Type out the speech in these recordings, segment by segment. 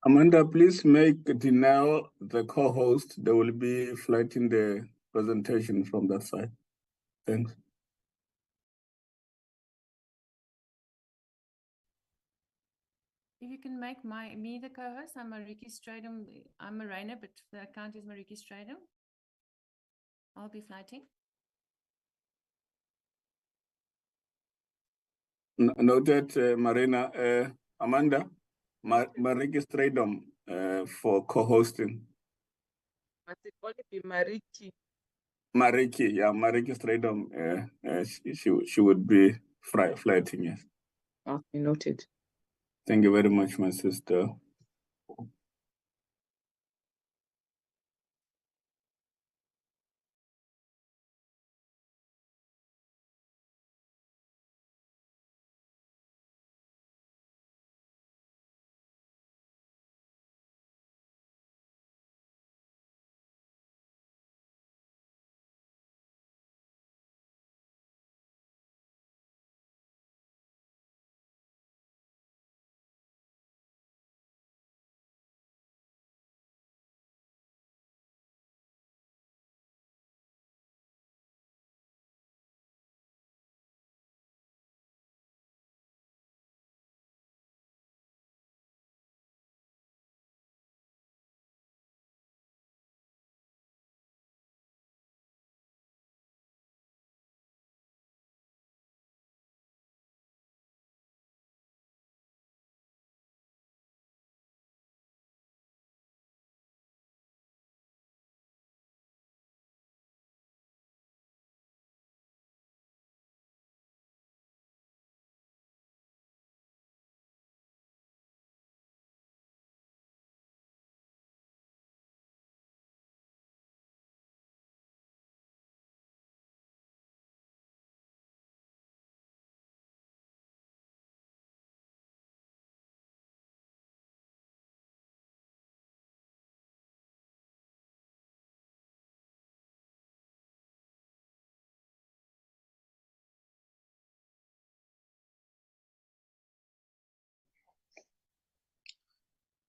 Amanda, please make Denel the co-host. They will be flighting the presentation from that side. Thanks. If you can make me the co-host, I'm Mariki Stradum. I'm Marina, but the account is Mariki Stradum. I'll be flighting. Noted, Marina. Amanda, Mariki Stradum for co-hosting. Must it only be Mariki? Mariki, yeah, Mariki Stradum. She would be flighting, yes. Okay, noted. Thank you very much, my sister.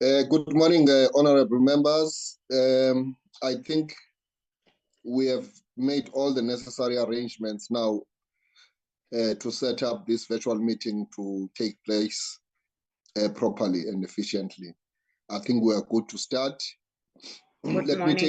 Good morning, honorable members. I think we have made all the necessary arrangements now to set up this virtual meeting to take place properly and efficiently. I think we are good to start. Good morning.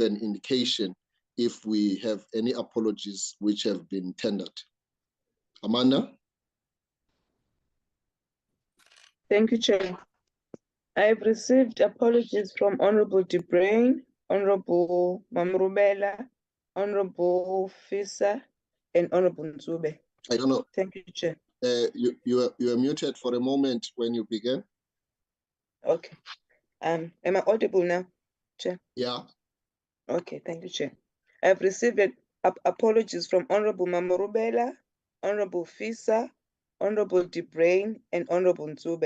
an indication if we have any apologies which have been tendered. Amanda? Thank you, Chair. I have received apologies from Honorable De Bruin, Honorable Mamrubela, Honorable Fisa, and Honorable Nzube. I don't know. Thank you, Chair. You are muted for a moment when you began. Okay. Am I audible now, Chair? Yeah. Okay, thank you, Chair. I have received apologies from Honorable Mamrubela, Honorable Fisa, Honorable De Bruin, and Honorable Nzube.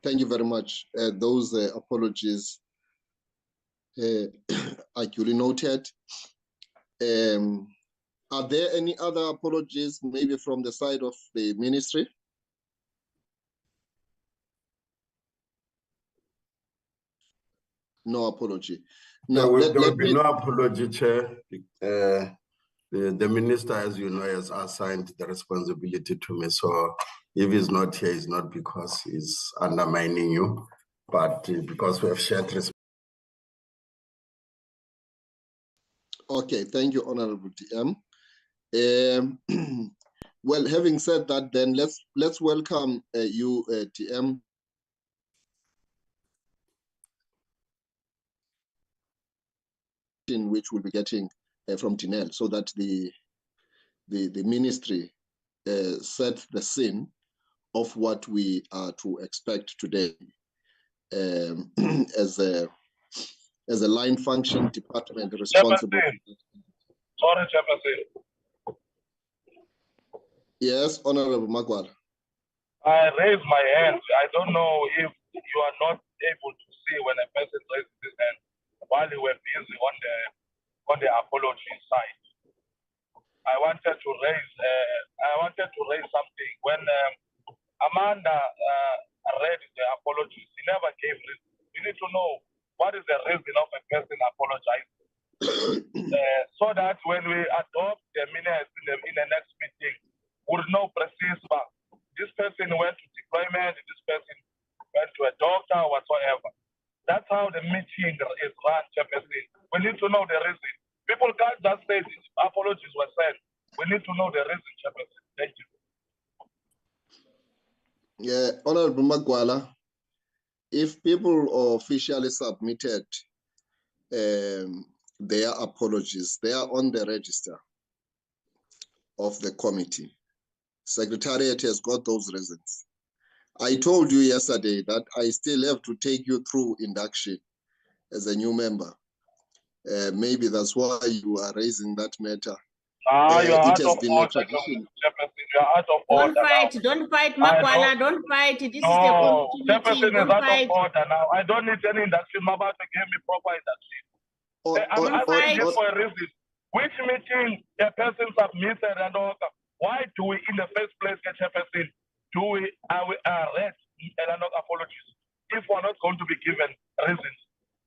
Thank you very much. Those apologies are duly noted. Are there any other apologies, maybe from the side of the ministry? No apology. Now, there will be no apology, Chair. The minister, as you know, has assigned the responsibility to me. So if he's not here, it's not because he's undermining you, but because we have shared responsibility. Okay, thank you, Honorable TM. Well, having said that, then let's welcome you, TM. Which we'll be getting from Denel, so that the ministry set the scene of what we are to expect today as a line function department responsible. Sorry, Chairperson. Yes, Honorable Magwala. I raise my hand. I don't know if you are not able to see when a person raises his hand while we were busy on the apology side. I wanted to raise something. When Amanda read the apologies, he never gave reason. We need to know what is the reason of a person apologizing, so that when we adopt the minutes in the next meeting, we'll know precisely this person went to deployment, this person went to a doctor, whatsoever. That's how the meeting is run, Chairperson. We need to know the reason. People can't just say these apologies were sent. We need to know the reason, Chairperson. Thank you. Yeah, Honorable Magwala, if people officially submitted their apologies, they are on the register of the committee. Secretariat has got those reasons. I told you yesterday that I still have to take you through induction as a new member. Maybe that's why you are raising that matter. You are it has been a tradition. You are out of order. Don't fight, Makwala. Don't fight. This is the committee Chairperson meeting. is out of order now. I don't need any induction. Mama to give me proper induction. I'm asking just for a reason. Which meeting a person submitted and all? Why do we, in the first place, get Chairperson, are we read and not apologies if we're not going to be given reasons?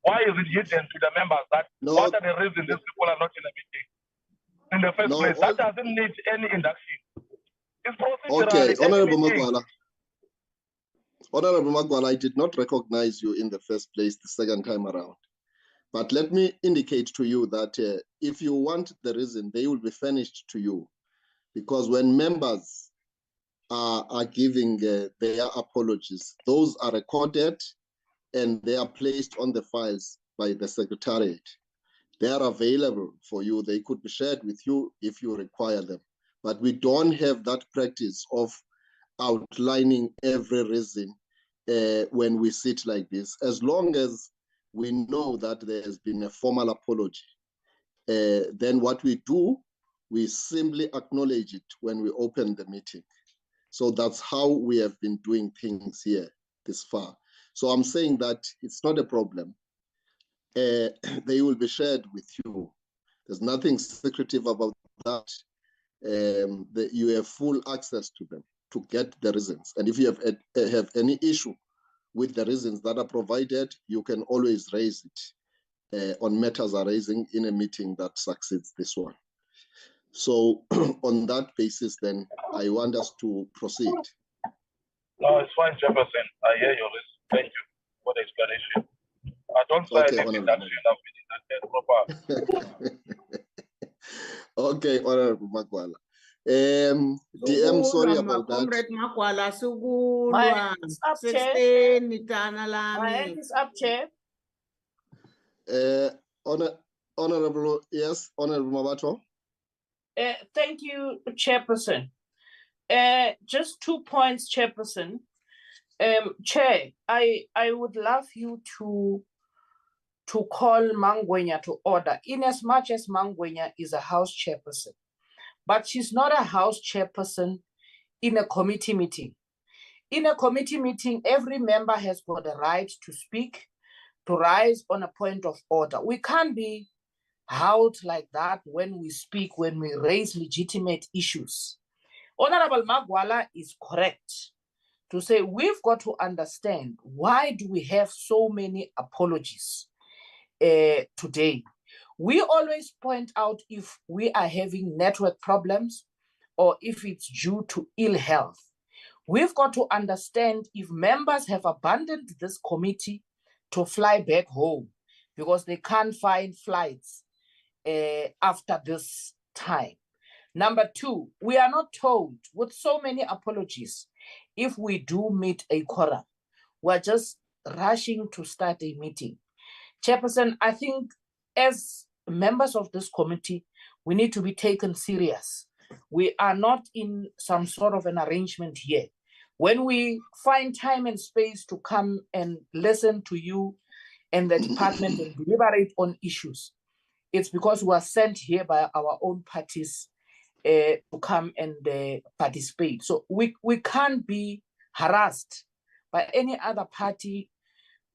Why is it hidden to the members that what are the reasons these people are not in the meeting? In the first place, that doesn't need any induction. It's procedural. Okay, Honorable Magwala. Honorable Magwala, I did not recognize you in the first place the second time around. But let me indicate to you that if you want the reason, they will be furnished to you. Because when members are giving their apologies, those are recorded and they are placed on the files by the Secretariat. They are available for you. They could be shared with you if you require them. But we don't have that practice of outlining every reason when we sit like this. As long as we know that there has been a formal apology, then what we do, we simply acknowledge it when we open the meeting. So that's how we have been doing things here this far. So I'm saying that it's not a problem. They will be shared with you. There's nothing secretive about that. You have full access to them to get the reasons. And if you have any issue with the reasons that are provided, you can always raise it on matters arising in a meeting that succeeds this one. So on that basis, then I want us to proceed. No, it's fine, Jefferson. I hear your reason. Thank you for the explanation. I don't say Okay, anything that should have been proper. Okay, Honorable Makwala. DM, sorry Sukulwa, about that. Comrade Makwala, My sukulwa. hand is up, Chair. Sexteni tana My hand lami. is up, Chair. Honorable, yes, Honorable Mabato. Thank you, Chairperson. Just 2 points, Chairperson. Chair, I would love you to call Mangwenya to order, in as much as Mangwenya is a house chairperson, but she's not a house chairperson in a committee meeting. In a committee meeting, every member has got the right to speak, to rise on a point of order. We can't be held like that when we speak, when we raise legitimate issues. Honorable Magwala is correct to say we've got to understand, why do we have so many apologies today? We always point out if we are having network problems or if it's due to ill health. We've got to understand if members have abandoned this committee to fly back home because they can't find flights after this time. Number two, we are not told, with so many apologies, if we do meet a quorum. We're just rushing to start a meeting. Chairperson, I think as members of this committee, we need to be taken serious. We are not in some sort of an arrangement here. When we find time and space to come and listen to you and the department and deliberate on issues, it's because we are sent here by our own parties to come and participate. So we can't be harassed by any other party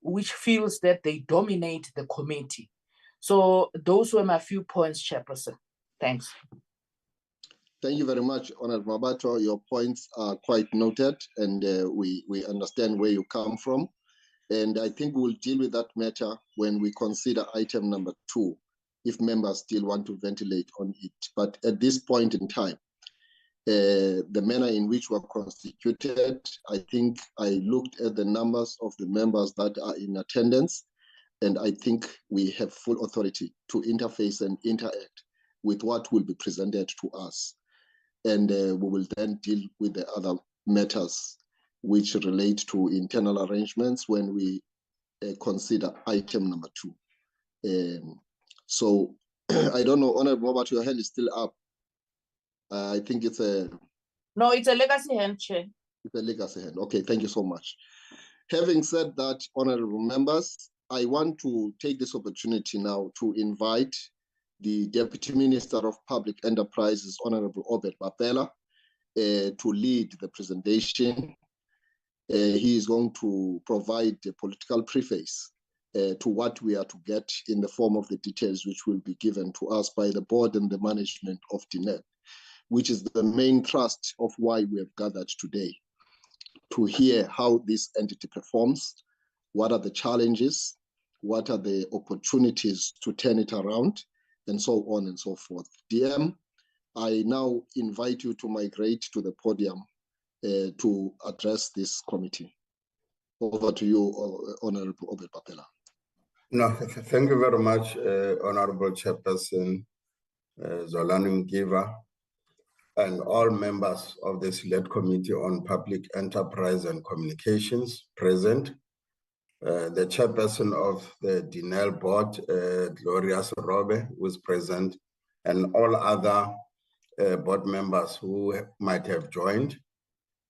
which feels that they dominate the committee. So those were my few points, Chairperson. Thanks. Thank you very much, Honorable Mabato. Your points are quite noted, and we understand where you come from. And I think we'll deal with that matter when we consider item number 2, if members still want to ventilate on it. But at this point in time, the manner in which we're constituted, I think I looked at the numbers of the members that are in attendance, and I think we have full authority to interface and interact with what will be presented to us. And we will then deal with the other matters which relate to internal arrangements when we consider item number 2. So I don't know, Honorable Robert, your hand is still up. I think it's a... No, it's a legacy hand, Chair. It's a legacy hand. Okay, thank you so much. Having said that, honorable members, I want to take this opportunity now to invite the Deputy Minister of Public Enterprises, Honorable Obed Bapela, to lead the presentation. He is going to provide a political preface to what we are to get in the form of the details which will be given to us by the board and the management of Denel, which is the main thrust of why we have gathered today, to hear how this entity performs, what are the challenges, what are the opportunities to turn it around, and so on and so forth. DM, I now invite you to migrate to the podium to address this committee. Over to you, Honorable Obed Bapela. No, thank you very much, Honorable Chairperson Zolani Mgiva, and all members of the Select Committee on Public Enterprise and Communications present, the chairperson of the Denel board, Gloria Sorobe, who is present, and all other board members who might have joined.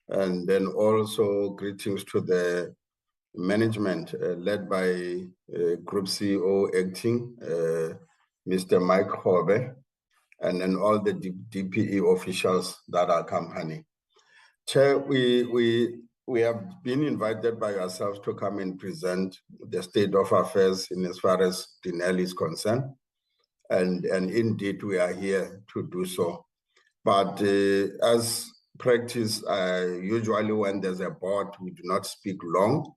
And then also greetings to the management led by Group CEO Acting, Mr. Mike Hobe, and then all the DPE officials that accompany. Chair, we have been invited by yourselves to come and present the state of affairs in as far as Denel is concerned. And indeed, we are here to do so. But as practice, usually when there's a board, we do not speak long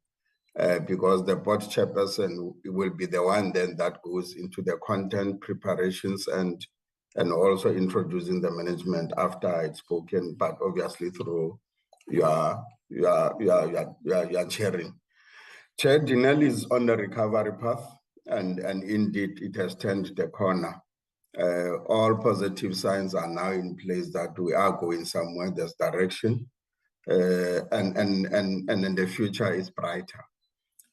because the board chairperson will be the one then that goes into the content preparations and also introducing the management after I'd spoken, but obviously through your chairing. Chair, Denel is on the recovery path, and indeed it has turned the corner. All positive signs are now in place that we are going somewhere, there's direction, and then the future is brighter.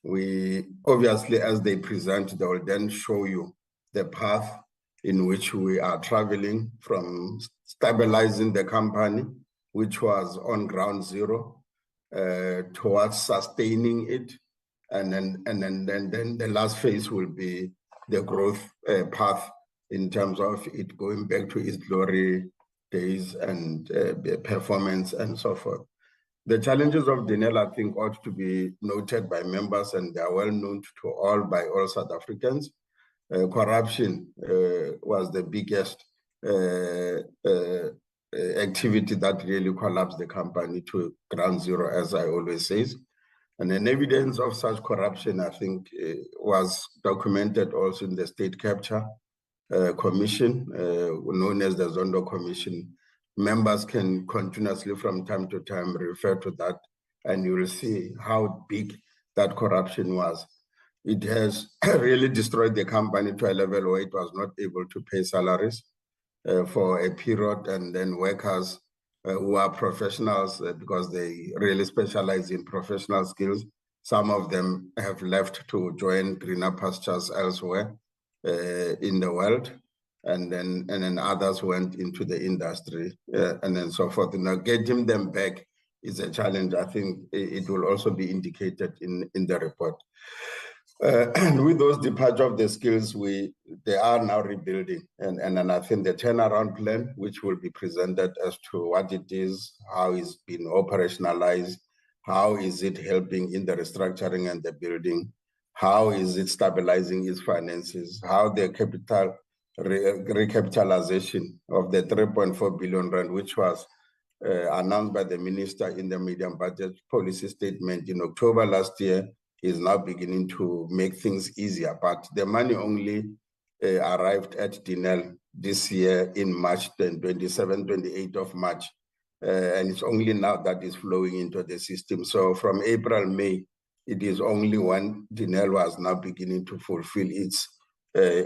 We obviously, as they present, they will then show you the path in which we are traveling from stabilizing the company, which was on ground zero, towards sustaining it. And then the last phase will be the growth path in terms of it going back to its glory days and performance and so forth. The challenges of Denel, I think, ought to be noted by members, and they are well known to all by all South Africans. Corruption was the biggest activity that really collapsed the company to ground zero, as I always say. And an evidence of such corruption, I think, was documented also in the State Capture Commission, known as the Zondo Commission. Members can continuously from time to time refer to that, and you will see how big that corruption was. It has really destroyed the company to a level where it was not able to pay salaries for a period, and then workers who are professionals because they really specialize in professional skills. Some of them have left to join greener pastures elsewhere in the world, and then others went into the industry and then so forth. Now, getting them back is a challenge. I think it will also be indicated in the report. And with those departure of the skills, they are now rebuilding. And I think the turnaround plan, which will be presented as to what it is, how it's been operationalized, how is it helping in the restructuring and the building, how is it stabilizing its finances, how the capital recapitalization of the 3.4 billion rand, which was announced by the minister in the medium budget policy statement in October last year, is now beginning to make things easier. But the money only arrived at Denel this year in March, 27, 28 of March. And it's only now that is flowing into the system. So from April, May, it is only when Denel was now beginning to fulfill its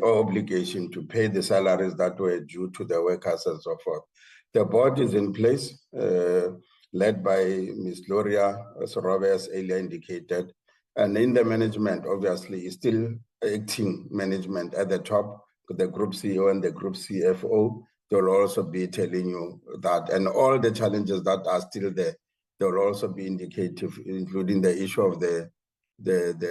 obligation to pay the salaries that were due to the workers and so forth. The board is in place, led by Ms. Gloria, as Robert has earlier indicated. And in the management, obviously, is still acting management at the top, the group CEO and the group CFO. They'll also be telling you that, and all the challenges that are still there, they'll also be indicative, including the issue of the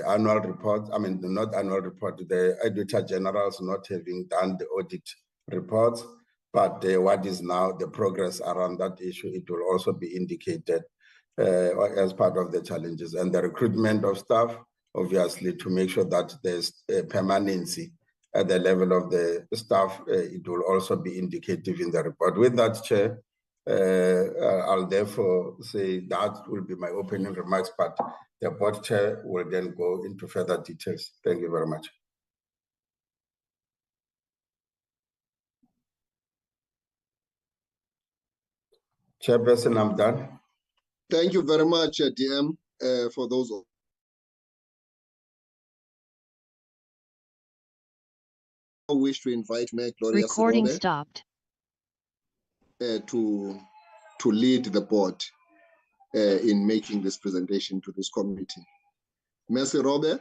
annual report. I mean, not annual report, the auditor generals not having done the audit reports, but what is now the progress around that issue, it will also be indicated as part of the challenges, and the recruitment of staff, obviously, to make sure that there's permanency at the level of the staff. It will also be indicative in the report. With that, Chair, I'll therefore say that will be my opening remarks, but the board chair will then go into further details. Thank you very much. Chairperson, I'm done. Thank you very much, DM, for those. I wish to invite Mayor Gloria Recording Sirobe, stopped. to lead the board in making this presentation to this committee. Mayor Sirobe.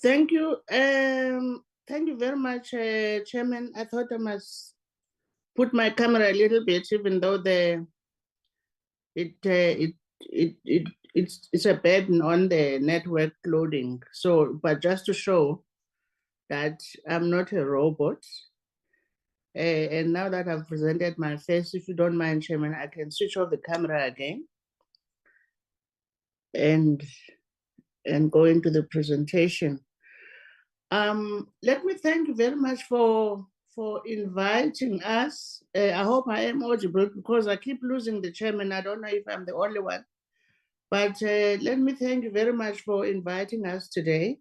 Thank you. Thank you very much, Chairman. I thought I must put my camera a little bit, even though it's a burden on the network loading. So, but just to show that I'm not a robot. And now that I've presented my face, if you don't mind, Chairman, I can switch off the camera again and go into the presentation. Let me thank you very much for inviting us. I hope I am audible because I keep losing the chairman. I don't know if I'm the only one, but let me thank you very much for inviting us today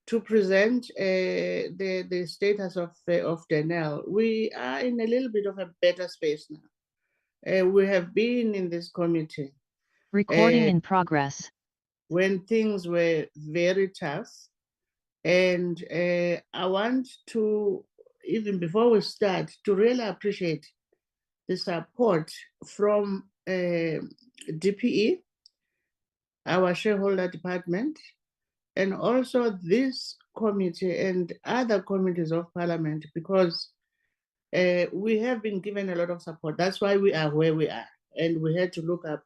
to present the status of Denel. We are in a little bit of a better space now. We have been in this committee Recording Uh, in progress. when things were very tough. And I want to, even before we start, to really appreciate the support from DPE, our shareholder department, and also this committee and other committees of parliament, because we have been given a lot of support. That's why we are where we are. And we had to look up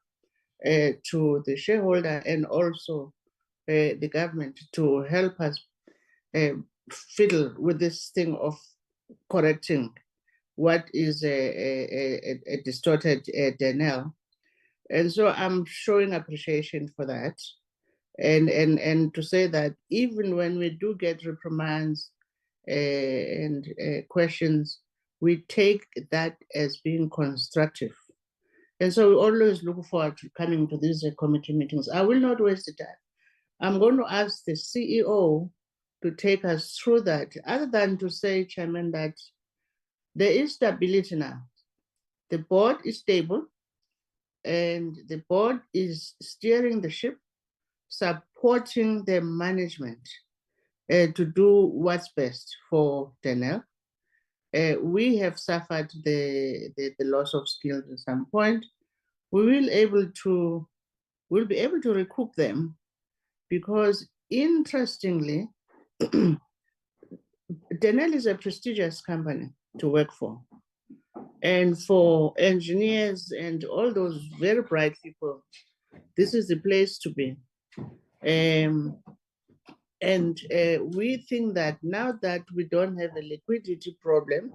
to the shareholder and also the government to help us fiddle with this thing of correcting what is a distorted Denel. And so I'm showing appreciation for that. And to say that even when we do get reprimands and questions, we take that as being constructive. And so we always look forward to coming to these committee meetings. I will not waste the time. I'm going to ask the CEO to take us through that, other than to say, Chairman, that there is stability now. The board is stable, and the board is steering the ship, supporting the management to do what's best for Denel. We have suffered the loss of skills at some point. We'll be able to recoup them, because interestingly, Denel is a prestigious company to work for. And for engineers and all those very bright people, this is the place to be. We think that now that we don't have a liquidity problem,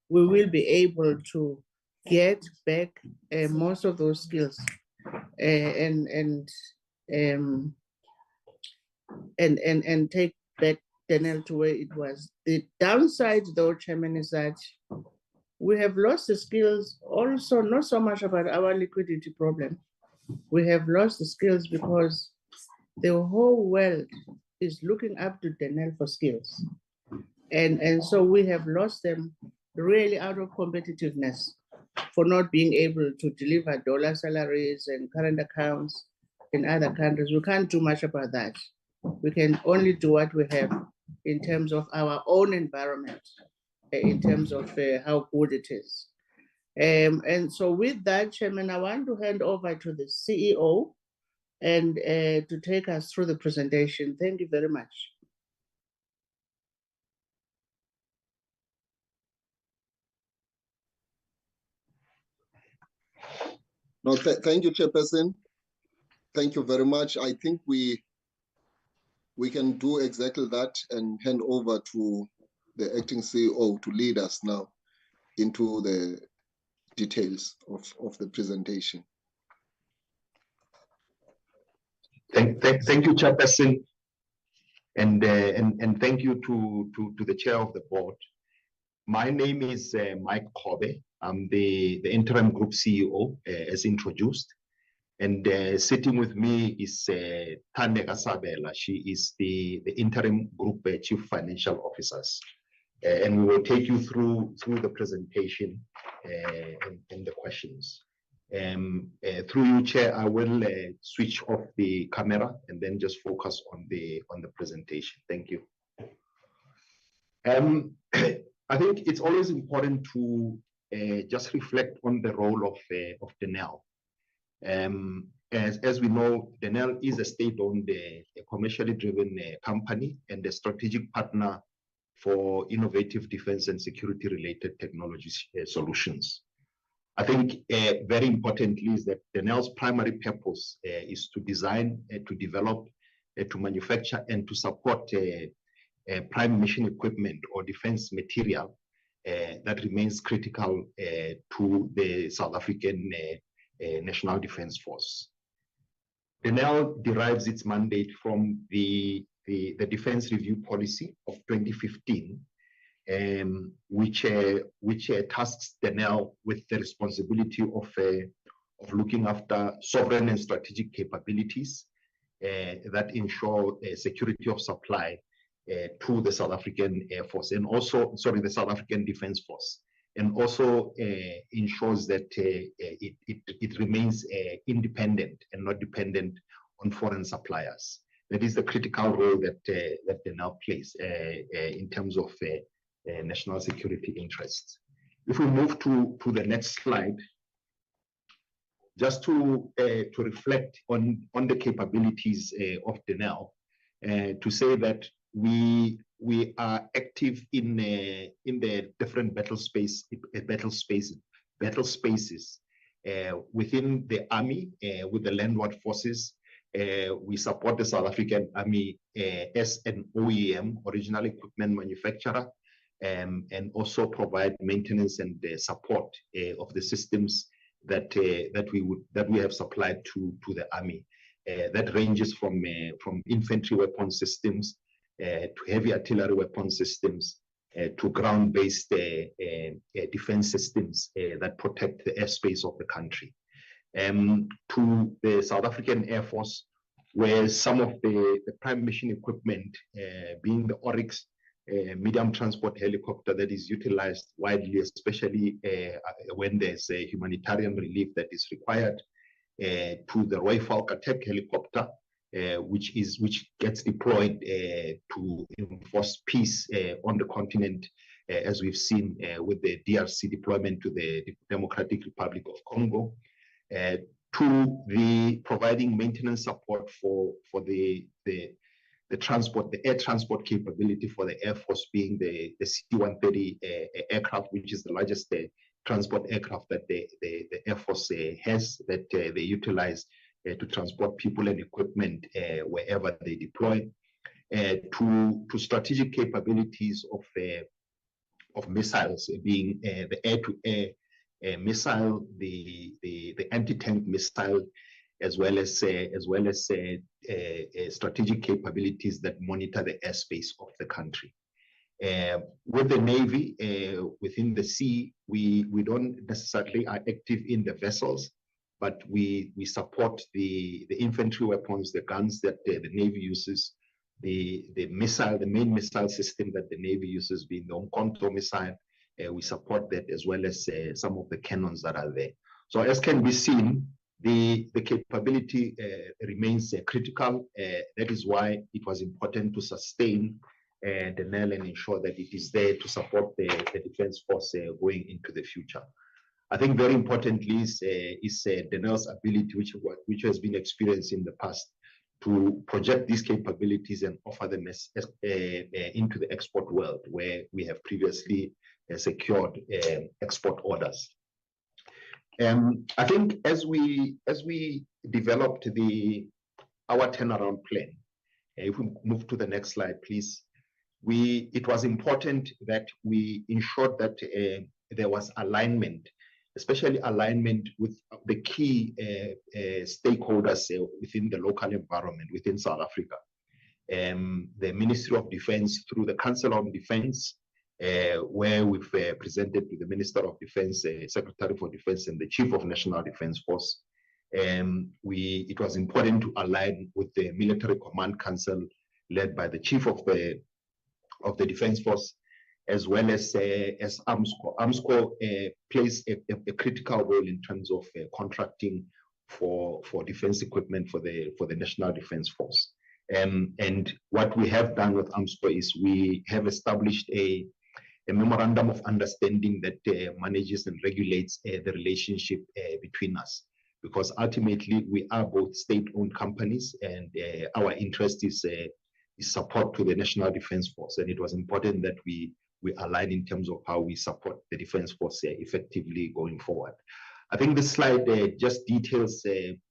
we will be able to get back most of those skills and take back Denel to where it was. The downside, though, Chairman, is that we have lost the skills also, not so much about our liquidity problem. We have lost the skills because the whole world is looking up to Denel for skills. And so we have lost them really out of competitiveness for not being able to deliver dollar salaries and current accounts in other countries. We can't do much about that. We can only do what we have in terms of our own environment, in terms of how good it is. And so with that, Chairman, I want to hand over to the CEO and to take us through the presentation. Thank you very much. No, thank you, Chairperson. Thank you very much. I think we can do exactly that and hand over to the acting CEO to lead us now into the details of the presentation. Thank you, Chairperson, and thank you to the chair of the board. My name is Mike Kobe. I'm the interim group CEO, as introduced. And sitting with me is Thandeka Sabela. She is the interim group chief financial officers. And we will take you through the presentation and the questions. Through you, Chair, I will switch off the camera and then just focus on the presentation. Thank you. I think it's always important to just reflect on the role of Denel. As we know, Denel is a state-owned, commercially driven company and a strategic partner for innovative defense and security-related technology solutions. I think very importantly is that Denel's primary purpose is to design, to develop, to manufacture, and to support prime mission equipment or defense material that remains critical to the South African National Defense Force. Denel derives its mandate from the Defense Review Policy of 2015, which tasks Denel with the responsibility of looking after sovereign and strategic capabilities that ensure security of supply to the South African Air Force and also, the South African Defense Force, and also ensures that it remains independent and not dependent on foreign suppliers. That is the critical role that Denel plays in terms of national security interests. If we move to the next slide, just to reflect on the capabilities of Denel, to say that we are active in the different battle spaces within the army with the landward forces. We support the South African Army as an OEM, original equipment manufacturer, and also provide maintenance and support of the systems that we have supplied to the army. That ranges from infantry weapon systems to heavy artillery weapon systems to ground-based defense systems that protect the airspace of the country. To the South African Air Force, where some of the prime mission equipment, being the Oryx medium transport helicopter that is utilized widely, especially when there's a humanitarian relief that is required, to the Roy Falk attack helicopter, which gets deployed to enforce peace on the continent, as we've seen with the DRC deployment to the Democratic Republic of Congo, to the providing maintenance support for the transport, the air transport capability for the Air Force, being the C-130 aircraft, which is the largest transport aircraft that the Air Force has, that they utilize to transport people and equipment wherever they deploy, to strategic capabilities of missiles, being the air-to-air missile, the anti-tank missile, as well as strategic capabilities that monitor the airspace of the country. With the Navy, within the sea, we don't necessarily are active in the vessels, but we support the infantry weapons, the guns that the Navy uses, the main missile system that the Navy uses, being the Umkhonto missile. We support that, as well as some of the cannons that are there. So as can be seen, the capability remains critical. That is why it was important to sustain Denel and ensure that it is there to support the Defense Force going into the future. I think very importantly is Denel's ability, which has been experienced in the past, to project these capabilities and offer them into the export world, where we have previously secured export orders. I think as we developed our turnaround plan, if we move to the next slide, please, it was important that we ensured that there was alignment, especially alignment with the key stakeholders within the local environment within South Africa. The Ministry of Defense, through the Council on Defense, where we've presented to the Minister of Defense, Secretary for Defense, and the Chief of National Defense Force. It was important to align with the Military Command Council, led by the Chief of the Defense Force, as well as AMSCO. AMSCO plays a critical role in terms of contracting for defense equipment for the National Defense Force. And what we have done with AMSCO is we have established a memorandum of understanding that manages and regulates the relationship between us, because ultimately we are both state-owned companies, and our interest is support to the National Defense Force, and it was important that we align in terms of how we support the Defense Force effectively going forward. I think this slide just details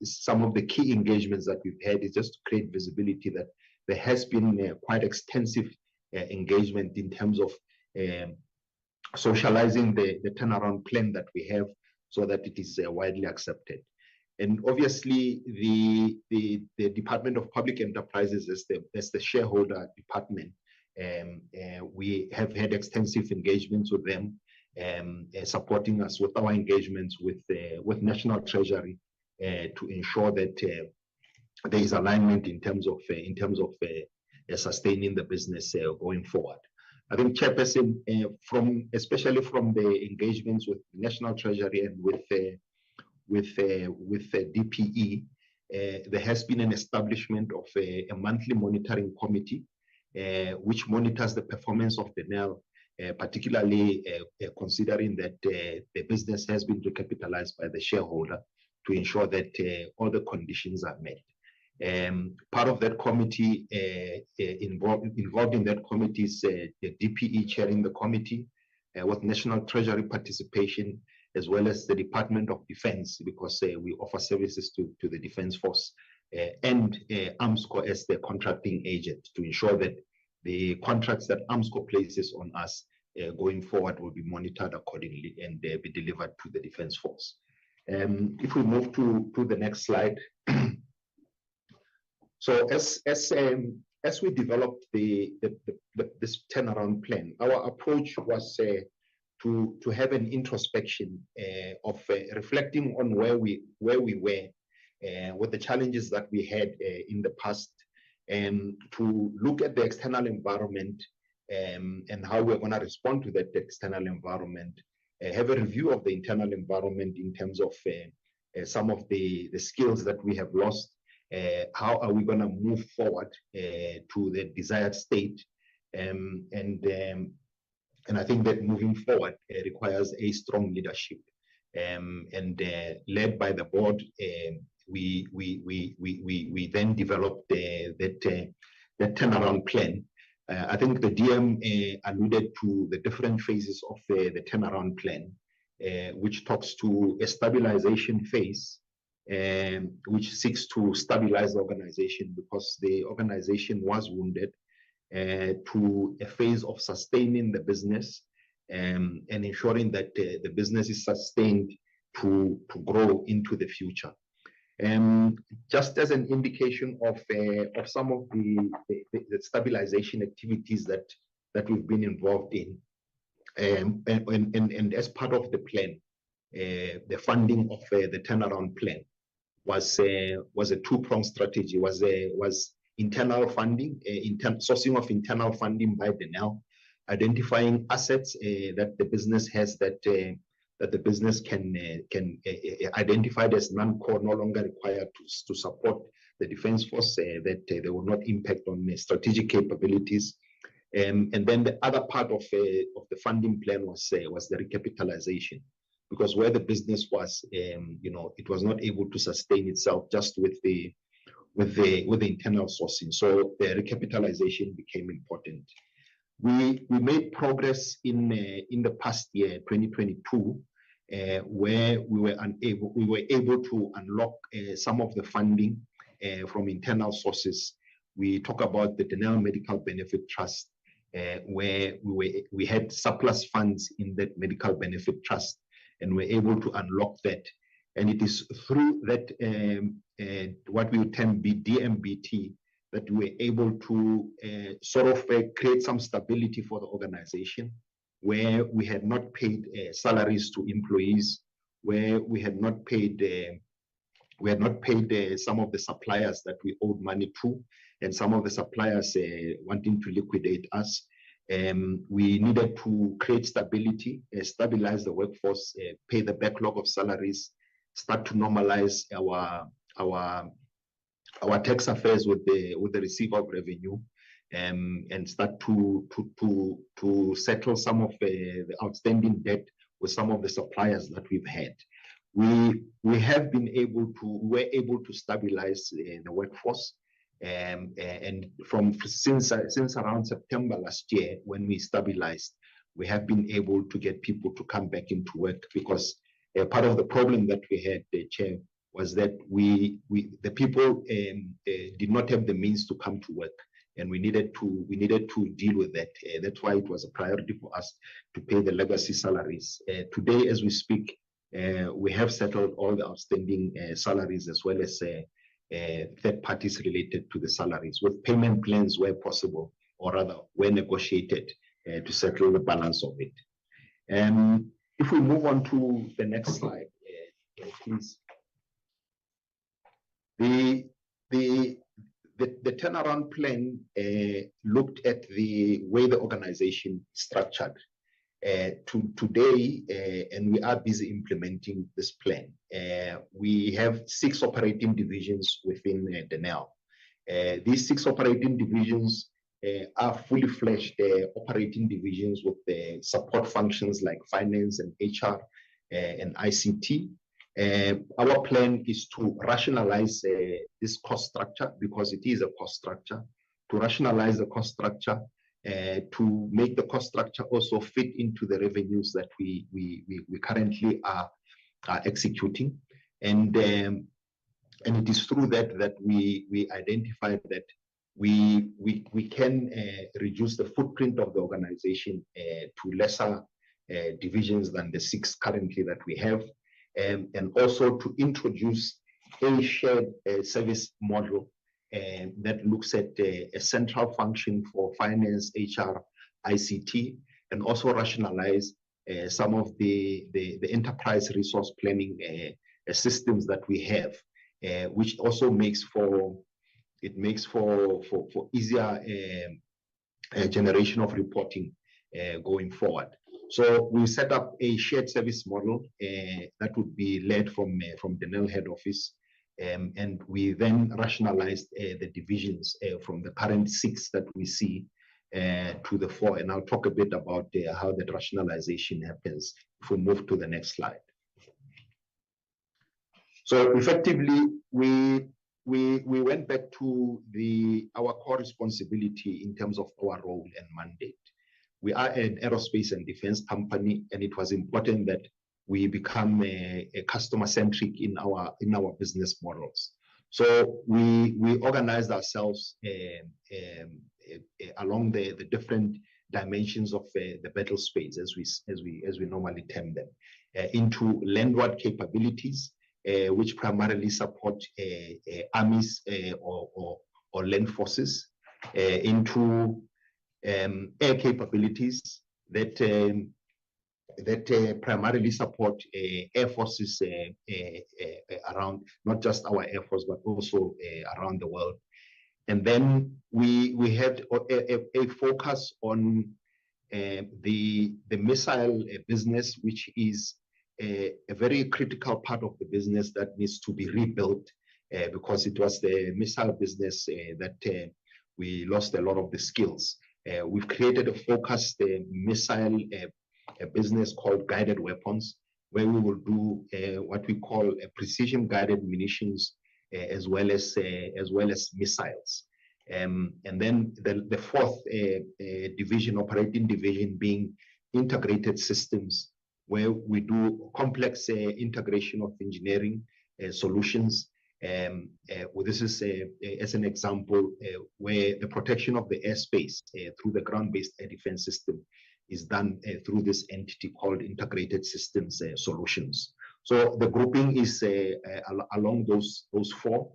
some of the key engagements that we've had, is just to create visibility that there has been quite extensive engagement in terms of socializing the turnaround plan that we have, so that it is widely accepted. And obviously, the Department of Public Enterprises, as the shareholder department, we have had extensive engagements with them, supporting us with our engagements with National Treasury to ensure that there is alignment in terms of sustaining the business going forward. I think, Chairperson, especially from the engagements with National Treasury and with DPE, there has been an establishment of a monthly monitoring committee, which monitors the performance of Denel, particularly considering that the business has been recapitalized by the shareholder to ensure that all the conditions are met. Part of that committee, involved in that committee is the DPE chairing the committee, with National Treasury participation, as well as the Department of Defense, because we offer services to the Defense Force, and AMSCO as the contracting agent to ensure that the contracts that AMSCO places on us going forward will be monitored accordingly and be delivered to the Defense Force. If we move to the next slide. So as we developed this turnaround plan, our approach was to have an introspection of reflecting on where we were with the challenges that we had in the past, and to look at the external environment and how we're going to respond to that external environment, have a review of the internal environment in terms of some of the skills that we have lost. How are we going to move forward to the desired state? And I think that moving forward requires a strong leadership, and led by the board. We then developed that turnaround plan. I think the DM alluded to the different phases of the turnaround plan, which talks to a stabilization phase, which seeks to stabilize the organization because the organization was wounded, to a phase of sustaining the business and ensuring that the business is sustained to grow into the future. Just as an indication of some of the stabilization activities that we've been involved in, and as part of the plan, the funding of the turnaround plan was a two-pronged strategy. Was internal funding, sourcing of internal funding by Denel, identifying assets that the business has that the business can identify as non-core, no longer required to support the Defense Force, that they will not impact on strategic capabilities. And then the other part of the funding plan was the recapitalization, because where the business was, it was not able to sustain itself just with the internal sourcing. So the recapitalization became important. We made progress in the past year, 2022, where we were able to unlock some of the funding from internal sources. We talk about the Denel Medical Benefit Trust, where we had surplus funds in that medical benefit trust, and we're able to unlock that. And it is through that what we would term be DMBT that we're able to sort of create some stability for the organization, where we had not paid salaries to employees, where we had not paid some of the suppliers that we owed money to, and some of the suppliers wanting to liquidate us. We needed to create stability, stabilize the workforce, pay the backlog of salaries, start to normalize our tax affairs with the receipt of revenue, and start to settle some of the outstanding debt with some of the suppliers that we've had. We were able to stabilize the workforce, and since around September last year, when we stabilized, we have been able to get people to come back into work, because part of the problem that we had, Chair, was that the people did not have the means to come to work, and we needed to deal with that. That's why it was a priority for us to pay the legacy salaries. Today, as we speak, we have settled all the outstanding salaries, as well as third parties related to the salaries, with payment plans where possible, or rather were negotiated to settle the balance of it. If we move on to the next slide, please. the turnaround plan looked at the way the organization is structured to today, and we are busy implementing this plan. We have 6 operating divisions within Denel. These 6 operating divisions are fully fledged operating divisions with the support functions like finance and HR and ICT. Our plan is to rationalize this cost structure, because it is a cost structure, to rationalize the cost structure, to make the cost structure also fit into the revenues that we currently are executing. And it is through that we identified that we can reduce the footprint of the organization to lesser divisions than the 6 currently that we have, and also to introduce a shared service model that looks at a central function for finance, HR, ICT, and also rationalize some of the enterprise resource planning systems that we have, which also makes for easier generation of reporting going forward. So we set up a shared service model that would be led from Denel head office, and we then rationalized the divisions from the current 6 that we see to the 4. And I'll talk a bit about how that rationalization happens if we move to the next slide. So effectively, we went back to our core responsibility in terms of our role and mandate. We are an aerospace and defense company, and it was important that we become a customer-centric in our business models. So we organized ourselves along the different dimensions of the battle space, as we normally term them, into landward capabilities, which primarily support armies or land forces, into air capabilities that primarily support air forces around, not just our air force, but also around the world. And then we had a focus on the missile business, which is a very critical part of the business that needs to be rebuilt, because it was the missile business that we lost a lot of the skills. We've created a focused missile business called guided weapons, where we will do what we call precision guided munitions, as well as missiles. And then the 4th division, operating division, being integrated systems, where we do complex integration of engineering solutions. This is as an example where the protection of the airspace through the ground-based air defense system is done through this entity called Integrated Systems Solutions. So the grouping is along those 4.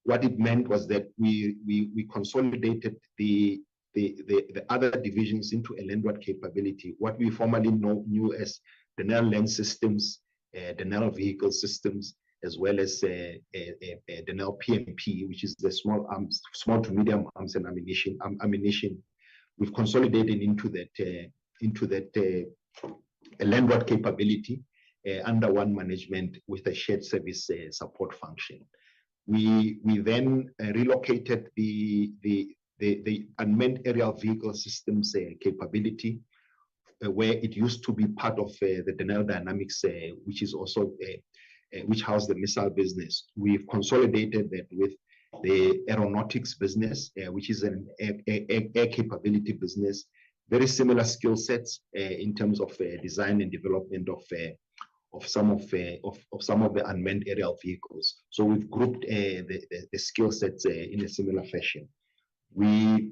What it meant was that we consolidated the other divisions into a landward capability, what we formerly knew as Denel Land Systems, Denel Vehicle Systems, as well as Denel PMP, which is the small to medium arms and ammunition. We've consolidated into that landward capability under one management with a shared service support function. We then relocated the unmanned aerial vehicle systems capability, where it used to be part of the Denel Dynamics, which is also which housed the missile business. We've consolidated that with the aeronautics business, which is an air capability business. Very similar skill sets in terms of design and development of some of the unmanned aerial vehicles. So we've grouped the skill sets in a similar fashion. We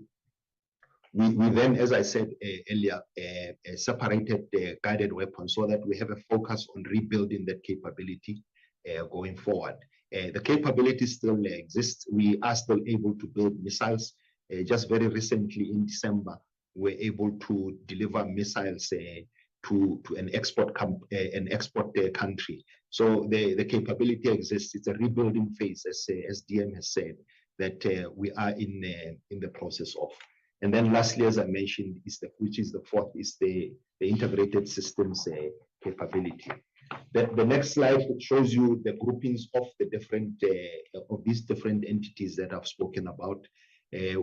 then, as I said earlier, separated the guided weapons so that we have a focus on rebuilding that capability going forward. The capability still exists. We are still able to build missiles. Just very recently in December, we were able to deliver missiles to an export country. So the capability exists. It's a rebuilding phase, as DM has said. that we are in the process of. And then lastly, as I mentioned, which is the fourth, is the integrated systems capability. The next slide shows you the groupings of the different of these different entities that I've spoken about,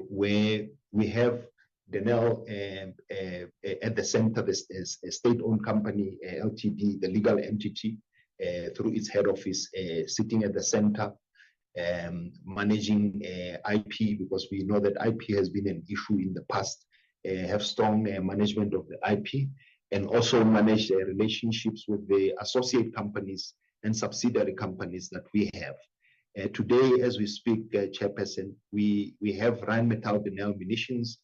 where we have Denel at the center, this is a state-owned company, LTD, the legal entity, through its head office, sitting at the center, managing IP, because we know that IP has been an issue in the past, have strong management of the IP, and also manage relationships with the associate companies and subsidiary companies that we have. Today, as we speak, Chairperson, we have Rheinmetall Denel Munitions,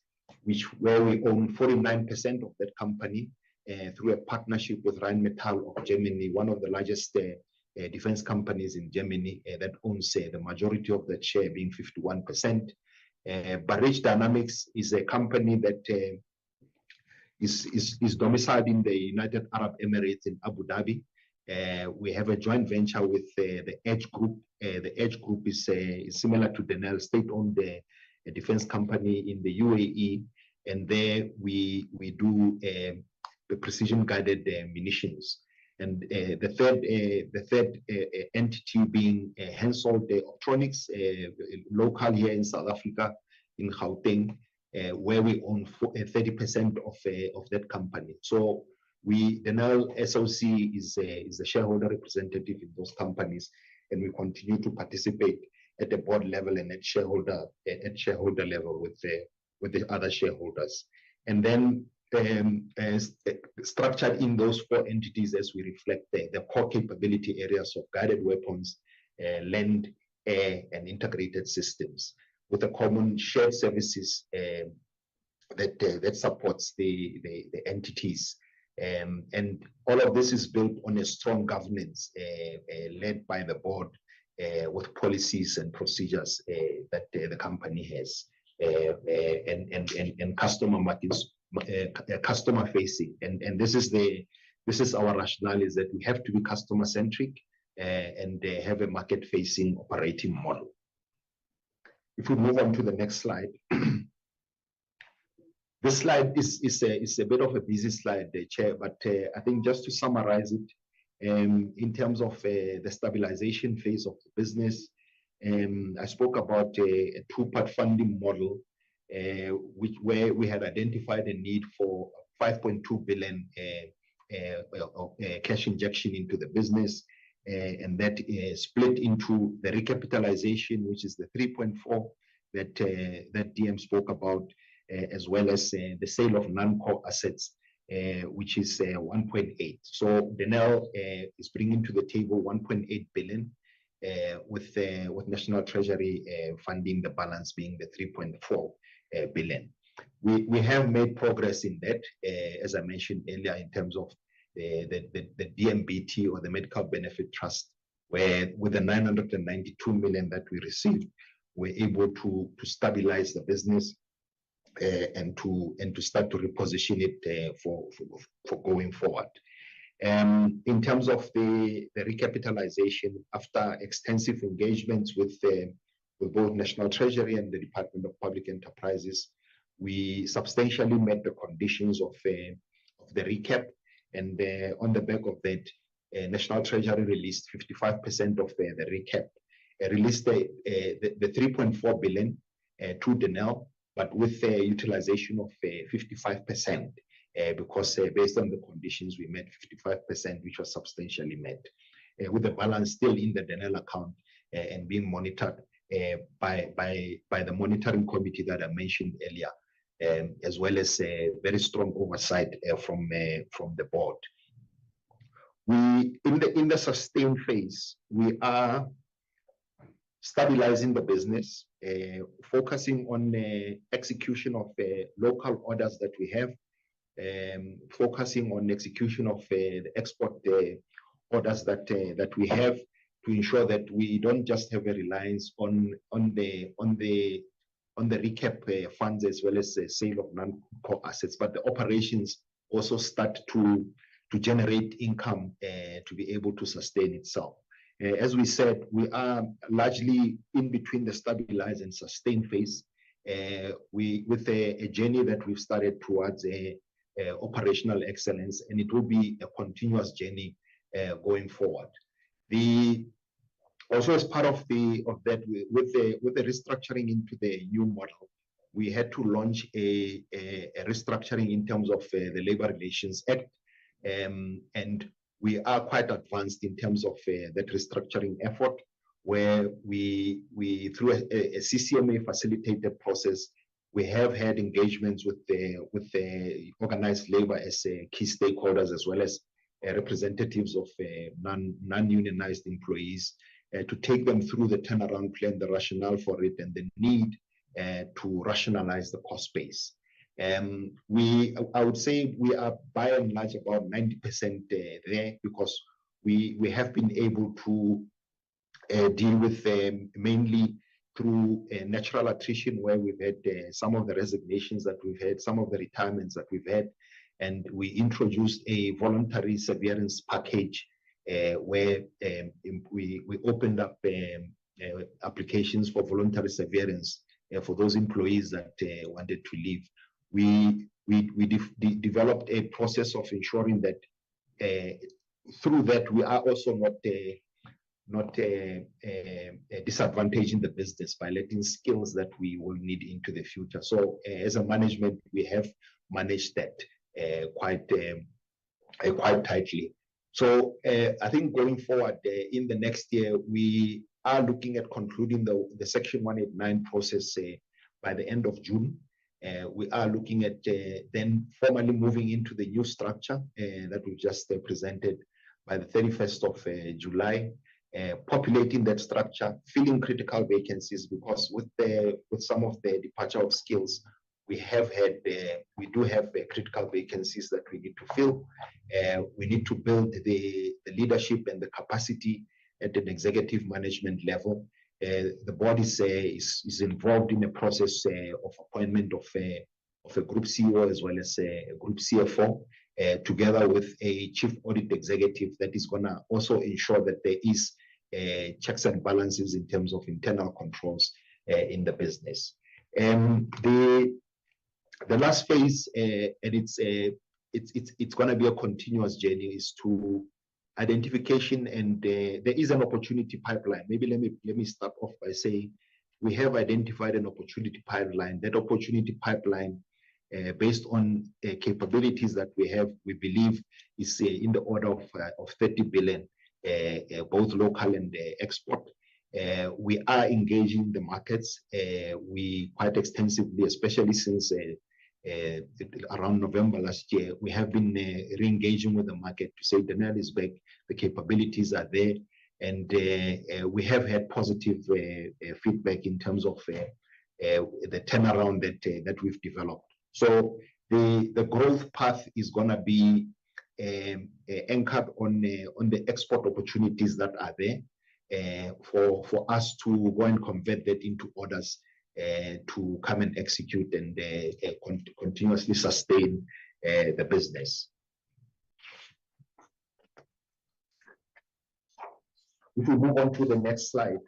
where we own 49% of that company through a partnership with Rheinmetall of Germany, one of the largest defense companies in Germany that owns the majority of that share, being 51%. Barrage Dynamics is a company that is domiciled in the United Arab Emirates in Abu Dhabi. We have a joint venture with the Edge Group. The Edge Group is similar to Denel, state-owned defense company in the UAE, and there we do the precision-guided munitions. And the third entity being Hensoldt Optronics, local here in South Africa, in Gauteng, where we own 30% of that company. So Denel SOC is a shareholder representative in those companies, and we continue to participate at the board level and at shareholder level with the other shareholders. And then structured in those four entities as we reflect the core capability areas of guided weapons, land, air, and integrated systems, with a common shared services that supports the entities. And all of this is built on a strong governance led by the board, with policies and procedures that the company has, and customer markets, customer facing. And this is our rationale, is that we have to be customer centric and have a market facing operating model. If we move on to the next slide. This slide is a bit of a busy slide, Chair, but I think just to summarize it, in terms of the stabilization phase of the business, I spoke about a two-part funding model, where we had identified a need for 5.2 billion cash injection into the business, and that split into the recapitalization, which is the 3.4 that DM spoke about, as well as the sale of non-core assets, which is 1.8. So Denel is bringing to the table 1.8 billion, with National Treasury funding the balance being the 3.4 billion. We have made progress in that, as I mentioned earlier, in terms of the DMBT, or the Medical Benefit Trust, where with the 992 million that we received, we're able to stabilize the business and to start to reposition it for going forward. In terms of the recapitalization, after extensive engagements with both National Treasury and the Department of Public Enterprises, we substantially met the conditions of the recap, and on the back of that, National Treasury released 55% of the recap, released the 3.4 billion to Denel, but with the utilization of 55%, because based on the conditions, we met 55%, which was substantially met, with the balance still in the Denel account and being monitored by the monitoring committee that I mentioned earlier, as well as very strong oversight from the board. In the sustained phase, we are stabilizing the business, focusing on the execution of local orders that we have, focusing on execution of the export orders that we have, to ensure that we don't just have a reliance on the recap funds, as well as the sale of non-core assets, but the operations also start to generate income to be able to sustain itself. As we said, we are largely in between the stabilize and sustain phase. With a journey that we've started towards operational excellence, and it will be a continuous journey going forward. Also, as part of that, with the restructuring into the new model, we had to launch a restructuring in terms of the Labor Relations Act, and we are quite advanced in terms of that restructuring effort, where we through a CCMA facilitated process, we have had engagements with the organized labor as key stakeholders, as well as representatives of non-unionized employees, to take them through the turnaround plan, the rationale for it, and the need to rationalize the cost base. I would say we are by and large about 90% there, because we have been able to deal with mainly through natural attrition, where we've had some of the resignations that we've had, some of the retirements that we've had, and we introduced a voluntary severance package where we opened up applications for voluntary severance for those employees that wanted to leave. We developed a process of ensuring that through that we are also not disadvantaging the business by letting skills that we will need into the future. So as a management, we have managed that quite tightly. So I think going forward in the next year, we are looking at concluding the Section 189 process by the end of June. We are looking at then formally moving into the new structure that we just presented by the 31st of July, populating that structure, filling critical vacancies, because with some of the departure of skills, we do have critical vacancies that we need to fill. We need to build the leadership and the capacity at an executive management level. The board is involved in a process of appointment of a group CEO as well as a group CFO, together with a chief audit executive that is going to also ensure that there is checks and balances in terms of internal controls in the business. The last phase, and it's going to be a continuous journey, is to identification, and there is an opportunity pipeline. Maybe let me start off by saying we have identified an opportunity pipeline. That opportunity pipeline, based on capabilities that we have, we believe is in the order of 30 billion, both local and export. We are engaging the markets we quite extensively, especially since around November last year. We have been re-engaging with the market to say Denel is back, the capabilities are there, and we have had positive feedback in terms of the turnaround that we've developed. So the growth path is going to be anchored on the export opportunities that are there, for us to go and convert that into orders to come and execute and continuously sustain the business. If we move on to the next slide.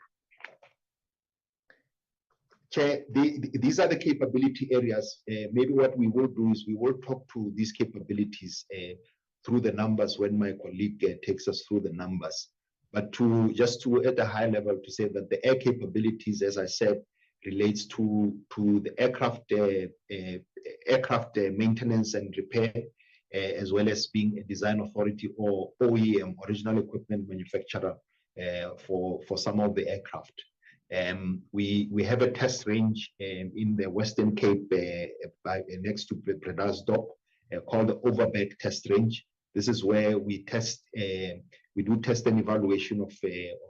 Chair, these are the capability areas. Maybe what we will do is we will talk to these capabilities through the numbers when my colleague takes us through the numbers. But just at a high level to say that the air capabilities, as I said, relates to the aircraft maintenance and repair, as well as being a design authority or OEM, original equipment manufacturer, for some of the aircraft. We have a test range in the Western Cape next to Bredasdorp, called the Overberg Test Range. This is where we do test and evaluation of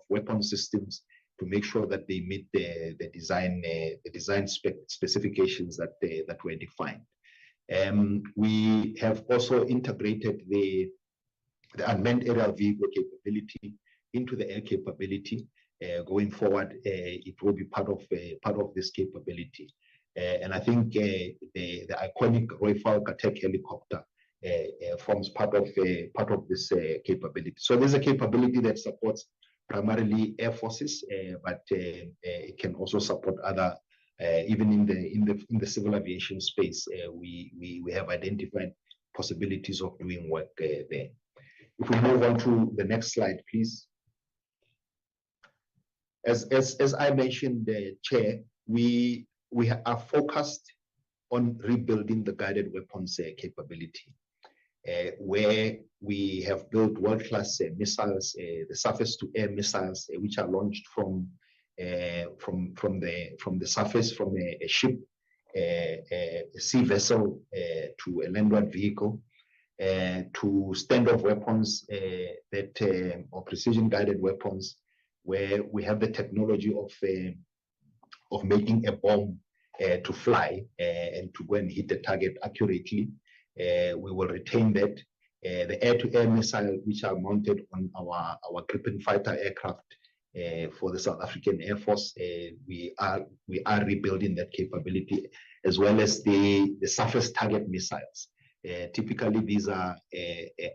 weapon systems to make sure that they meet the design specifications that were defined. We have also integrated the unmanned aerial vehicle capability into the air capability. Going forward, it will be part of this capability. And I think the iconic Rooivalk attack helicopter forms part of this capability. So there's a capability that supports primarily air forces, but it can also support other. Even in the civil aviation space, we have identified possibilities of doing work there. If we move on to the next slide, please. As I mentioned, Chair, we are focused on rebuilding the guided weapons capability, where we have built world-class missiles, the surface-to-air missiles, which are launched from the surface, from a ship, a sea vessel, to a landward vehicle, to standoff weapons or precision-guided weapons, where we have the technology of making a bomb to fly and to go and hit the target accurately. We will retain that. The air-to-air missile, which are mounted on our Gripen fighter aircraft for the South African Air Force, we are rebuilding that capability, as well as the surface target missiles. Typically, these are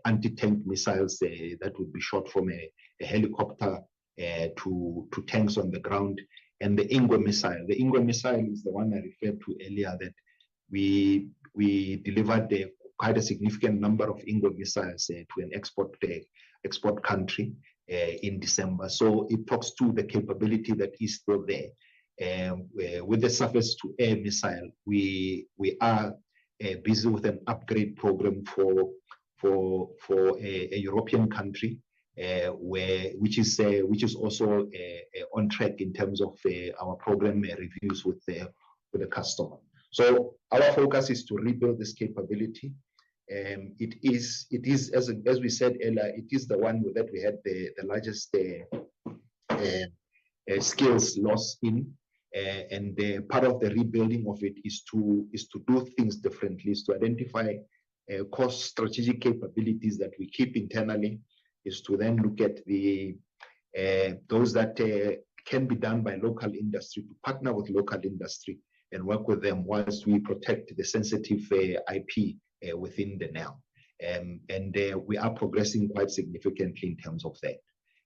anti-tank missiles that would be shot from a helicopter to tanks on the ground. And the Ingwe missile. The Ingwe missile is the one I referred to earlier, that we delivered quite a significant number of Ingwe missiles to an export country in December. So it talks to the capability that is still there. With the surface-to-air missile, we are busy with an upgrade program for a European country, which is also on track in terms of our program reviews with the customer. So our focus is to rebuild this capability. It is as we said earlier, it is the one that we had the largest skills loss in, and part of the rebuilding of it is to do things differently, is to identify core strategic capabilities that we keep internally, is to then look at those that can be done by local industry, to partner with local industry and work with them whilst we protect the sensitive IP within Denel. And we are progressing quite significantly in terms of that.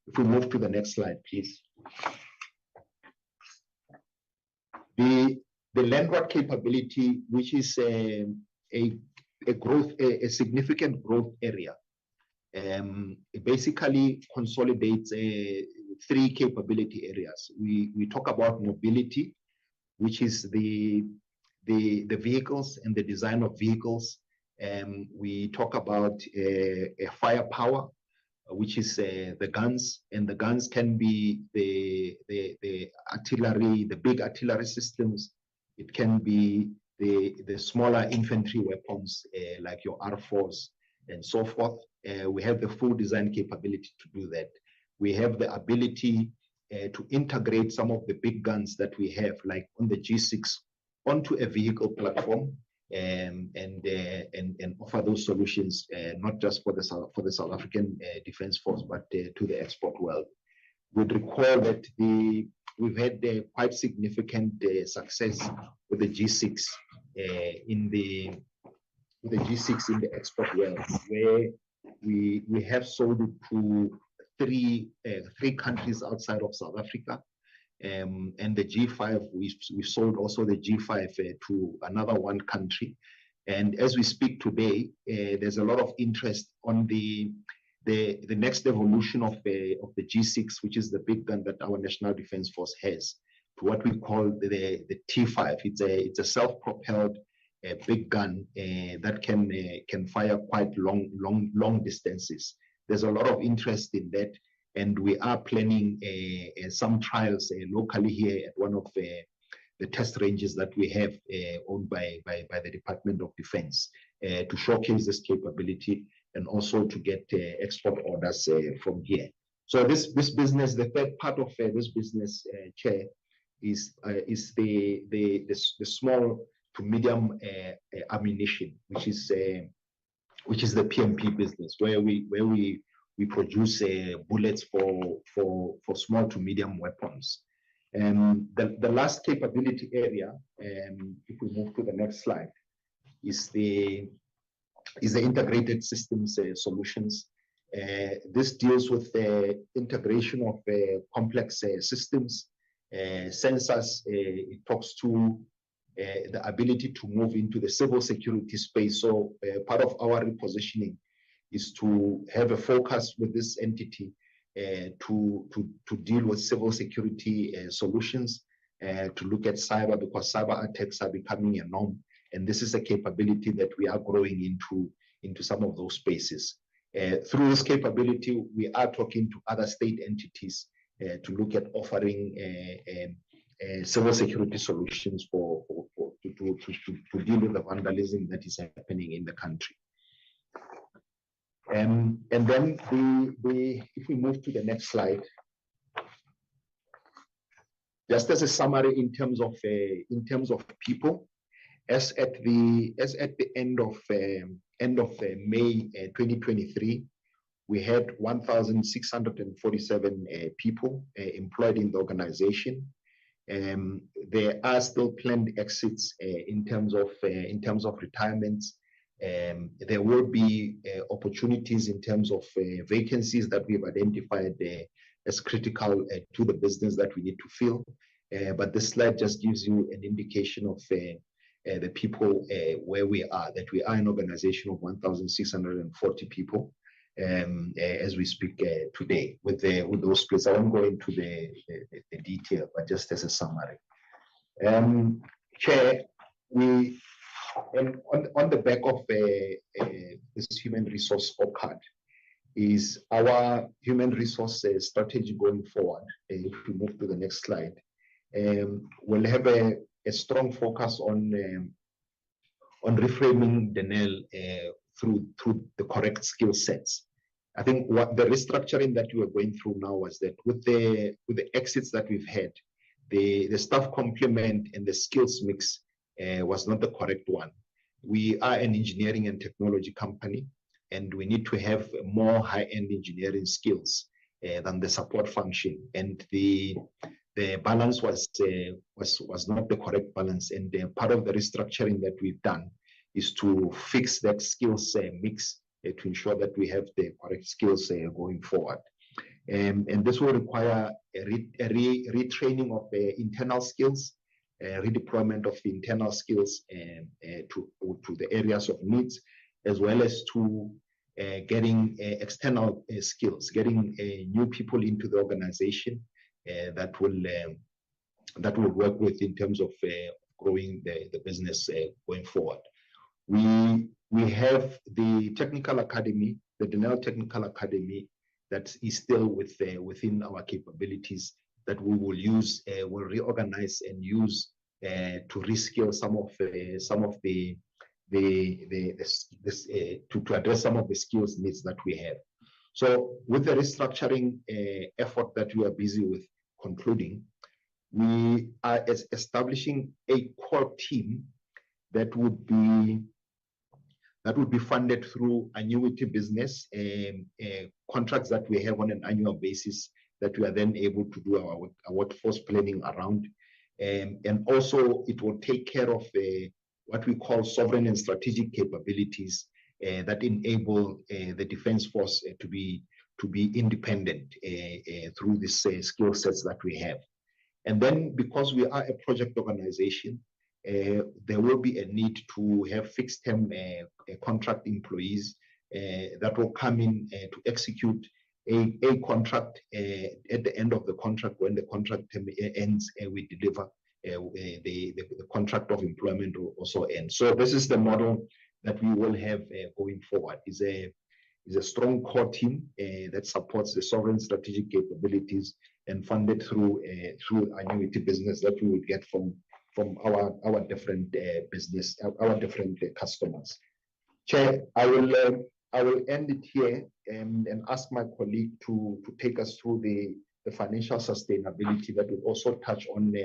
If we move to the next slide, please. The landward capability, which is a significant growth area, it basically consolidates three capability areas. We talk about mobility, which is the vehicles and the design of vehicles. We talk about a firepower, which is the guns, and the guns can be the artillery, the big artillery systems. It can be the smaller infantry weapons like your R4s and so forth. We have the full design capability to do that. We have the ability to integrate some of the big guns that we have, like on the G6, onto a vehicle platform, and offer those solutions not just for the South African Defence Force, but to the export world. We'd recall that we've had quite significant success with the G6 in the G6 in the export world, where we have sold it to three countries outside of South Africa. And the G5, we sold also the G5 to another one country. And as we speak today, there's a lot of interest on the next evolution of the G6, which is the big gun that our National Defence Force has, to what we call the T5. It's a self-propelled big gun that can fire quite long distances. There's a lot of interest in that. And we are planning some trials locally here at one of the test ranges that we have owned by the Department of Defense to showcase this capability and also to get export orders from here. So this business, the third part of this business, Chair, is the small to medium ammunition, which is the PMP business, where we produce bullets for small to medium weapons. The last capability area, if we move to the next slide, is the integrated systems solutions. This deals with the integration of complex systems, sensors. It talks to the ability to move into the civil security space. So part of our repositioning is to have a focus with this entity to deal with civil security solutions, to look at cyber, because cyber attacks are becoming a norm. And this is a capability that we are growing into some of those spaces. Through this capability, we are talking to other state entities to look at offering civil security solutions to deal with the vandalism that is happening in the country. And then if we move to the next slide, just as a summary in terms of people, as at the end of May 2023, we had 1,647 people employed in the organization. There are still planned exits in terms of retirements. There will be opportunities in terms of vacancies that we've identified as critical to the business that we need to fill. But this slide just gives you an indication of the people where we are, that we are an organization of 1,640 people as we speak today with those splits. I won't go into the detail, but just as a summary. Chair, on the back of this human resource scorecard is our human resource strategy going forward. If we move to the next slide, we'll have a strong focus on reframing Denel through the correct skill sets. I think what the restructuring that we are going through now was that with the exits that we've had, the staff complement and the skills mix was not the correct one. We are an engineering and technology company, and we need to have more high-end engineering skills than the support function. And the balance was not the correct balance. And part of the restructuring that we've done is to fix that skills mix to ensure that we have the correct skills going forward. And this will require a retraining of the internal skills, redeployment of the internal skills to the areas of needs, as well as to getting external skills, getting new people into the organization that will work with in terms of growing the business going forward. We have the technical academy, the Denel Technical Academy, that is still within our capabilities that we will use, will reorganize and use to reskill to address some of the skills needs that we have. So with the restructuring effort that we are busy with concluding, we are establishing a core team that would be funded through annuity business contracts that we have on an annual basis, that we are then able to do our workforce planning around. And also it will take care of what we call sovereign and strategic capabilities that enable the Defence Force to be independent through these skill sets that we have. And then, because we are a project organization, there will be a need to have fixed term contract employees that will come in to execute a contract. At the end of the contract, when the contract term ends, we deliver the contract of employment will also end. So this is the model that we will have going forward. Is a strong core team that supports the sovereign strategic capabilities and funded through annuity business that we would get from our different business, our different customers. Chair, I will end it here and ask my colleague to take us through the financial sustainability that will also touch on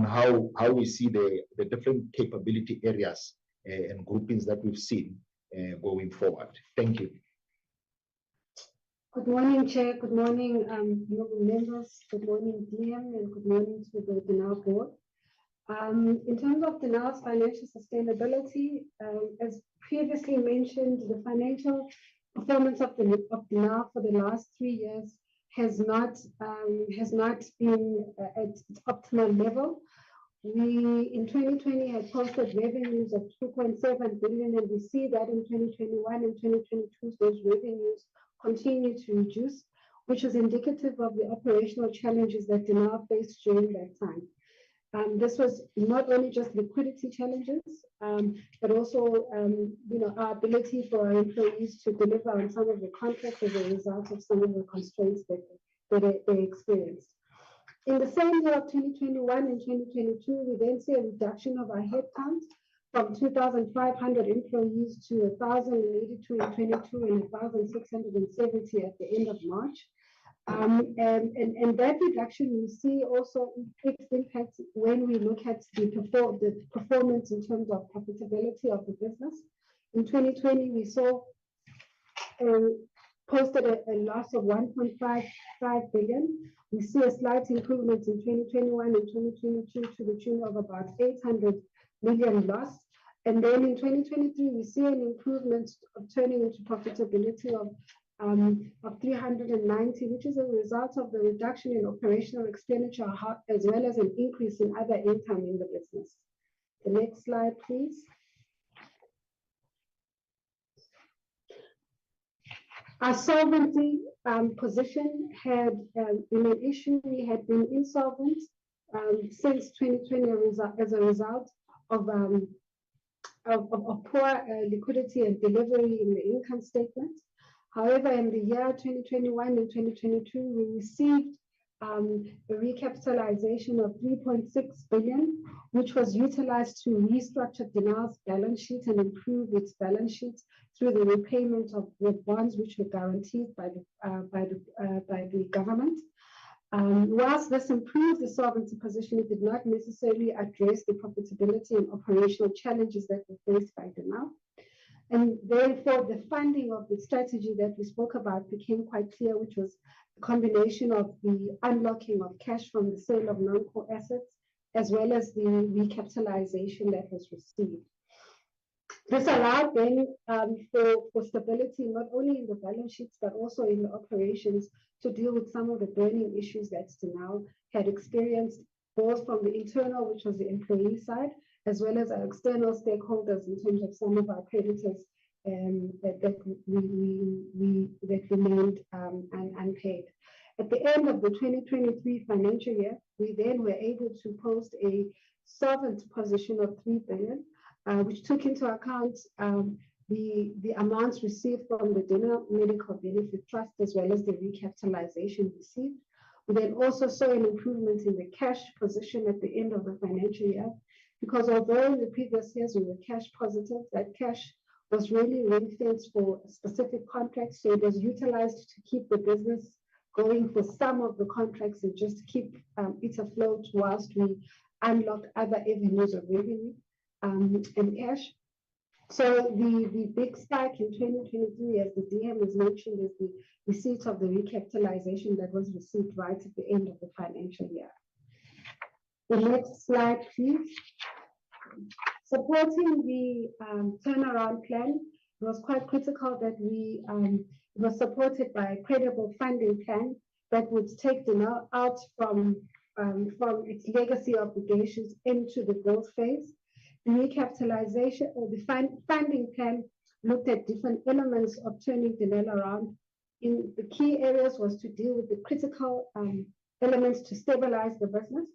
how we see the different capability areas and groupings that we've seen going forward. Thank you. Good morning, Chair. Good morning, honorable members. Good morning, DM, and good morning to the Denel board. In terms of Denel's financial sustainability, as previously mentioned, the financial performance of Denel for the last 3 years has not been at its optimal level. We in 2020 had posted revenues of 2.7 billion, and we see that in 2021 and 2022 those revenues continue to reduce, which is indicative of the operational challenges that Denel faced during that time. This was not only just liquidity challenges, but also our ability for our employees to deliver on some of the contracts as a result of some of the constraints that they experienced. In the same year of 2021 and 2022, we then see a reduction of our headcount from 2,500 employees to 1,082 in 22 and 1,670 at the end of March. And that reduction we see also impacts when we look at the performance in terms of profitability of the business. In 2020, we saw posted a loss of 1.55 billion. We see a slight improvement in 2021 and 2022 to the tune of about 800 million loss. And then in 2023, we see an improvement of turning into profitability of 390, which is a result of the reduction in operational expenditure as well as an increase in other income in the business. The next slide, please. Our solvency position had been an issue. We had been insolvent since 2020 as a result of poor liquidity and delivery in the income statement. However, in the year 2021 and 2022, we received a recapitalization of 3.6 billion, which was utilized to restructure Denel's balance sheet and improve its balance sheet through the repayment of the bonds which were guaranteed by the government. Whilst this improved the solvency position, it did not necessarily address the profitability and operational challenges that were faced by Denel. And therefore, the funding of the strategy that we spoke about became quite clear, which was a combination of the unlocking of cash from the sale of non-core assets, as well as the recapitalization that was received. This allowed then for stability, not only in the balance sheets, but also in the operations to deal with some of the burning issues that Denel had experienced, both from the internal, which was the employee side, as well as our external stakeholders in terms of some of our creditors that remained unpaid. At the end of the 2023 financial year, we then were able to post a solvent position of 3 billion, which took into account the amounts received from the Denel Medical Benefit Trust, as well as the recapitalization received. We then also saw an improvement in the cash position at the end of the financial year, because although in the previous years we were cash positive, that cash was really ring-fenced for specific contracts, so it was utilized to keep the business going for some of the contracts and just to keep it afloat whilst we unlocked other avenues of revenue and cash. So the big spike in 2023, as the DM has mentioned, is the receipt of the recapitalization that was received right at the end of the financial year. The next slide, please. Supporting the turnaround plan, it was quite critical that it was supported by a credible funding plan that would take Denel out from its legacy obligations into the growth phase. The recapitalization or the funding plan looked at different elements of turning Denel around. In the key areas was to deal with the critical elements to stabilize the business,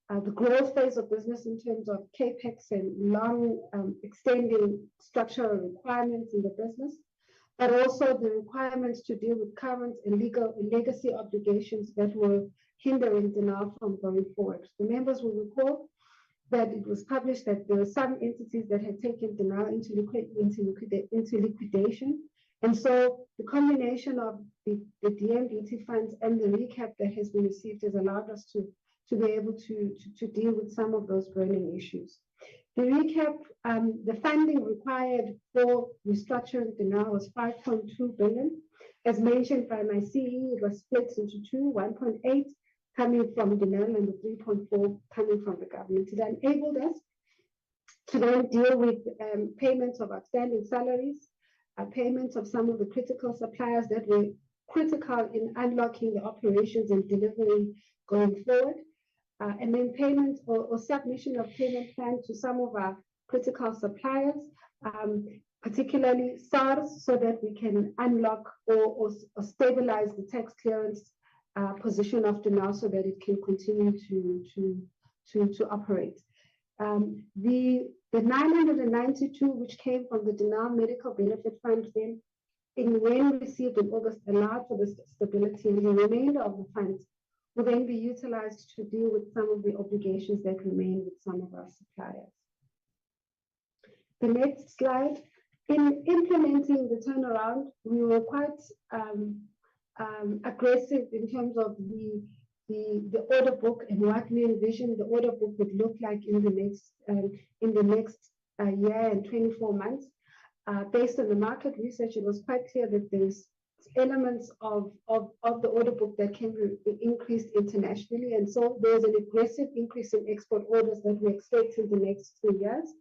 the growth phase of business in terms of capex and long extending structural requirements in the business, but also the requirements to deal with current and legacy obligations that were hindering Denel from going forward. The members will recall that it was published that there were some entities that had taken Denel into liquidation. And so the combination of the DMBT funds and the recap that has been received has allowed us to be able to deal with some of those burning issues. The recap, the funding required for restructuring Denel was 5.2 billion. As mentioned by my CE, it was split into two, 1.8 coming from Denel and the 3.4 coming from the government. It enabled us to then deal with payments of outstanding salaries, payments of some of the critical suppliers that were critical in unlocking the operations and delivery going forward. And then payment or submission of payment plans to some of our critical suppliers, particularly SARS, so that we can unlock or stabilize the tax clearance position of Denel so that it can continue to operate. The 992, which came from the Denel Medical Benefit Fund, then when received in August, allowed for this stability, and the remainder of the funds will then be utilized to deal with some of the obligations that remain with some of our suppliers. The next slide. In implementing the turnaround, we were quite aggressive in terms of the order book and what we envisioned the order book would look like in the next year and 24 months. Based on the market research, it was quite clear that there's elements of the order book that can be increased internationally. And so there's an aggressive increase in export orders that we expect in the next 3 years.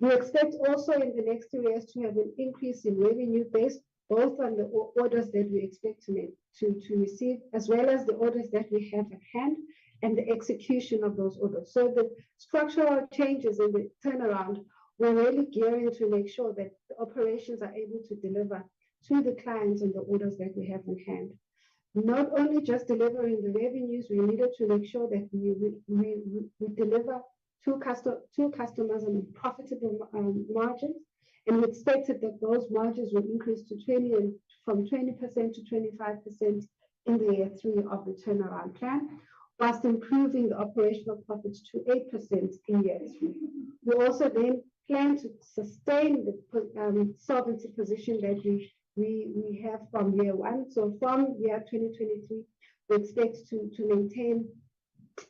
We expect also in the next 2 years to have an increase in revenue based both on the orders that we expect to receive, as well as the orders that we have at hand and the execution of those orders. So the structural changes in the turnaround, we're really gearing to make sure that the operations are able to deliver to the clients on the orders that we have in hand. Not only just delivering the revenues, we needed to make sure that we deliver to customers on profitable margins, and we expected that those margins will increase to from 20% to 25% in the year 3 of the turnaround plan, whilst improving the operational profits to 8% in year 3. We also then plan to sustain the solvency position that we have from year 1. So from year 2023, we expect to maintain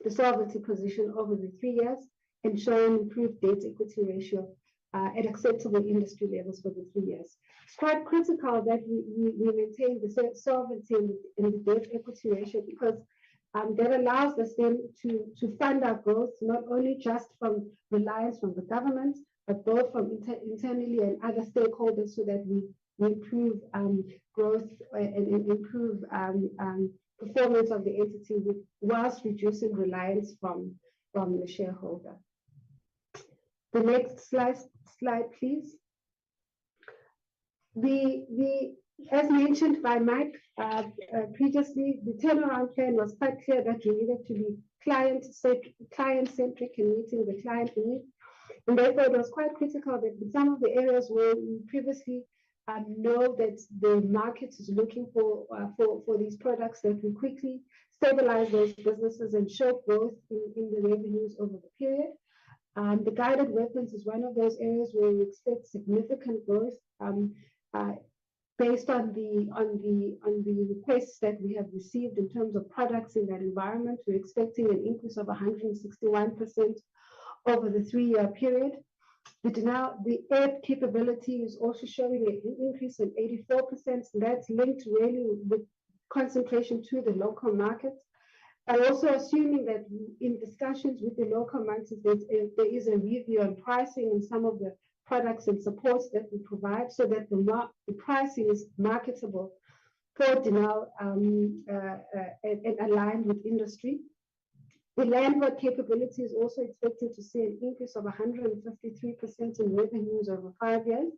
the solvency position over the 3 years and show an improved debt equity ratio at acceptable industry levels for the 3 years. It's quite critical that we maintain the solvency and the debt equity ratio, because that allows us then to fund our growth, not only just from reliance from the government, but both from internally and other stakeholders, so that we improve growth and improve performance of the entity whilst reducing reliance from the shareholder. The next slide, please. As mentioned by Mike previously, the turnaround plan was quite clear that we needed to be client-centric in meeting the client needs. And therefore, it was quite critical that in some of the areas where we previously know that the market is looking for these products, that we quickly stabilize those businesses and show growth in the revenues over the period. The guided weapons is one of those areas where we expect significant growth based on the requests that we have received in terms of products in that environment. We're expecting an increase of 161% over the 3-year period. The air capability is also showing an increase of 84%. And that's linked really with concentration to the local markets. And also assuming that in discussions with the local markets, there is a review on pricing and some of the products and supports that we provide, so that the pricing is marketable for Denel and aligned with industry. The landward capability is also expected to see an increase of 153% in revenues over 5 years.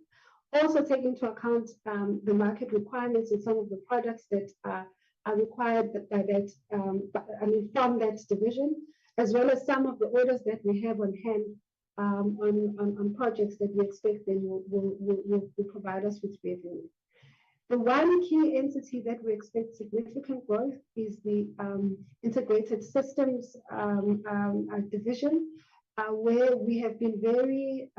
Also taking into account the market requirements in some of the products that are required from that division, as well as some of the orders that we have on hand on projects that we expect then will provide us with revenue. The one key entity that we expect significant growth is the integrated systems division, where we have been very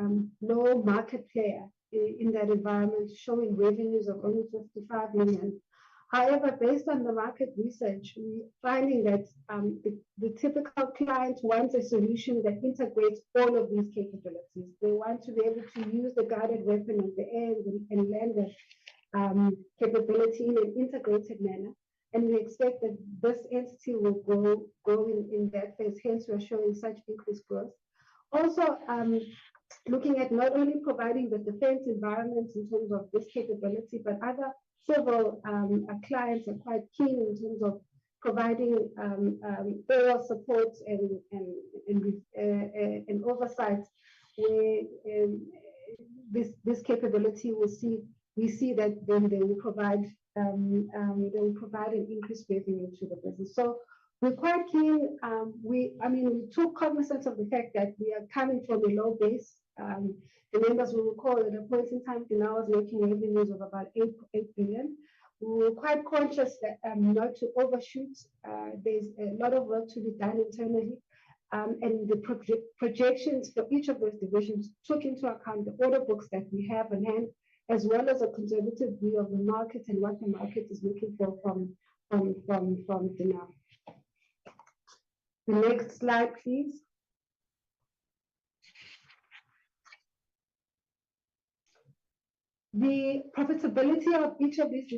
low market player in that environment, showing revenues of only 55 million. However, based on the market research, we're finding that the typical client wants a solution that integrates all of these capabilities. They want to be able to use the guided weapon of the air and land capability in an integrated manner. And we expect that this entity will grow in that phase. Hence, we're showing such increased growth. Also, looking at not only providing the defense environment in terms of this capability, but other several clients are quite keen in terms of providing oral support and oversight where this capability we see that then they will provide an increased revenue to the business. So we're quite keen. We took cognizance of the fact that we are coming from a low base. The members will recall at a point in time, Denel was making revenues of about 8 billion. We were quite conscious that not to overshoot. There's a lot of work to be done internally. And the projections for each of those divisions took into account the order books that we have on hand, as well as a conservative view of the market and what the market is looking for from Denel. The next slide, please. The profitability of each of these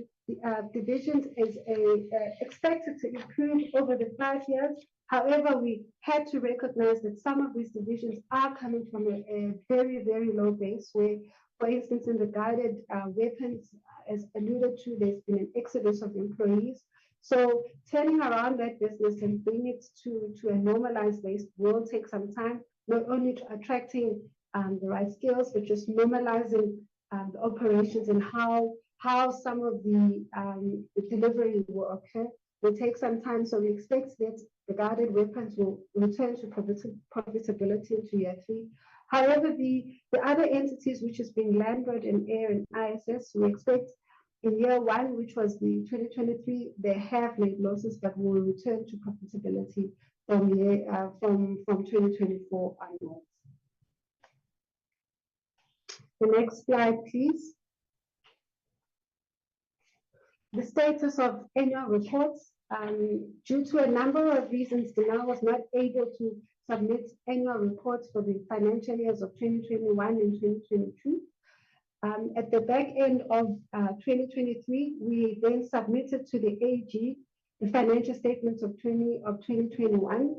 divisions is expected to improve over the 5 years. However, we had to recognize that some of these divisions are coming from a very, very low base where, for instance, in the guided weapons, as alluded to, there's been an exodus of employees. So turning around that business and bringing it to a normalized base will take some time, not only to attracting the right skills, but just normalizing the operations and how some of the delivery will occur. Will take some time, so we expect that the guided weapons will return to profitability into year 3. However, the other entities, which has been Land Road and Air and ISS, we expect in year 1, which was the 2023, they have made losses, but will return to profitability from 2024 onwards. The next slide, please. The status of annual reports. Due to a number of reasons, Denel was not able to submit annual reports for the financial years of 2021 and 2022. At the back end of 2023, we then submitted to the AG the financial statements of 2021.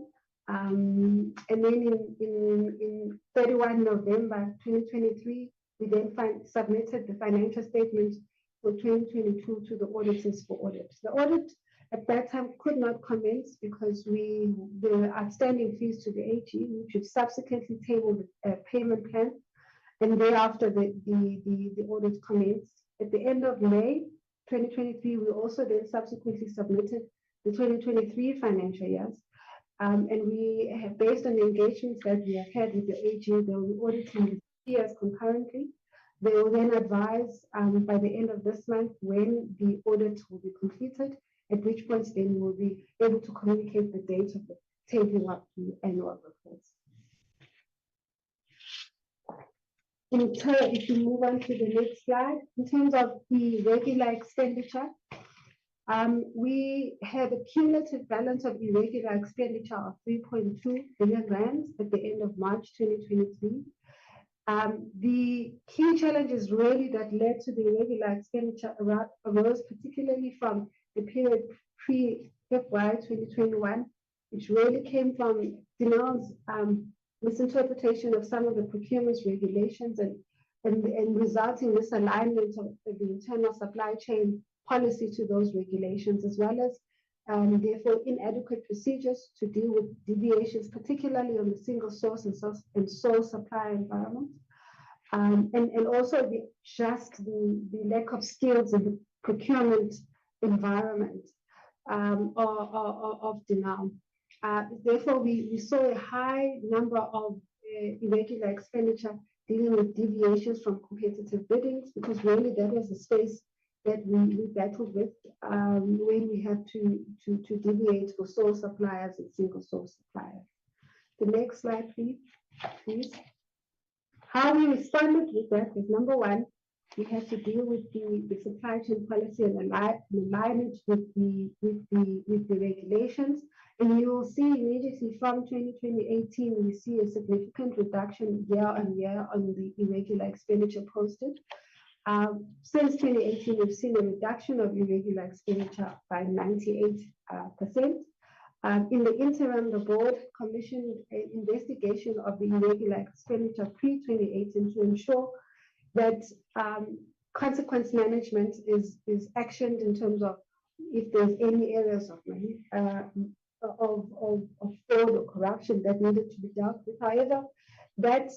And then in 31 November 2023, we then submitted the financial statements for 2022 to the auditors for audit. The audit at that time could not commence because the outstanding fees to the AG, which have subsequently tabled a payment plan, and thereafter the audit commenced. At the end of May 2023, we also then subsequently submitted the 2023 financial years. And we have, based on the engagements that we have had with the AG, they will be auditing the years concurrently. They will then advise by the end of this month when the audit will be completed, at which point then we'll be able to communicate the date of the tabling up the annual reports. If you move on to the next slide, in terms of the regular expenditure, we had a cumulative balance of irregular expenditure of 3.2 billion rands at the end of March 2023. The key challenges really that led to the irregular expenditure arose particularly from the period pre-FY 2021, which really came from Denel's misinterpretation of some of the procurement regulations and resulting misalignment of the internal supply chain policy to those regulations, as well as therefore inadequate procedures to deal with deviations, particularly on the single source and sole supply environment. And also the lack of skills in the procurement environment of Denel. Therefore, we saw a high number of irregular expenditure dealing with deviations from competitive biddings, because really that was the space that we battled with when we had to deviate for sole suppliers and single source suppliers. The next slide, please. How we responded with that is, number one, we had to deal with the supply chain policy and alignment with the regulations. And you will see immediately from 2018, we see a significant reduction year on year on the irregular expenditure posted. Since 2018, we've seen a reduction of irregular expenditure by 98%. In the interim, the board commissioned an investigation of the irregular expenditure pre-2018 to ensure that consequence management is actioned in terms of if there's any areas of money of fraud or corruption that needed to be dealt with. However, that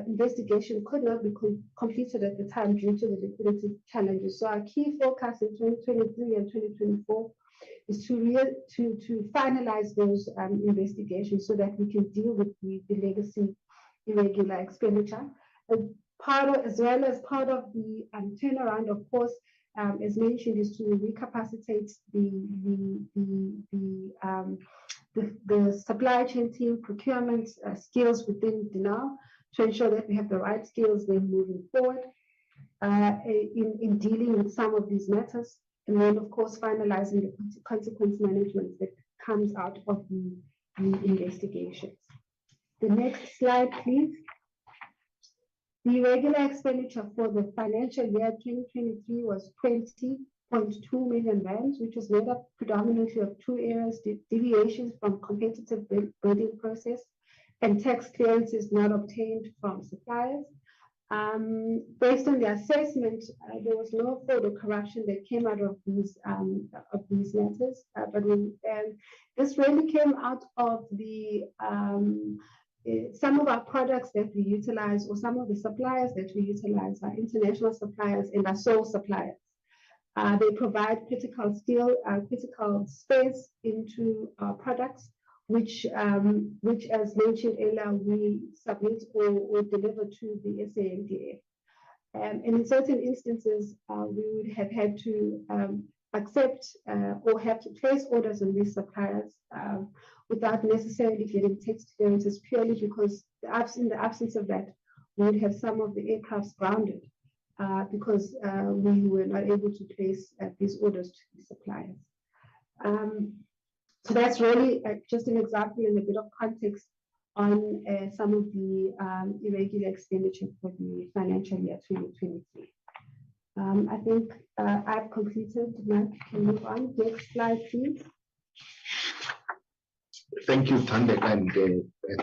investigation could not be completed at the time due to the liquidity challenges. So our key focus in 2023 and 2024 is to finalize those investigations so that we can deal with the legacy irregular expenditure. As well as part of the turnaround, of course, as mentioned, is to recapacitate the supply chain team procurement skills within Denel to ensure that we have the right skills then moving forward in dealing with some of these matters. And then, of course, finalizing the consequence management that comes out of the investigations. The next slide, please. The regular expenditure for the financial year 2023 was 20.2 million rands, which was made up predominantly of two areas: deviations from competitive bidding process and tax clearances not obtained from suppliers. Based on the assessment, there was no fraud or corruption that came out of these matters, this really came out of the some of our products that we utilize, or some of the suppliers that we utilize, are international suppliers and are sole suppliers. They provide critical space into our products, which as mentioned earlier, we submit or deliver to the SANDF. And in certain instances, we would have had to accept or have to place orders on these suppliers without necessarily getting tax clearances, purely because in the absence of that, we would have some of the aircrafts grounded because we were not able to place these orders to the suppliers. So that's really just an example and a bit of context on some of the irregular expenditure for the financial year 2023. I think I've completed. Mark, can move on. Next slide, please. Thank you, Tande, and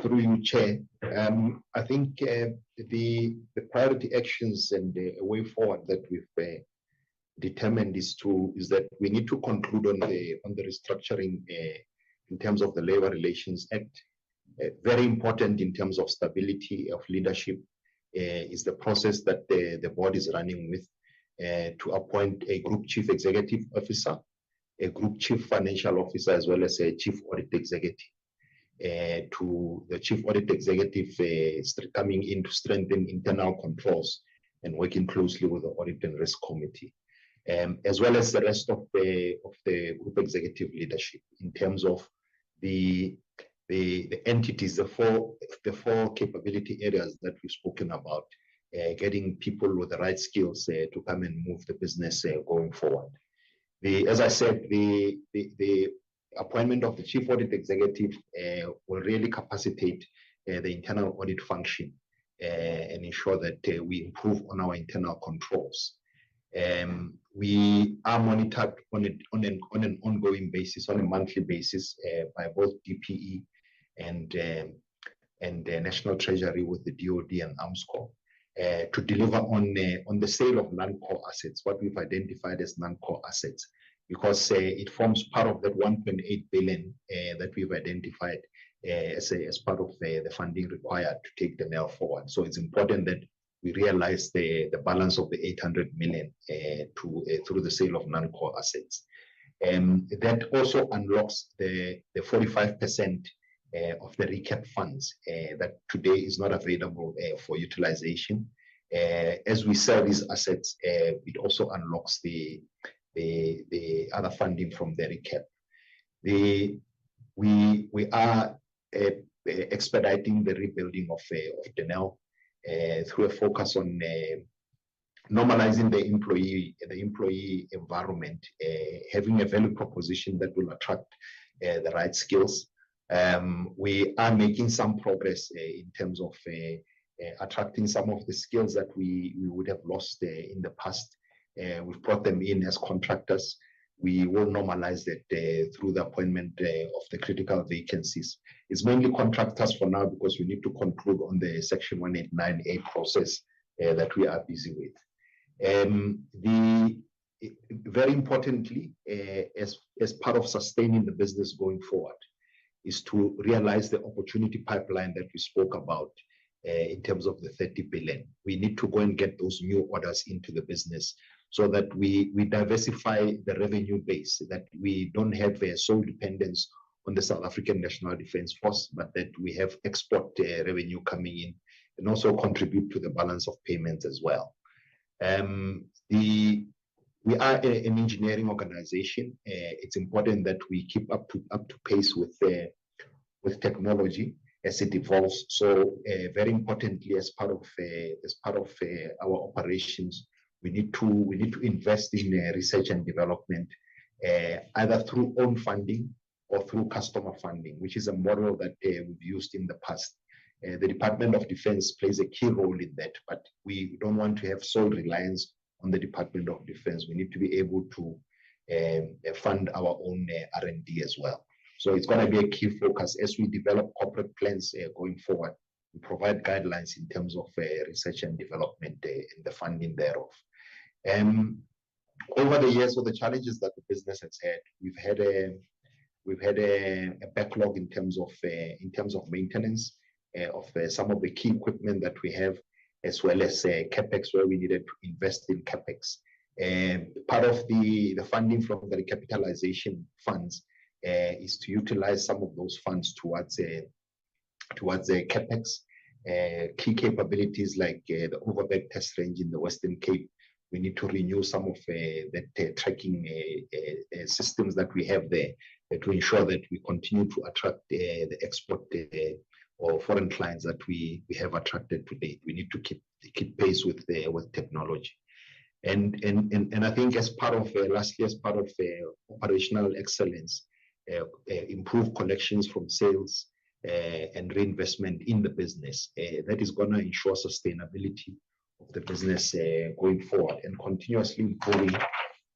through you, Chair. I think the priority actions and the way forward that we've determined is that we need to conclude on the restructuring in terms of the Labor Relations Act. Very important in terms of stability of leadership is the process that the board is running with to appoint a group chief executive officer, a group chief financial officer, as well as a chief audit executive. To the chief audit executive coming in to strengthen internal controls and working closely with the audit and risk committee, as well as the rest of the group executive leadership in terms of the entities, the four capability areas that we've spoken about, getting people with the right skills to come and move the business going forward. As I said, the appointment of the chief audit executive will really capacitate the internal audit function and ensure that we improve on our internal controls. We are monitored on an ongoing basis, on a monthly basis, by both DPE and the National Treasury with the DOD and AMSCO to deliver on the sale of non-core assets, what we've identified as non-core assets, because it forms part of that 1.8 billion that we've identified as part of the funding required to take the Denel forward. So it's important that we realize the balance of the 800 million through the sale of non-core assets. That also unlocks the 45% of the recap funds that today is not available for utilization. As we sell these assets, it also unlocks the other funding from the recap. We are expediting the rebuilding of Denel through a focus on normalizing the employee environment, having a value proposition that will attract the right skills. We are making some progress in terms of attracting some of the skills that we would have lost in the past. We've brought them in as contractors. we will normalize that through the appointment of the critical vacancies. It's mainly contractors for now because we need to conclude on the Section 189A process that we are busy with. Very importantly, as part of sustaining the business going forward, is to realize the opportunity pipeline that we spoke about in terms of the 30 billion. We need to go and get those new orders into the business so that we diversify the revenue base, that we don't have a sole dependence on the South African National Defence Force, but that we have export revenue coming in and also contribute to the balance of payments as well. We are an engineering organization. It's important that we keep up to pace with technology as it evolves. So very importantly, as part of our operations, we need to invest in research and development, either through own funding or through customer funding, which is a model that we've used in the past. The Department of Defense plays a key role in that, but we don't want to have sole reliance on the Department of Defense. We need to be able to fund our own R&D as well. So it's going to be a key focus as we develop corporate plans going forward. We provide guidelines in terms of research and development and the funding thereof. Over the years, with the challenges that the business has had, we've had a backlog in terms of maintenance of some of the key equipment that we have, as well as capex, where we needed to invest in capex. Part of the funding from the recapitalization funds is to utilize some of those funds towards capex. Key capabilities like the overbag test range in the Western Cape. We need to renew some of the tracking systems that we have there to ensure that we continue to attract the export or foreign clients that we have attracted to date. We need to keep pace with technology. And I think as part of last year, as part of operational excellence, improve collections from sales and reinvestment in the business. That is going to ensure sustainability of the business going forward and continuously improving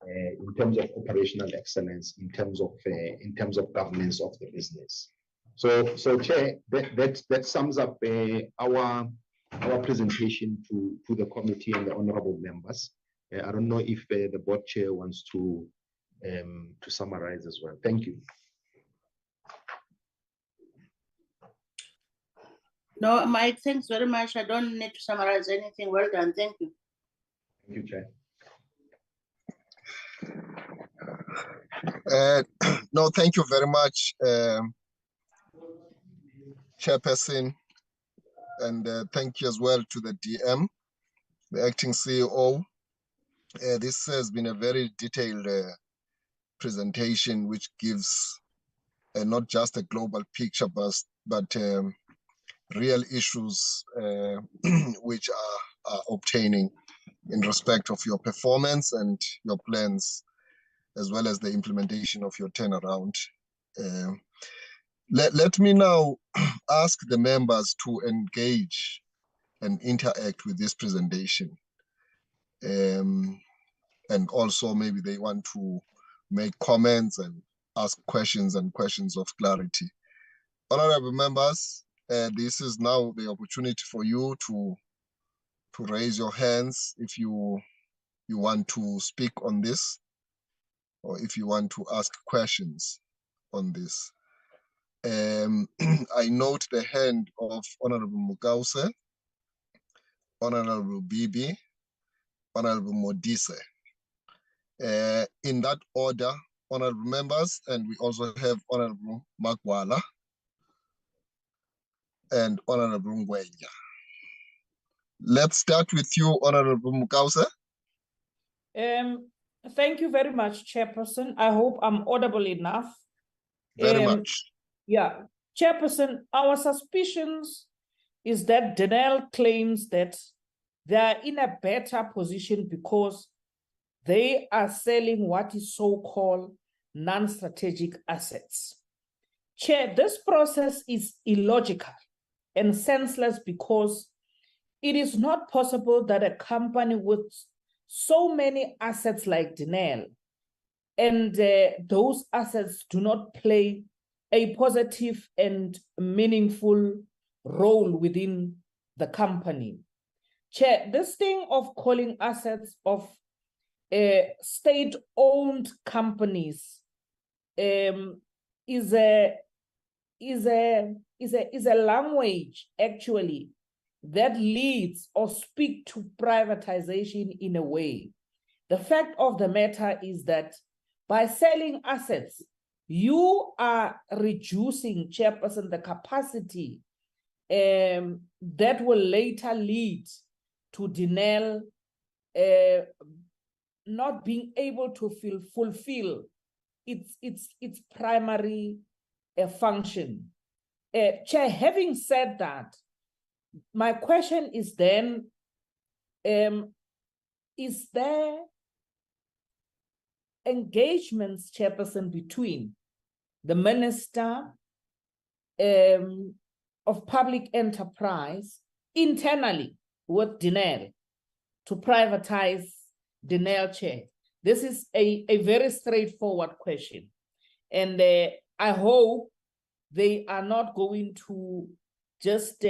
in terms of operational excellence, in terms of governance of the business. So Chair, that sums up our presentation to the committee and the honourable members. I don't know if the board chair wants to summarize as well. Thank you. No, Mike, thanks very much. I don't need to summarize anything. Well done. Thank you. Thank you, Chair. No, thank you very much, Chairperson, and thank you as well to the DM, the acting CEO. This has been a very detailed presentation, which gives not just a global picture, but real issues which are obtaining in respect of your performance and your plans, as well as the implementation of your turnaround. Let me now ask the members to engage and interact with this presentation. And also maybe they want to make comments and ask questions and questions of clarity. Honorable members, this is now the opportunity for you to raise your hands if you want to speak on this, or if you want to ask questions on this. I note the hand of Honorable Mugause, Honorable Bibi, Honorable Modise. In that order, honorable members, and we also have Honorable Magwala and Honorable Ngwenya. Let's start with you, Honorable Mugause. Thank you very much, Chairperson. I hope I'm audible enough. Very much. Yeah, Chairperson, our suspicions is that Denel claims that they are in a better position because they are selling what is so-called non-strategic assets. Chair, this process is illogical and senseless because it is not possible that a company with so many assets like Denel and those assets do not play a positive and meaningful role within the company. Chair, this thing of calling assets of state-owned companies is a language actually that leads or speak to privatization in a way. The fact of the matter is that by selling assets, you are reducing, Chairperson, the capacity that will later lead to Denel not being able to fulfill its primary function. Chair, having said that, my question is then, is there engagements, Chairperson, between the Minister of Public Enterprise internally with Denel to privatize Denel, Chair? This is a very straightforward question. And I hope they are not going to just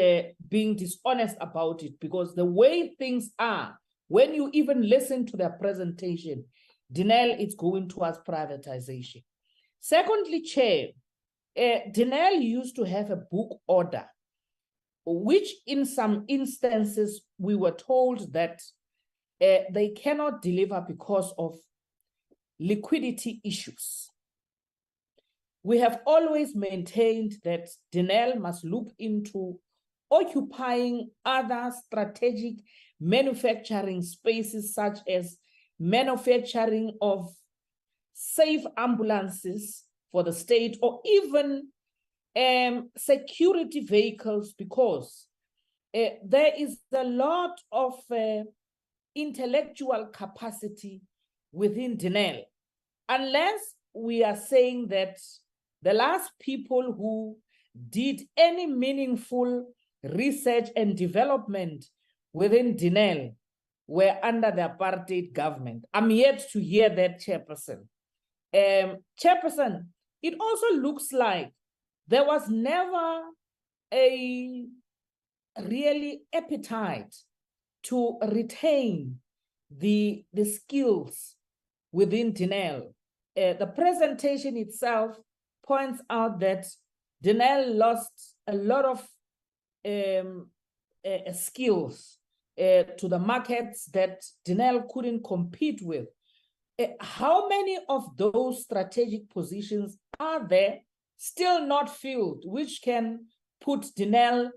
being dishonest about it, because the way things are, when you even listen to their presentation, Denel is going towards privatization. Secondly, Chair, Denel used to have a book order, which in some instances we were told that they cannot deliver because of liquidity issues. We have always maintained that Denel must look into occupying other strategic manufacturing spaces, such as manufacturing of safe ambulances for the state, or even security vehicles, because there is a lot of intellectual capacity within Denel. Unless we are saying that the last people who did any meaningful research and development within Denel were under the apartheid government. I'm yet to hear that, Chairperson. Chairperson, it also looks like there was never a really appetite to retain the skills within Denel. The presentation itself points out that Denel lost a lot of skills to the markets that Denel couldn't compete with. How many of those strategic positions are there still not filled, which can put Denel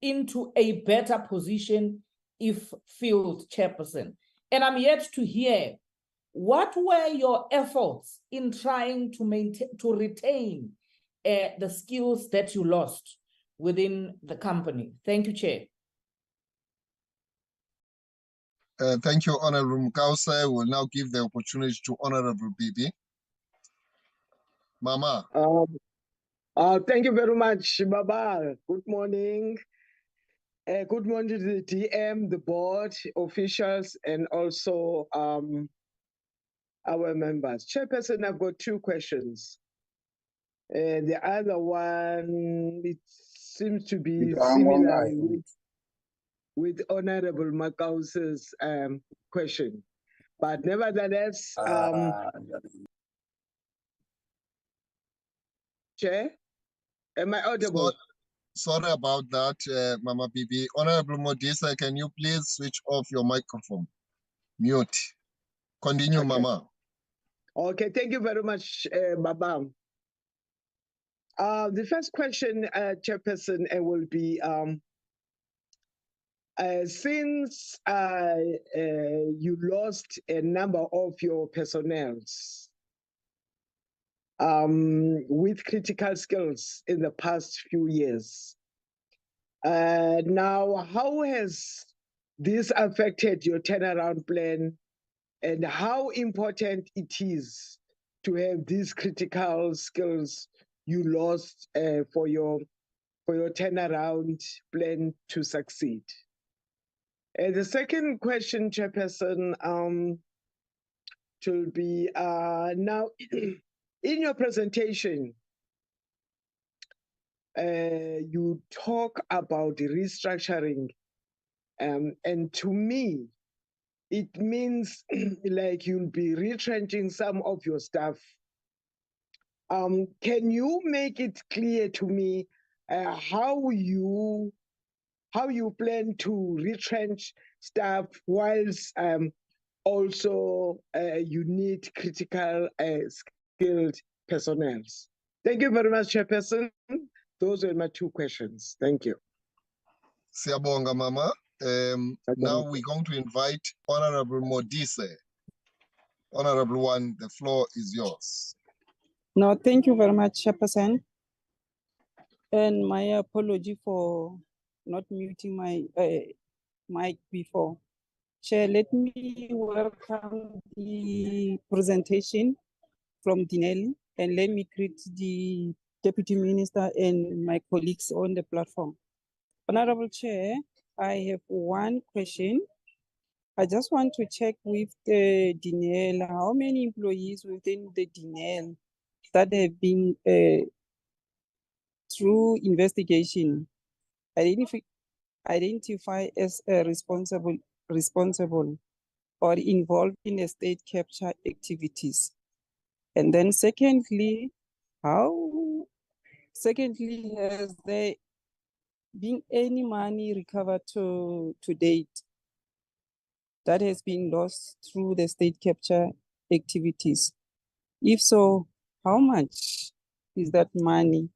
into a better position if filled, Chairperson? And I'm yet to hear, what were your efforts in trying to retain the skills that you lost within the company? Thank you, Chair. Thank you, Honorable Mukause. We'll now give the opportunity to Honorable Bibi. Mama. Thank you very much, Baba. Good morning. Good morning to the DM, the board, officials, and also our members. Chairperson, I've got two questions. The other one, it seems to be similar with Honorable Makause's question. But nevertheless, Chair, am I audible? Sorry about that, Mama Bibi. Honorable Modisa, can you please switch off your microphone? Mute. Continue, okay. Mama. Okay, thank you very much, Baba. The first question, Chairperson, will be, since you lost a number of your personnel with critical skills in the past few years, now how has this affected your turnaround plan, and how important it is to have these critical skills you lost for your turnaround plan to succeed? And the second question, Chairperson, it will be now in your presentation. You talk about restructuring, and to me, it means like you'll be retrenching some of your staff. Can you make it clear to me how you plan to retrench staff whilst also you need critical skilled personnel? Thank you very much, Chairperson. Those are my two questions. Thank you. Siyabonga, Mama. Now we're going to invite Honorable Modise. Honorable One, the floor is yours. No, thank you very much, Chairperson. And my apology for not muting my mic before. Chair, let me welcome the presentation from Denel, and let me greet the Deputy Minister and my colleagues on the platform. Honorable Chair, I have one question. I just want to check with the Denel, how many employees within the Denel that have been through investigation identify as responsible or involved in the state capture activities. And then secondly, has there been any money recovered to date that has been lost through the state capture activities? If so, how much is that money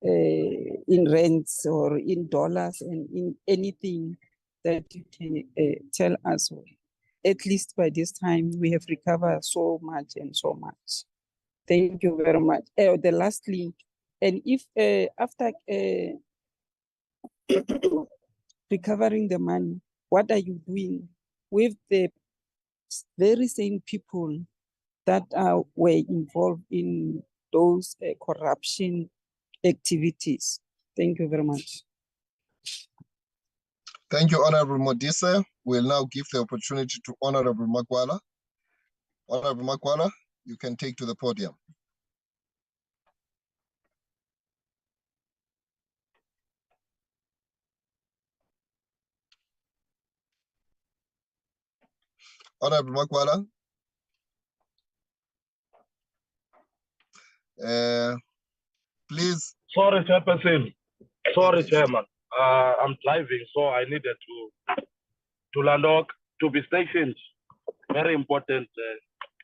in rents or in dollars and in anything that you can tell us? At least by this time, we have recovered so much and so much. Thank you very much. The last link, and if after recovering the money, what are you doing with the very same people that were involved in those corruption activities? Thank you very much. Thank you, Honorable Modise. We'll now give the opportunity to Honorable Makwala. Honorable Makwala, you can take to the podium. Honorable Makwala. Please. Sorry, Chairperson. Sorry, Chairman. I'm driving, so I needed to land off, to be stationed. Very important.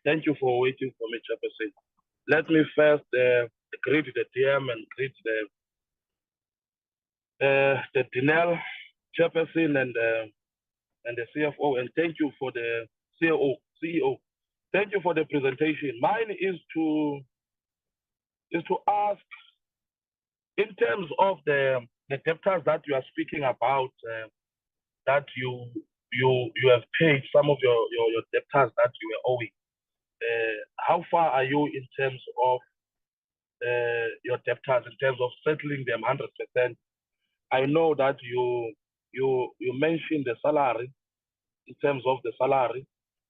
Thank you for waiting for me, Chairperson. Let me first greet the TM and greet the Denel Chairperson and the CFO, and thank you for the CEO. Thank you for the presentation. Mine is to ask, in terms of the debtors that you are speaking about, that you have paid some of your debtors that you were owing. How far are you in terms of your debtors, in terms of settling them 100%? I know that you mentioned the salary, in terms of the salary,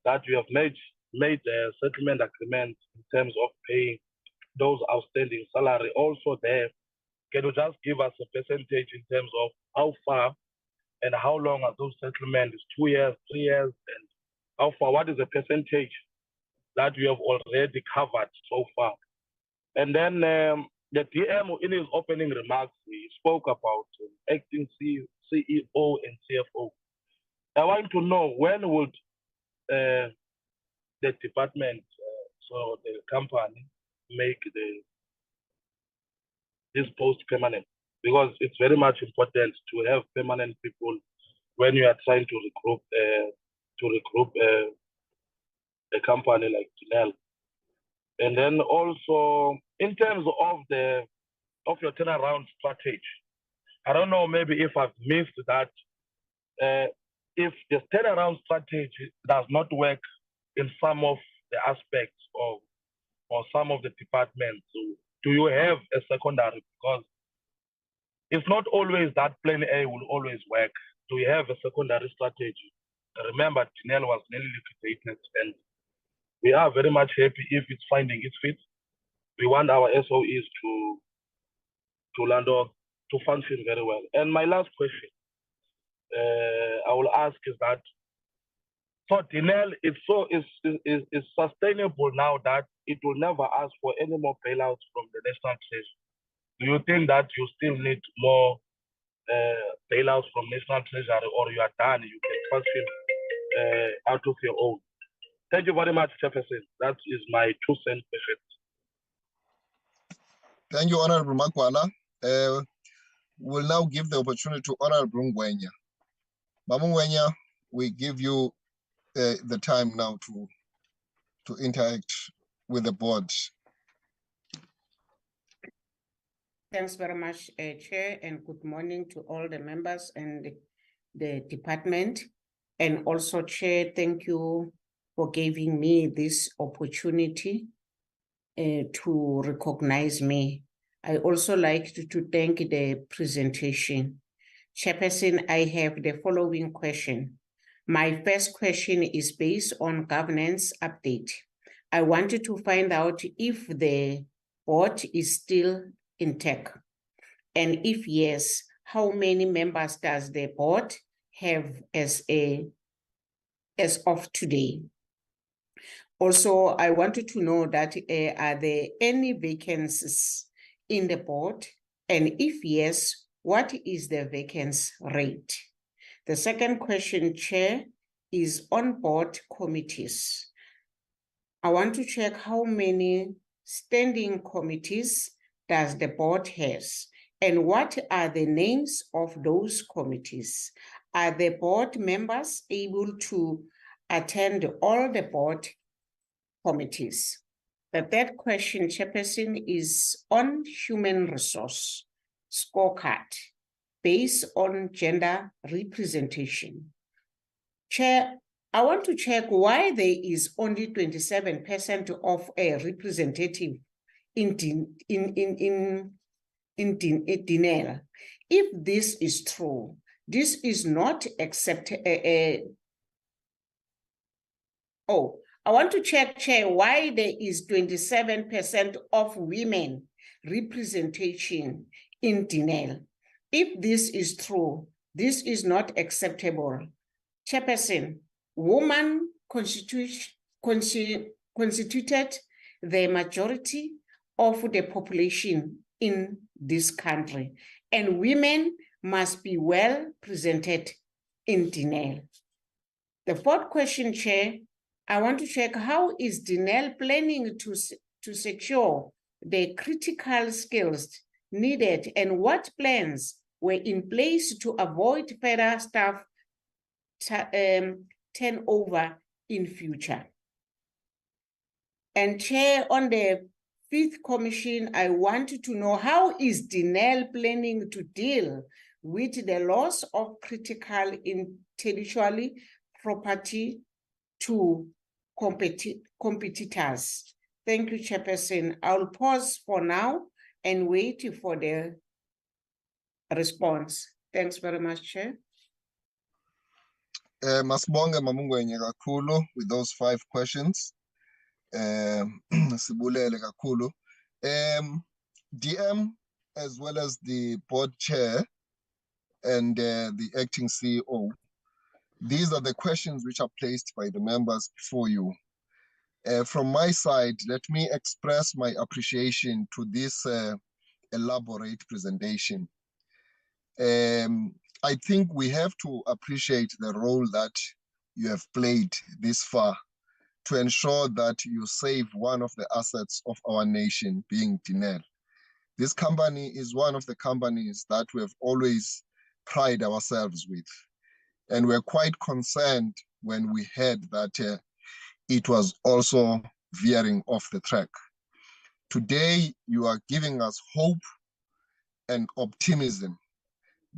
that you have made a settlement agreement in terms of paying those outstanding salary. Also there, can you just give us a percentage in terms of how far and how long are those settlements? 2 years, 3 years, and how far? What is the percentage that you have already covered so far? And then the DM, in his opening remarks, he spoke about acting CEO and CFO. I want to know, when would the department, so the company, make this post permanent? Because it's very much important to have permanent people when you are trying to regroup a company like Denel. And then also, in terms of your turnaround strategy, I don't know, maybe if I've missed that, if the turnaround strategy does not work in some of the aspects or some of the departments, do you have a secondary? Because it's not always that plan A will always work. Do we have a secondary strategy? Remember, Denel was nearly liquidated, and we are very much happy if it's finding its feet. We want our SOEs to land up, to function very well. And my last question I will ask is that, so Denel is sustainable now that it will never ask for any more bailouts from the National Treasury. Do you think that you still need more bailouts from National Treasury, or you are done, you can function out of your own? Thank you very much, Chairperson. That is my 2 cent question. Thank you, Honorable Makwala. We'll now give the opportunity to Honorable Ngwenya. Mama Ngwenya, we give you the time now to interact with the board. Thanks very much, Chair, and good morning to all the members and the department. And also, Chair, thank you for giving me this opportunity to recognize me. I also like to thank the presentation. Chairperson, I have the following question. My first question is based on governance update. I wanted to find out if the board is still intact, and if yes, how many members does the board have as of today? Also, I wanted to know that are there any vacancies in the board, and if yes, what is the vacancy rate? The second question, Chair, is on board committees. I want to check how many standing committees does the board has, and what are the names of those committees? Are the board members able to attend all the board committees? The third question, Chairperson, is on human resource scorecard based on gender representation. Chair, I want to check why there is only 27% of a representative in Denel. If this is true, this is not accepted. I want to check, Chair, why there is 27% of women representation in Denel. If this is true, this is not acceptable. Chairperson, women constituted the majority of the population in this country, and women must be well presented in Denel. The fourth question, Chair, I want to check how is Denel planning to secure the critical skills needed, and what plans were in place to avoid further staff turnover in future. And Chair, on the fifth commission, I wanted to know how is Denel planning to deal with the loss of critical intellectual property to competitors. Thank you, Chairperson. I'll pause for now and wait for the response. Thanks very much, Chair. Masibonge Mama Ngwenya kakhulu with those 5 questions. Sibulele kakhulu. DM, as well as the board chair and the acting CEO, these are the questions which are placed by the members before you. From my side, let me express my appreciation to this elaborate presentation. I think we have to appreciate the role that you have played this far to ensure that you save one of the assets of our nation, being Denel. This company is one of the companies that we have always prided ourselves with. And we're quite concerned when we heard that it was also veering off the track. Today, you are giving us hope and optimism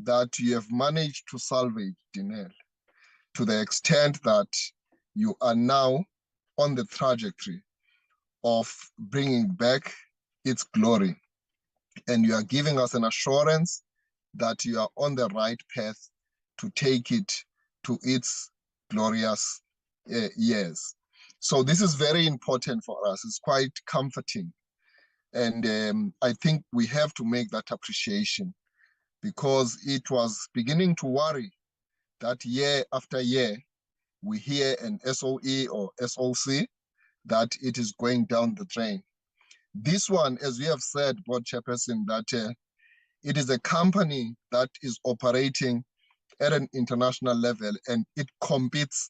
that you have managed to salvage Denel to the extent that you are now on the trajectory of bringing back its glory. And you are giving us an assurance that you are on the right path to take it to its glorious years. So this is very important for us. It's quite comforting. And I think we have to make that appreciation, because it was beginning to worry that year after year, we hear an SOE or SOC that it is going down the drain. This one, as we have said, Board Chairperson, that it is a company that is operating at an international level, and it competes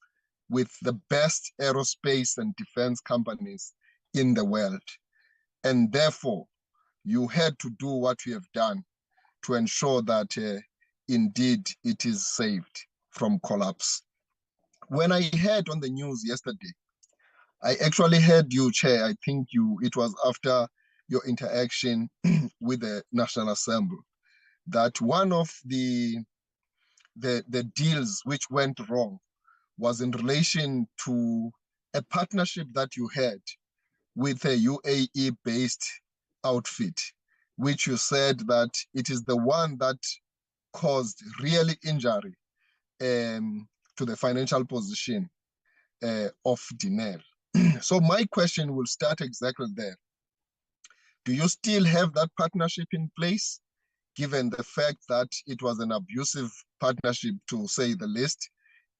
with the best aerospace and defense companies in the world. And therefore, you had to do what you have done to ensure that indeed it is saved from collapse. When I heard on the news yesterday, I actually heard you, Chair, I think it was after your interaction with the National Assembly, that one of the deals which went wrong was in relation to a partnership that you had with a UAE-based outfit, which you said that it is the one that caused really injury to the financial position of Denel. So my question will start exactly there. Do you still have that partnership in place, given the fact that it was an abusive partnership, to say the least,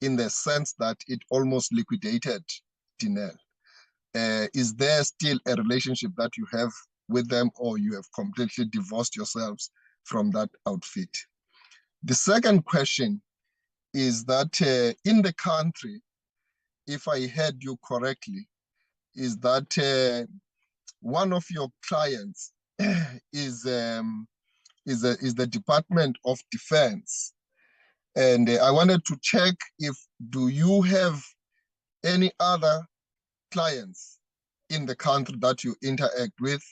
in the sense that it almost liquidated Denel? Is there still a relationship that you have with them, or you have completely divorced yourselves from that outfit? The second question is that in the country, if I heard you correctly, is that one of your clients is the Department of Defense. And I wanted to check do you have any other clients in the country that you interact with?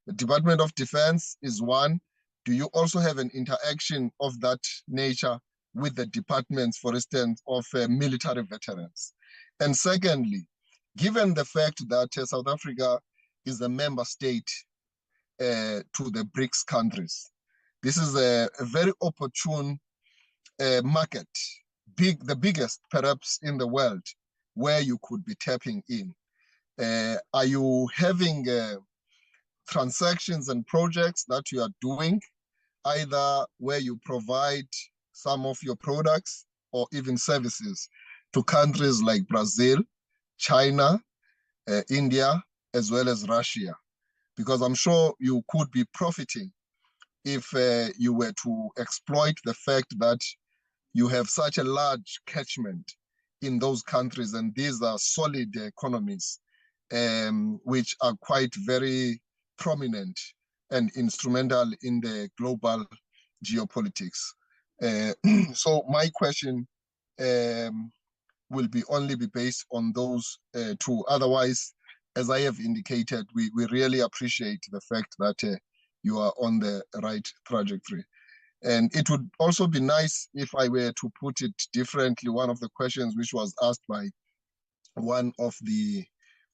The Department of Defense is one. Do you also have an interaction of that nature with the departments, for instance, of military veterans? And secondly, given the fact that South Africa is a member state to the BRICS countries, this is a very opportune market, the biggest perhaps in the world, where you could be tapping in. Are you having transactions and projects that you are doing, either where you provide some of your products or even services to countries like Brazil, China, India, as well as Russia? Because I'm sure you could be profiting if you were to exploit the fact that you have such a large catchment in those countries, and these are solid economies which are quite very prominent and instrumental in the global geopolitics. So my question will only be based on those two. Otherwise, as I have indicated, we really appreciate the fact that you are on the right trajectory. And it would also be nice if I were to put it differently. One of the questions which was asked by one of the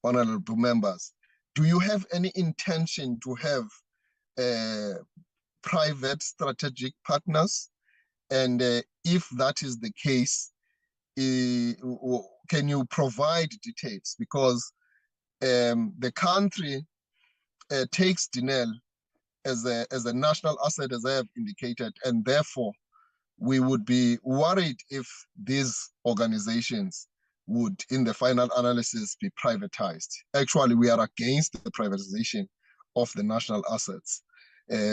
honorable members, do you have any intention to have private strategic partners? And if that is the case, can you provide details? Because the country takes Denel as a national asset, as I have indicated, and therefore we would be worried if these organizations would, in the final analysis, be privatized. Actually, we are against the privatization of the national assets.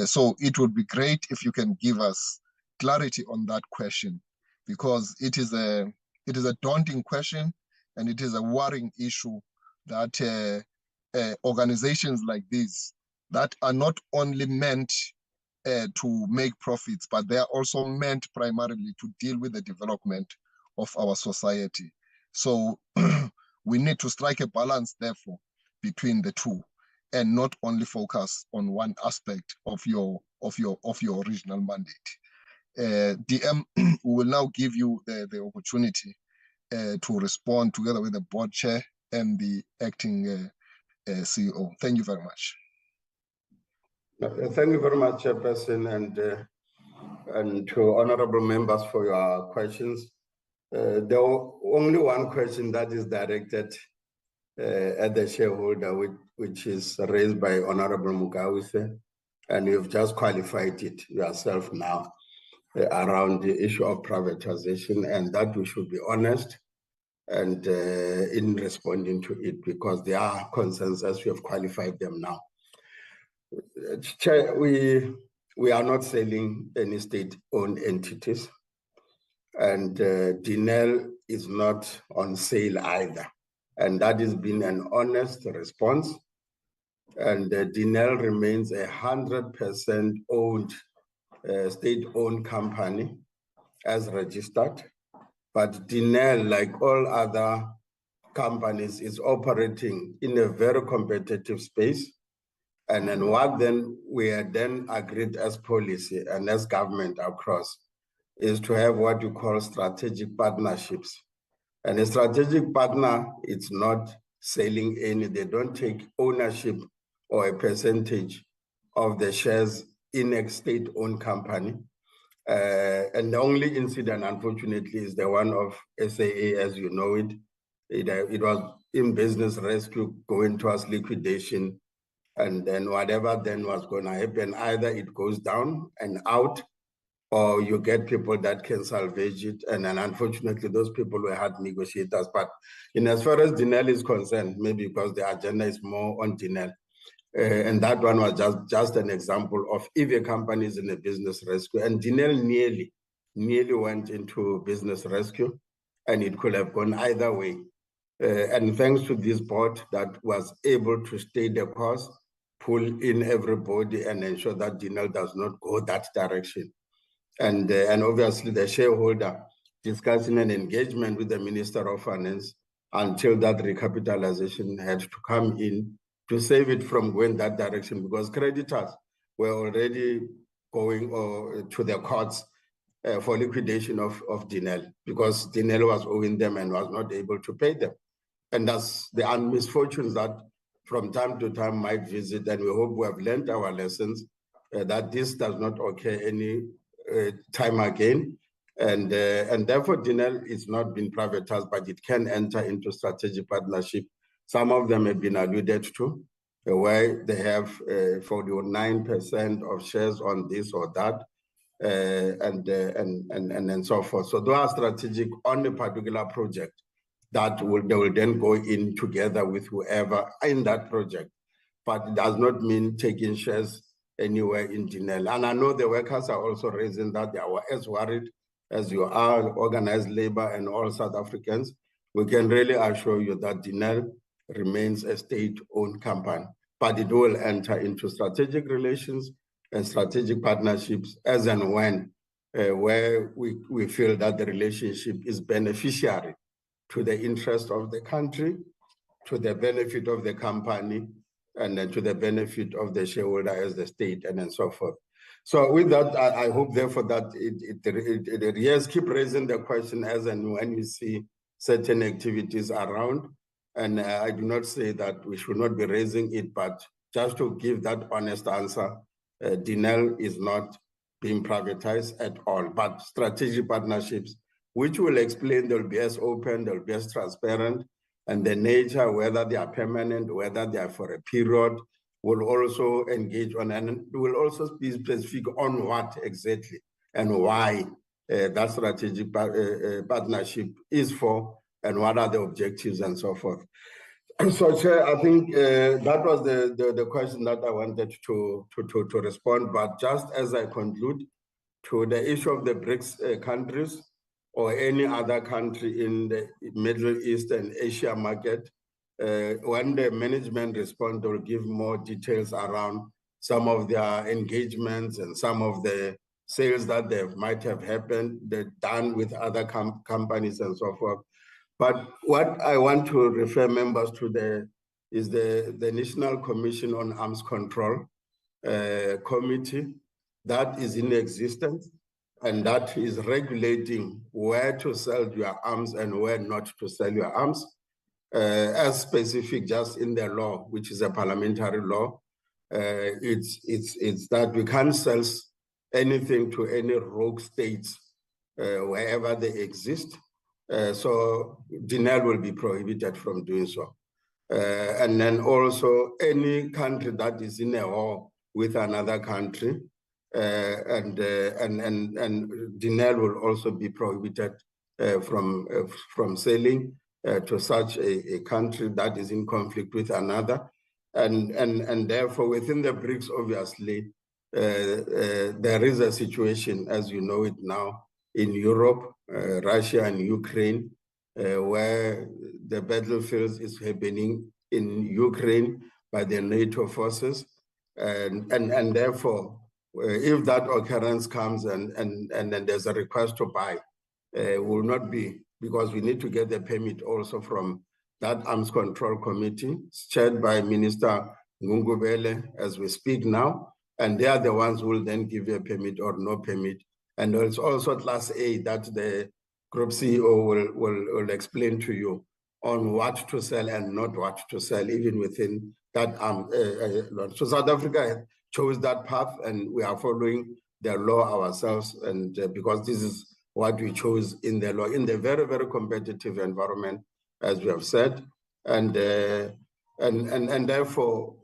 So it would be great if you can give us clarity on that question, because it is a daunting question, and it is a worrying issue that organizations like these that are not only meant to make profits, but they are also meant primarily to deal with the development of our society. So we need to strike a balance, therefore, between the two, and not only focus on one aspect of your original mandate. DM, we will now give you the opportunity to respond together with the board chair and the acting CEO. Thank you very much. Thank you very much, Chairperson, and to honorable members for your questions. There was only one question that is directed at the shareholder, which is raised by Honorable Mugawise, and you've just qualified it yourself now around the issue of privatization, and that we should be honest and in responding to it, because there are concerns as we have qualified them now. Chair, we are not selling any state-owned entities, and Denel is not on sale either. And that has been an honest response. And Denel remains 100% owned, state-owned company as registered. But Denel, like all other companies, is operating in a very competitive space. And then what then we had then agreed as policy and as government across is to have what you call strategic partnerships. And a strategic partner, it's not selling any, they don't take ownership or a percentage of the shares in a state-owned company. And the only incident, unfortunately, is the one of SAA, as you know it. It was in business rescue going towards liquidation. And then whatever then was going to happen, either it goes down and out, or you get people that can salvage it. And then unfortunately, those people were hard negotiators. But in as far as Denel is concerned, maybe because the agenda is more on Denel, and that one was just an example of if a company is in a business rescue, and Denel nearly went into business rescue, and it could have gone either way. And thanks to this board that was able to stay the course, pull in everybody and ensure that Denel does not go that direction. And obviously the shareholder discussing an engagement with the Minister of Finance until that recapitalization had to come in to save it from going that direction, because creditors were already going to the courts for liquidation of Denel, because Denel was owing them and was not able to pay them. And that's the misfortunes that from time to time might visit, and we hope we have learned our lessons, that this does not occur any time again. And therefore, Denel is not being privatized, but it can enter into strategic partnership. Some of them have been alluded to, where they have 49% of shares on this or that, and so forth. So those are strategic on a particular project that they will then go in together with whoever in that project. But it does not mean taking shares anywhere in Denel. And I know the workers are also raising that. They are as worried as you are, organized labor and all South Africans. We can really assure you that Denel remains a state-owned company, but it will enter into strategic relations and strategic partnerships as and when where we feel that the relationship is beneficiary to the interest of the country, to the benefit of the company, and then to the benefit of the shareholder as the state, and then so forth. So with that, I hope therefore that it yes, keep raising the question as and when you see certain activities around. And I do not say that we should not be raising it, but just to give that honest answer, Denel is not being privatized at all, but strategic partnerships, which will explain they'll be as open, they'll be as transparent, and the nature, whether they are permanent, whether they are for a period, will also engage on, and will also be specific on what exactly and why that strategic partnership is for, and what are the objectives and so forth. So, Chair, I think that was the question that I wanted to respond. But just as I conclude, to the issue of the BRICS countries or any other country in the Middle East and Asia market, when the management responds, they'll give more details around some of their engagements and some of the sales that they might have happened, they've done with other companies and so forth. But what I want to refer members to is the National Commission on Arms Control committee that is in existence, and that is regulating where to sell your arms and where not to sell your arms, as specific just in the law, which is a parliamentary law. It's that we can't sell anything to any rogue states wherever they exist. So Denel will be prohibited from doing so. And then also any country that is in a war with another country, and Denel will also be prohibited from selling to such a country that is in conflict with another. And therefore, within the BRICS, obviously, there is a situation, as you know it now, in Europe, Russia and Ukraine, where the battlefield is happening in Ukraine by the NATO forces. And therefore, if that occurrence comes and then there's a request to buy, will not be, because we need to get the permit also from that Arms Control Committee, chaired by Minister Ngungubele as we speak now, and they are the ones who will then give you a permit or no permit. And there's also Class A that the Group CEO will explain to you on what to sell and not what to sell, even within that so South Africa chose that path, and we are following the law ourselves, and because this is what we chose in the law, in the very, very competitive environment, as we have said, and therefore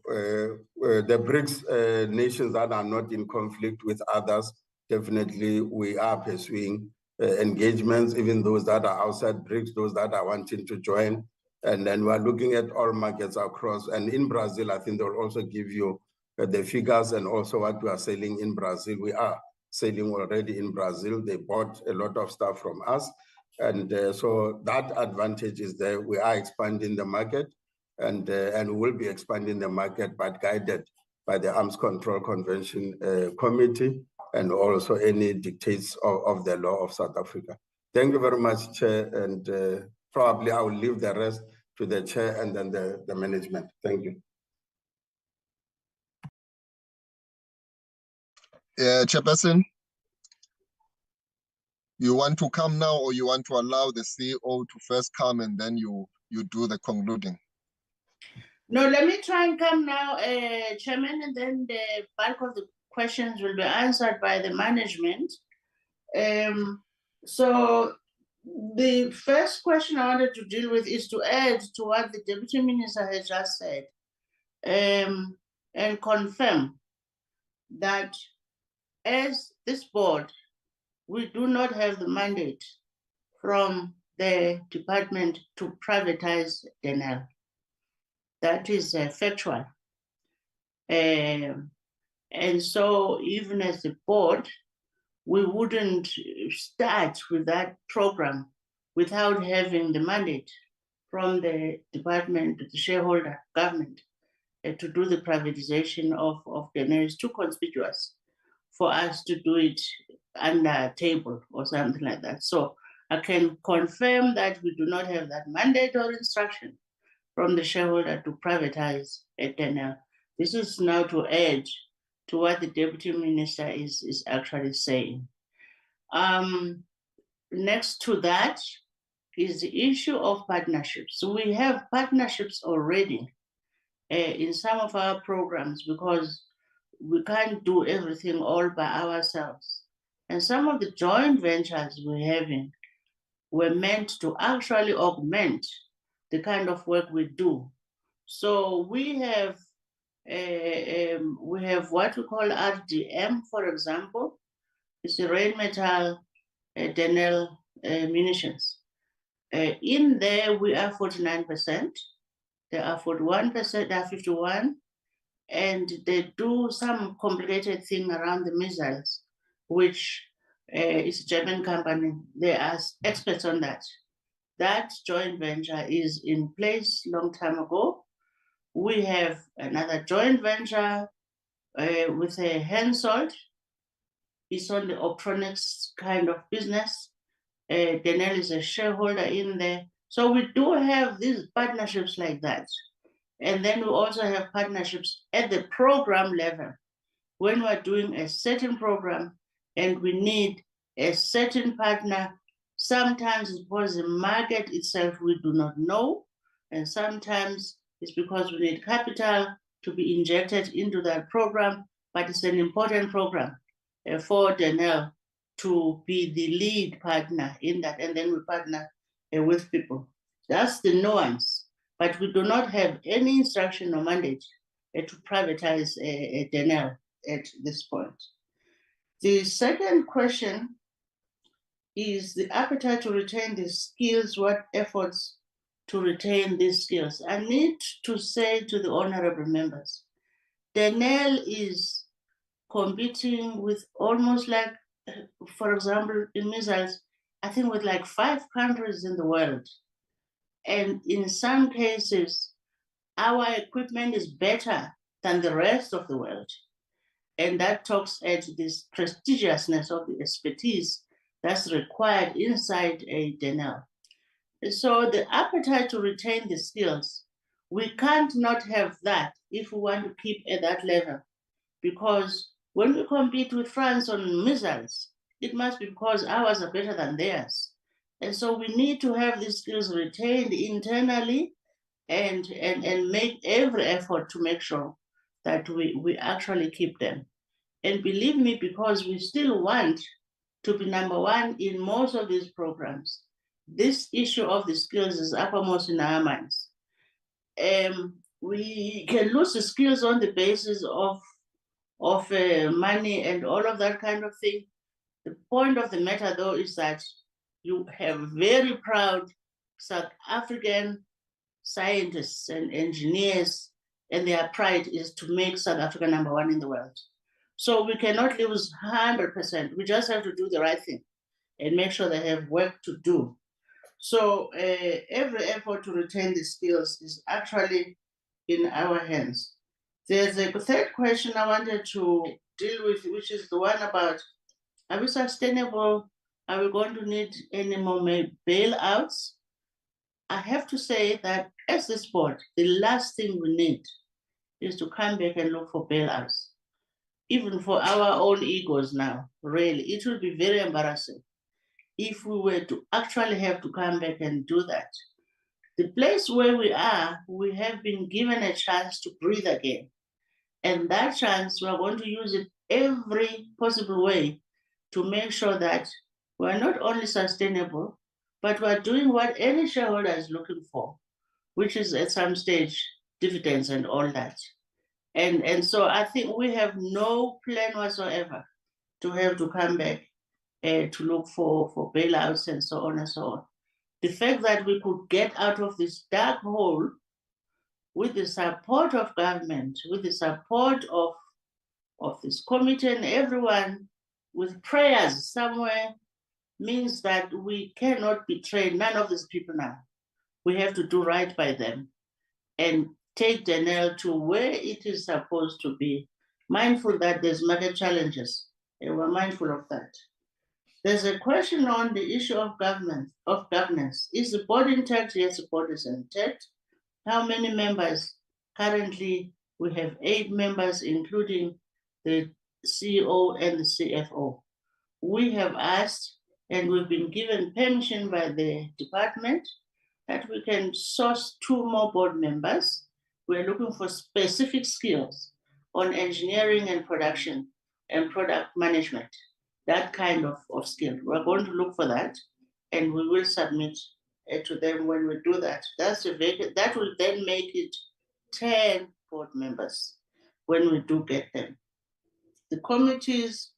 the BRICS nations that are not in conflict with others, definitely we are pursuing engagements, even those that are outside BRICS, those that are wanting to join. And then we're looking at all markets across. And in Brazil, I think they'll also give you the figures and also what we are selling in Brazil. We are selling already in Brazil. They bought a lot of stuff from us. And so that advantage is there. We are expanding the market, and will be expanding the market, but guided by the Arms Control Convention Committee and also any dictates of the law of South Africa. Thank you very much, Chair, and probably I will leave the rest to the Chair and then the management. Thank you. Chairperson, you want to come now, or you want to allow the CEO to first come and then you do the concluding? No, let me try and come now, Chairman, and then the bulk of the questions will be answered by the management. So the first question I wanted to deal with is to add to what the Deputy Minister has just said, and confirm that as this board, we do not have the mandate from the department to privatize Denel. That is factual. And so even as the board, we wouldn't start with that program without having the mandate from the department, the shareholder government, to do the privatization of Denel. Is too conspicuous for us to do it under a table or something like that. So I can confirm that we do not have that mandate or instruction from the shareholder to privatize Denel. This is now to add to what the Deputy Minister is actually saying. Next to that is the issue of partnerships. So we have partnerships already in some of our programs, because we can't do everything all by ourselves. And some of the joint ventures we're having were meant to actually augment the kind of work we do. So we have what we call RDM, for example. It's the rain metal Denel munitions. In there, we are 49%. They are 41%, they are 51%. And they do some complicated thing around the missiles, which is a German company. They are experts on that. That joint venture is in place long time ago. We have another joint venture with a Hensoldt. It's on the optronics kind of business. Denel is a shareholder in there. So we do have these partnerships like that. And then we also have partnerships at the program level. When we're doing a certain program and we need a certain partner, sometimes it's because the market itself we do not know, and sometimes it's because we need capital to be injected into that program, but it's an important program for Denel to be the lead partner in that, and then we partner with people. That's the nuance. but we do not have any instruction or mandate to privatize Denel at this point. The second question is the appetite to retain the skills, what efforts to retain these skills. I need to say to the honorable members, Denel is competing with almost like, for example, in missiles, I think with like 5 countries in the world. And in some cases, our equipment is better than the rest of the world. And that talks at this prestigiousness of the expertise that's required inside a Denel. So the appetite to retain the skills, we can't not have that if we want to keep at that level. Because when we compete with France on missiles, it must be because ours are better than theirs. And so we need to have these skills retained internally and make every effort to make sure that we actually keep them. And believe me, because we still want to be #1 in most of these programs, this issue of the skills is uppermost in our minds. We can lose the skills on the basis of money and all of that kind of thing. The point of the matter, though, is that you have very proud South African scientists and engineers, and their pride is to make South Africa #1 in the world. So we cannot lose 100%. We just have to do the right thing and make sure they have work to do. So every effort to retain the skills is actually in our hands. There's a third question I wanted to deal with, which is the one about, are we sustainable? Are we going to need any more bailouts? I have to say that as this board, the last thing we need is to come back and look for bailouts. Even for our own egos now, really, it will be very embarrassing if we were to actually have to come back and do that. The place where we are, we have been given a chance to breathe again. And that chance, we are going to use it every possible way to make sure that we're not only sustainable, but we're doing what any shareholder is looking for, which is at some stage dividends and all that. And so I think we have no plan whatsoever to have to come back to look for bailouts and so on and so on. The fact that we could get out of this dark hole with the support of government, with the support of this committee and everyone, with prayers somewhere, means that we cannot betray none of these people now. We have to do right by them and take Denel to where it is supposed to be, mindful that there's market challenges, and we're mindful of that. There's a question on the issue of governance. Is the board intact? Yes, the board is intact. How many members? Currently, we have 8 members, including the CEO and the CFO. We have asked, and we've been given permission by the department, that we can source 2 more board members. We're looking for specific skills on engineering and production and product management, that kind of skill. We're going to look for that, and we will submit to them when we do that. That will then make it 10 board members when we do get them. The committees,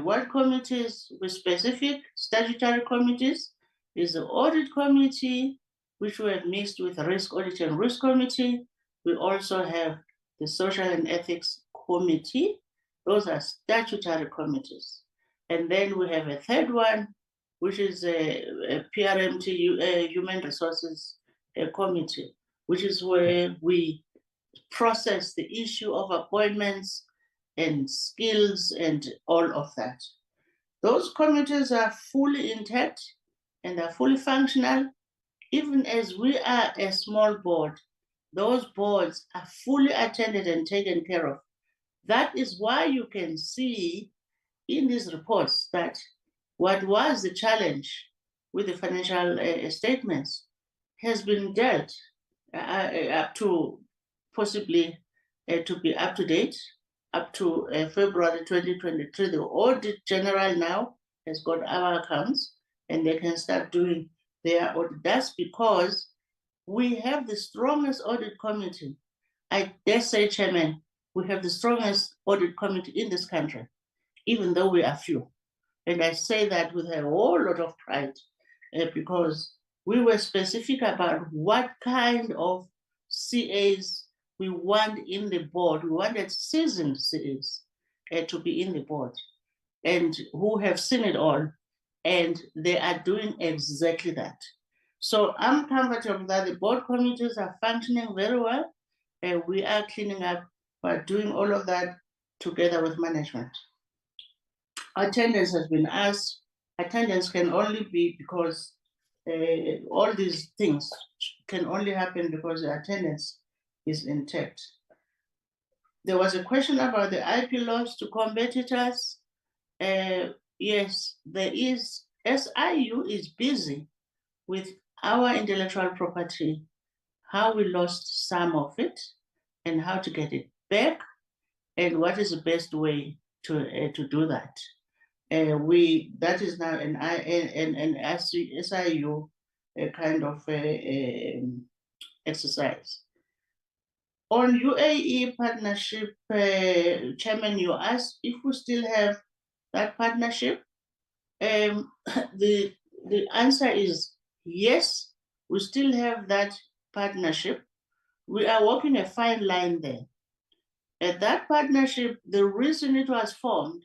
what committees with specific statutory committees is the audit committee, which we have mixed with the risk audit and risk committee. We also have the social and ethics committee. Those are statutory committees. And then we have a third one, which is a PRMT, Human Resources Committee, which is where we process the issue of appointments and skills and all of that. Those committees are fully intact and are fully functional. Even as we are a small board, those boards are fully attended and taken care of. That is why you can see in these reports that what was the challenge with the financial statements has been dealt up to possibly to be up to date, up to February 2023. The Audit General now has got our accounts and they can start doing their audit. That's because we have the strongest audit committee. I dare say, Chairman, we have the strongest audit committee in this country, even though we are few. And I say that with a whole lot of pride because we were specific about what kind of CAs we want in the board. We wanted seasoned CAs to be in the board and who have seen it all. And they are doing exactly that. So I'm comfortable that the board committees are functioning very well. And we are cleaning up by doing all of that together with management. Attendance has been asked. Attendance can only be because all these things can only happen because the attendance is intact. There was a question about the IP loss to competitors. Yes, there is. SIU is busy with our intellectual property, how we lost some of it and how to get it back and what is the best way to do that. That is now an SIU kind of exercise. On UAE partnership, Chairman, you asked if we still have that partnership. The answer is yes, we still have that partnership. We are walking a fine line there. At that partnership, the reason it was formed,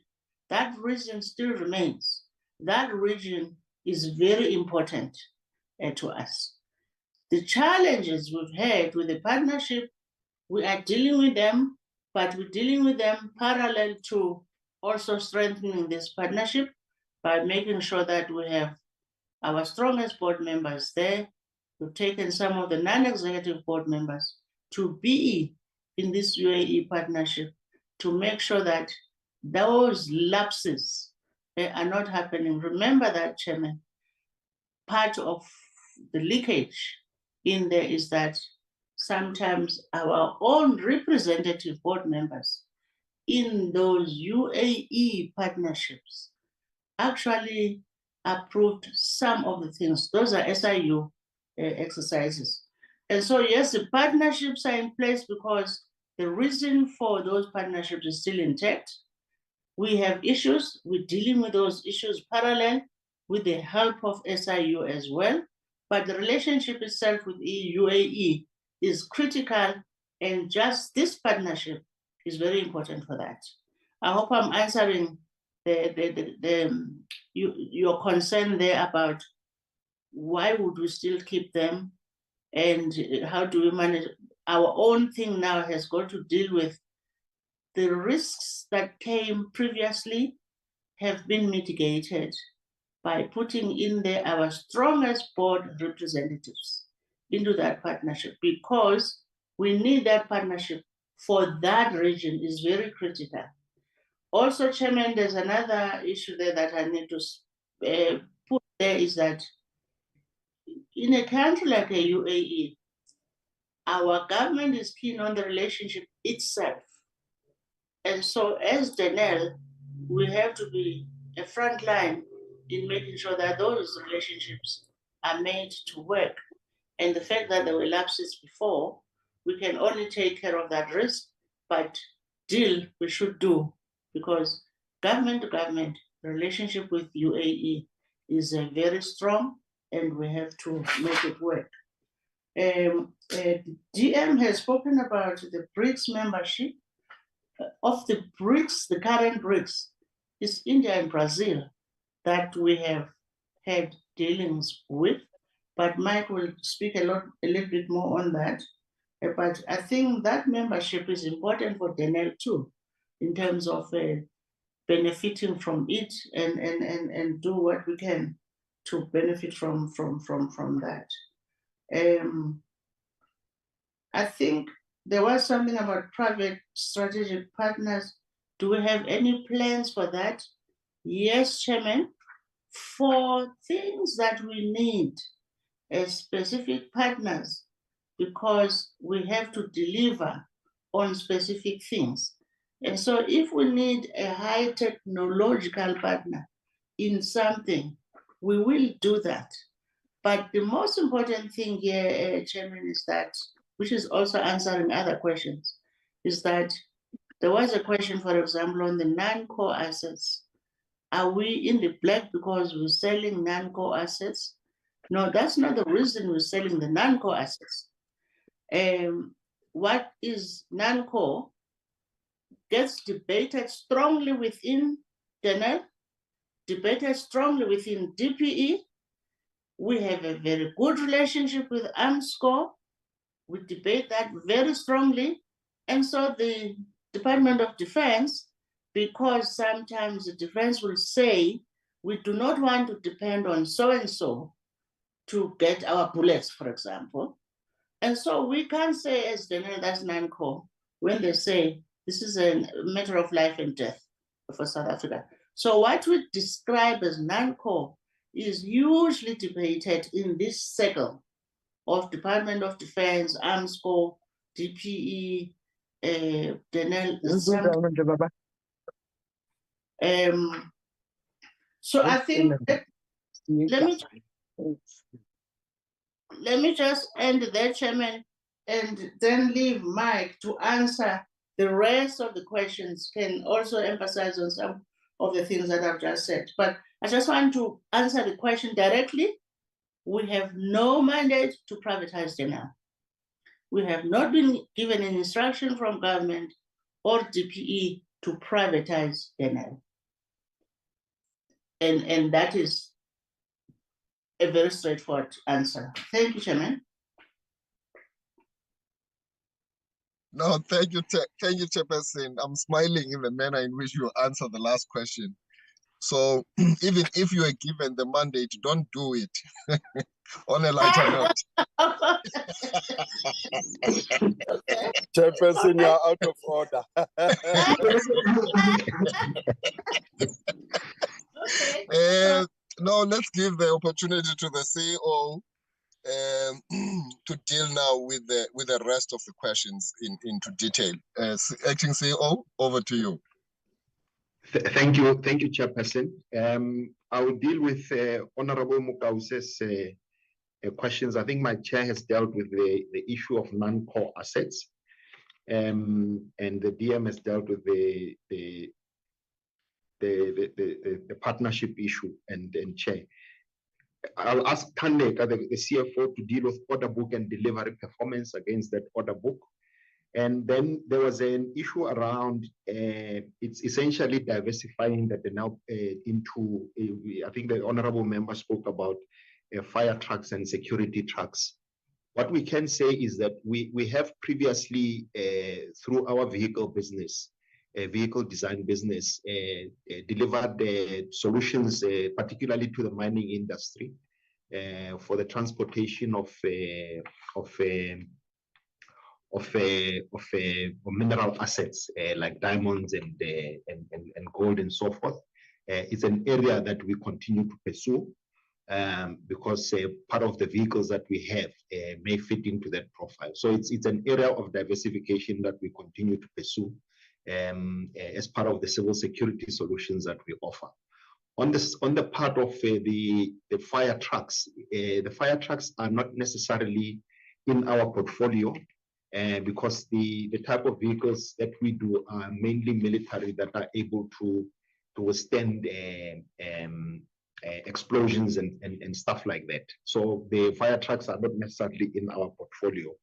that reason still remains. That region is very important to us. The challenges we've had with the partnership, we are dealing with them, but we're dealing with them parallel to also strengthening this partnership by making sure that we have our strongest board members there. We've taken some of the non-executive board members to be in this UAE partnership to make sure that those lapses are not happening. Remember that, Chairman, part of the leakage in there is that sometimes our own representative board members in those UAE partnerships actually approved some of the things. Those are SIU exercises. And so, yes, the partnerships are in place because the reason for those partnerships is still intact. We have issues, we're dealing with those issues parallel with the help of SIU as well. But the relationship itself with UAE is critical, and just this partnership is very important for that. I hope I'm answering your concern there about why would we still keep them and how do we manage. Our own thing now has got to deal with the risks that came previously have been mitigated by putting in there our strongest board representatives into that partnership, because we need that partnership for that region is very critical. Also, Chairman, there's another issue there that I need to put there is that in a country like a UAE, our government is keen on the relationship itself. And so as Denel, we have to be a front line in making sure that those relationships are made to work. And the fact that there were lapses before, we can only take care of that risk, but deal we should do, because government to government relationship with UAE is very strong and we have to make it work. DM has spoken about the BRICS membership. Of the BRICS, the current BRICS, is India and Brazil that we have had dealings with, but Mike will speak a little bit more on that. But I think that membership is important for Denel too, in terms of benefiting from it and do what we can to benefit from that. I think there was something about private strategic partners. Do we have any plans for that? Yes, Chairman. For things that we need as specific partners, because we have to deliver on specific things. And so if we need a high technological partner in something, we will do that. But the most important thing here, Chairman, is that, which is also answering other questions, is that there was a question, for example, on the non-core assets. Are we in the black because we're selling non-core assets? No, that's not the reason we're selling the non-core assets. What is non-core gets debated strongly within Denel, debated strongly within DPE. We have a very good relationship with AMSCO. We debate that very strongly. And so the Department of Defense, because sometimes the defense will say, we do not want to depend on so-and-so to get our bullets, for example. And so we can't say as Denel, that's non-core, when they say this is a matter of life and death for South Africa. So what we describe as non-core is usually debated in this circle of Department of Defense, AMSCO, DPE, Denel. So I think let me just end there, Chairman, and then leave Mike to answer the rest of the questions. Can also emphasize on some of the things that I've just said. But I just want to answer the question directly. We have no mandate to privatize Denel. We have not been given an instruction from government or DPE to privatize Denel. And that is a very straightforward answer. Thank you, Chairman. No, thank you, Chairperson. I'm smiling in the manner in which you answer the last question. So even if you are given the mandate, don't do it. On a lighter note. Chairperson, you're out of order. No, let's give the opportunity to the CEO to deal now with the rest of the questions into detail. Acting CEO, over to you. Thank you, Chairperson. I will deal with Honorable Mukause's questions. I think my chair has dealt with the issue of non-core assets, and the DM has dealt with the partnership issue and chair. I'll ask Tandeka, the CFO, to deal with order book and delivery performance against that order book. And then there was an issue around it's essentially diversifying that now into, I think the honorable member spoke about fire trucks and security trucks. What we can say is that we have previously, through our vehicle business, vehicle design business, delivered solutions, particularly to the mining industry, for the transportation of mineral assets like diamonds and gold and so forth. It's an area that we continue to pursue because part of the vehicles that we have may fit into that profile. So it's an area of diversification that we continue to pursue as part of the civil security solutions that we offer. On the part of the fire trucks are not necessarily in our portfolio. Because the type of vehicles that we do are mainly military that are able to withstand explosions and stuff like that. So the fire trucks are not necessarily in our portfolio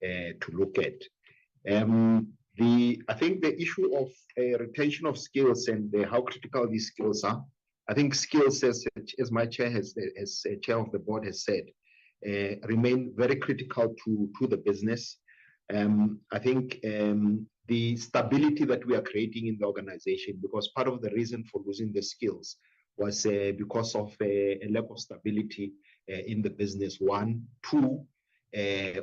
to look at. I think the issue of retention of skills and how critical these skills are. I think skills, as my chair as chair of the board has said, remain very critical to the business. I think the stability that we are creating in the organization, because part of the reason for losing the skills was because of a lack of stability in the business. One, two,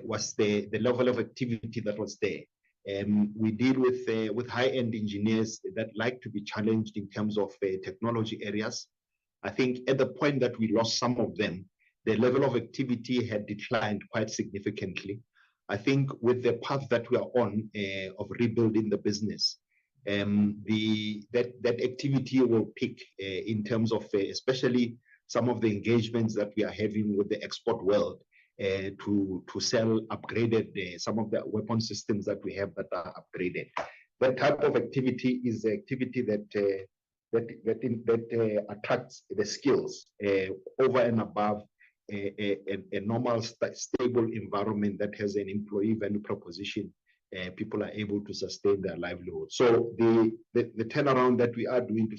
was the level of activity that was there. We deal with high-end engineers that like to be challenged in terms of technology areas. I think at the point that we lost some of them, the level of activity had declined quite significantly. I think with the path that we are on of rebuilding the business, that activity will peak in terms of especially some of the engagements that we are having with the export world to sell upgraded some of the weapon systems that we have that are upgraded. That type of activity is the activity that attracts the skills over and above a normal stable environment that has an employee value proposition. People are able to sustain their livelihood. So the turnaround that we are doing to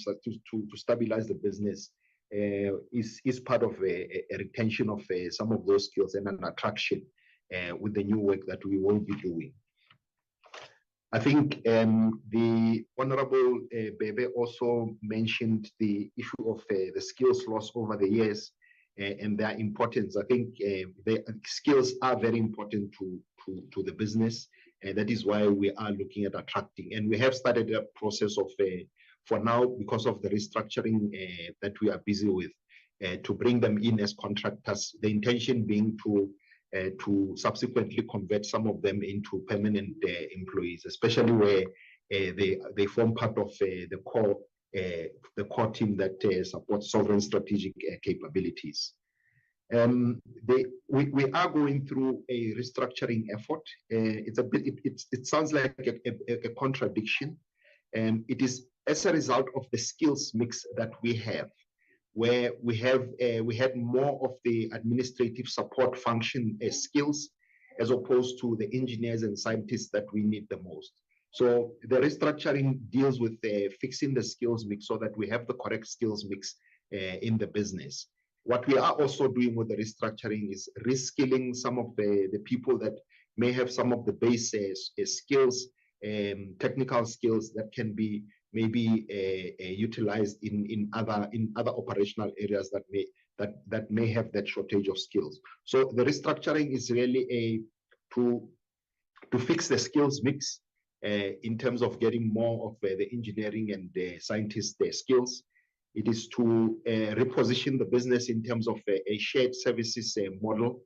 stabilize the business is part of a retention of some of those skills and an attraction with the new work that we will be doing. I think the Honorable Bebe also mentioned the issue of the skills lost over the years and their importance. I think the skills are very important to the business, and that is why we are looking at attracting. And we have started a process of, for now, because of the restructuring that we are busy with, to bring them in as contractors. The intention being to subsequently convert some of them into permanent employees, especially where they form part of the core team that supports sovereign strategic capabilities. We are going through a restructuring effort. It sounds like a contradiction, and it is as a result of the skills mix that we have, where we had more of the administrative support function skills as opposed to the engineers and scientists that we need the most. So the restructuring deals with fixing the skills mix so that we have the correct skills mix in the business. What we are also doing with the restructuring is reskilling some of the people that may have some of the base skills, technical skills that can be maybe utilized in other operational areas that may have that shortage of skills. So the restructuring is really to fix the skills mix in terms of getting more of the engineering and the scientist skills. It is to reposition the business in terms of a shared services model,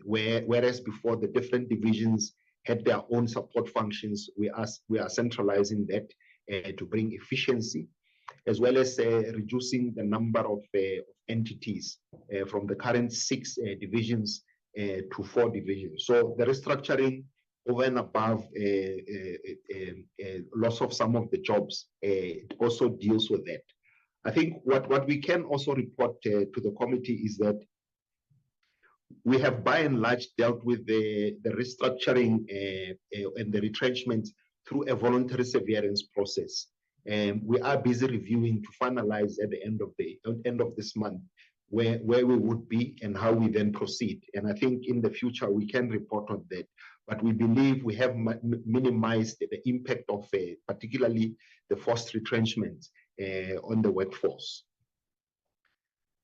whereas before the different divisions had their own support functions, we are centralizing that to bring efficiency, as well as reducing the number of entities from the current 6 divisions to 4 divisions. So the restructuring over and above loss of some of the jobs, it also deals with that. I think what we can also report to the committee is that we have by and large dealt with the restructuring and the retrenchment through a voluntary severance process. We are busy reviewing to finalize at the end of this month where we would be and how we then proceed. And I think in the future we can report on that. But we believe we have minimized the impact of particularly the forced retrenchment on the workforce.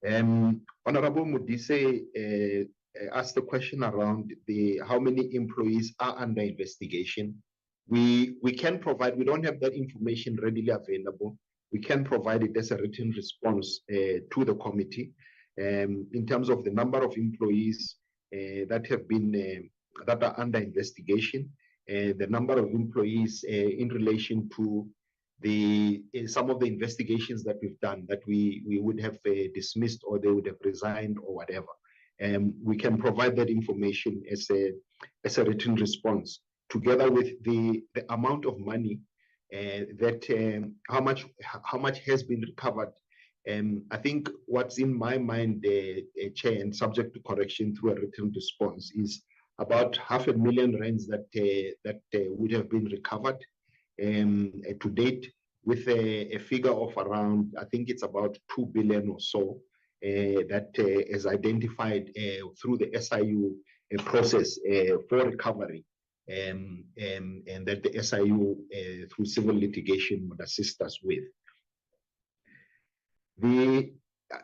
Honorable Modise asked the question around how many employees are under investigation. We can provide, we don't have that information readily available. We can provide it as a written response to the committee in terms of the number of employees that have been that are under investigation, the number of employees in relation to some of the investigations that we've done that we would have dismissed or they would have resigned or whatever. We can provide that information as a written response, together with the amount of money that how much has been recovered. I think what's in my mind, Chair, and subject to correction through a written response, is about R500,000 that would have been recovered to date, with a figure of around, I think it's about 2 billion or so that is identified through the SIU process for recovery, and that the SIU through civil litigation would assist us with.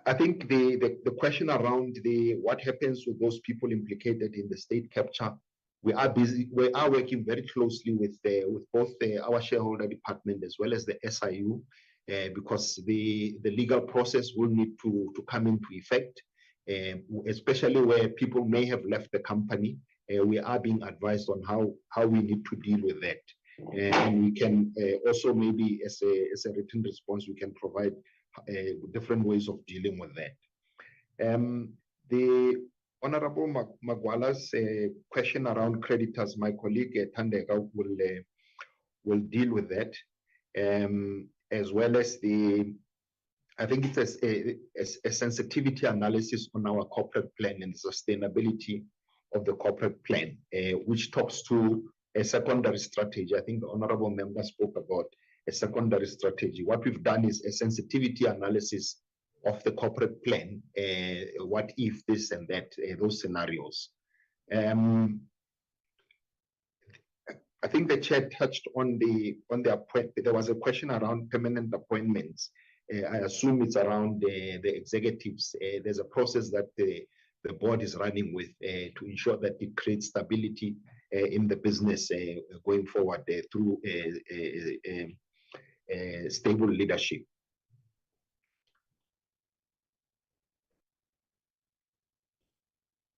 I think the question around what happens with those people implicated in the state capture, we are working very closely with both our shareholder department as well as the SIU, because the legal process will need to come into effect, especially where people may have left the company. We are being advised on how we need to deal with that. And we can also maybe as a written response, we can provide different ways of dealing with that. The Honorable Magwala's question around creditors, my colleague Tandega will deal with that, as well as I think it's a sensitivity analysis on our corporate plan and the sustainability of the corporate plan, which talks to a secondary strategy. I think the honorable member spoke about a secondary strategy. What we've done is a sensitivity analysis of the corporate plan, what if this and that, those scenarios. I think the chair touched on the appointment. There was a question around permanent appointments. I assume it's around the executives. There's a process that the board is running with to ensure that it creates stability in the business going forward through stable leadership.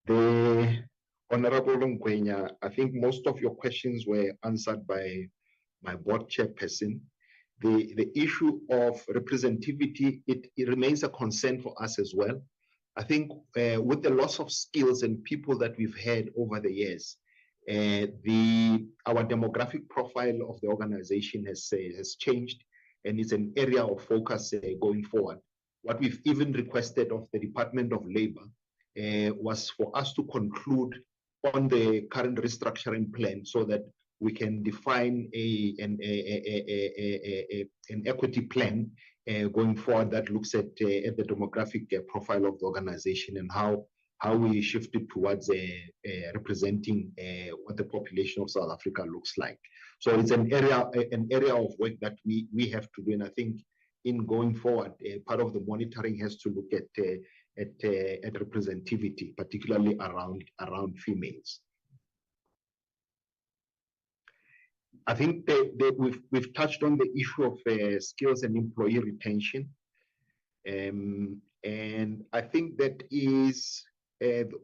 The Honorable Ngwenya, I think most of your questions were answered by my board chairperson. The issue of representativity, it remains a concern for us as well. I think with the loss of skills and people that we've had over the years, our demographic profile of the organization has changed, and it's an area of focus going forward. What we've even requested of the Department of Labor was for us to conclude on the current restructuring plan so that we can define an equity plan going forward that looks at the demographic profile of the organization and how we shifted towards representing what the population of South Africa looks like. So it's an area of work that we have to do, and I think in going forward, part of the monitoring has to look at representativity, particularly around females. I think we've touched on the issue of skills and employee retention, and I think that is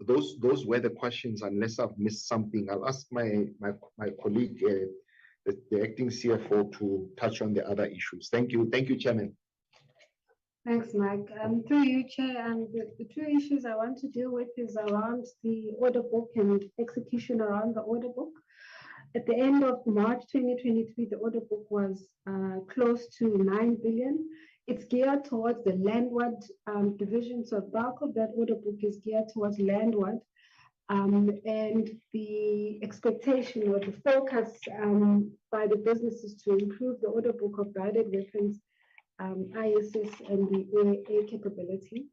those were the questions. Unless I've missed something, I'll ask my colleague, the acting CFO, to touch on the other issues. Thank you, Chairman. Thanks, Mike. Through you, Chair, the two issues I want to deal with is around the order book and execution around the order book. At the end of March 2023, the order book was close to 9 billion. It's geared towards the landward division, so bulk of that order book is geared towards landward. And the expectation or the focus by the businesses to improve the order book of guided weapons, ISS, and the AA capability.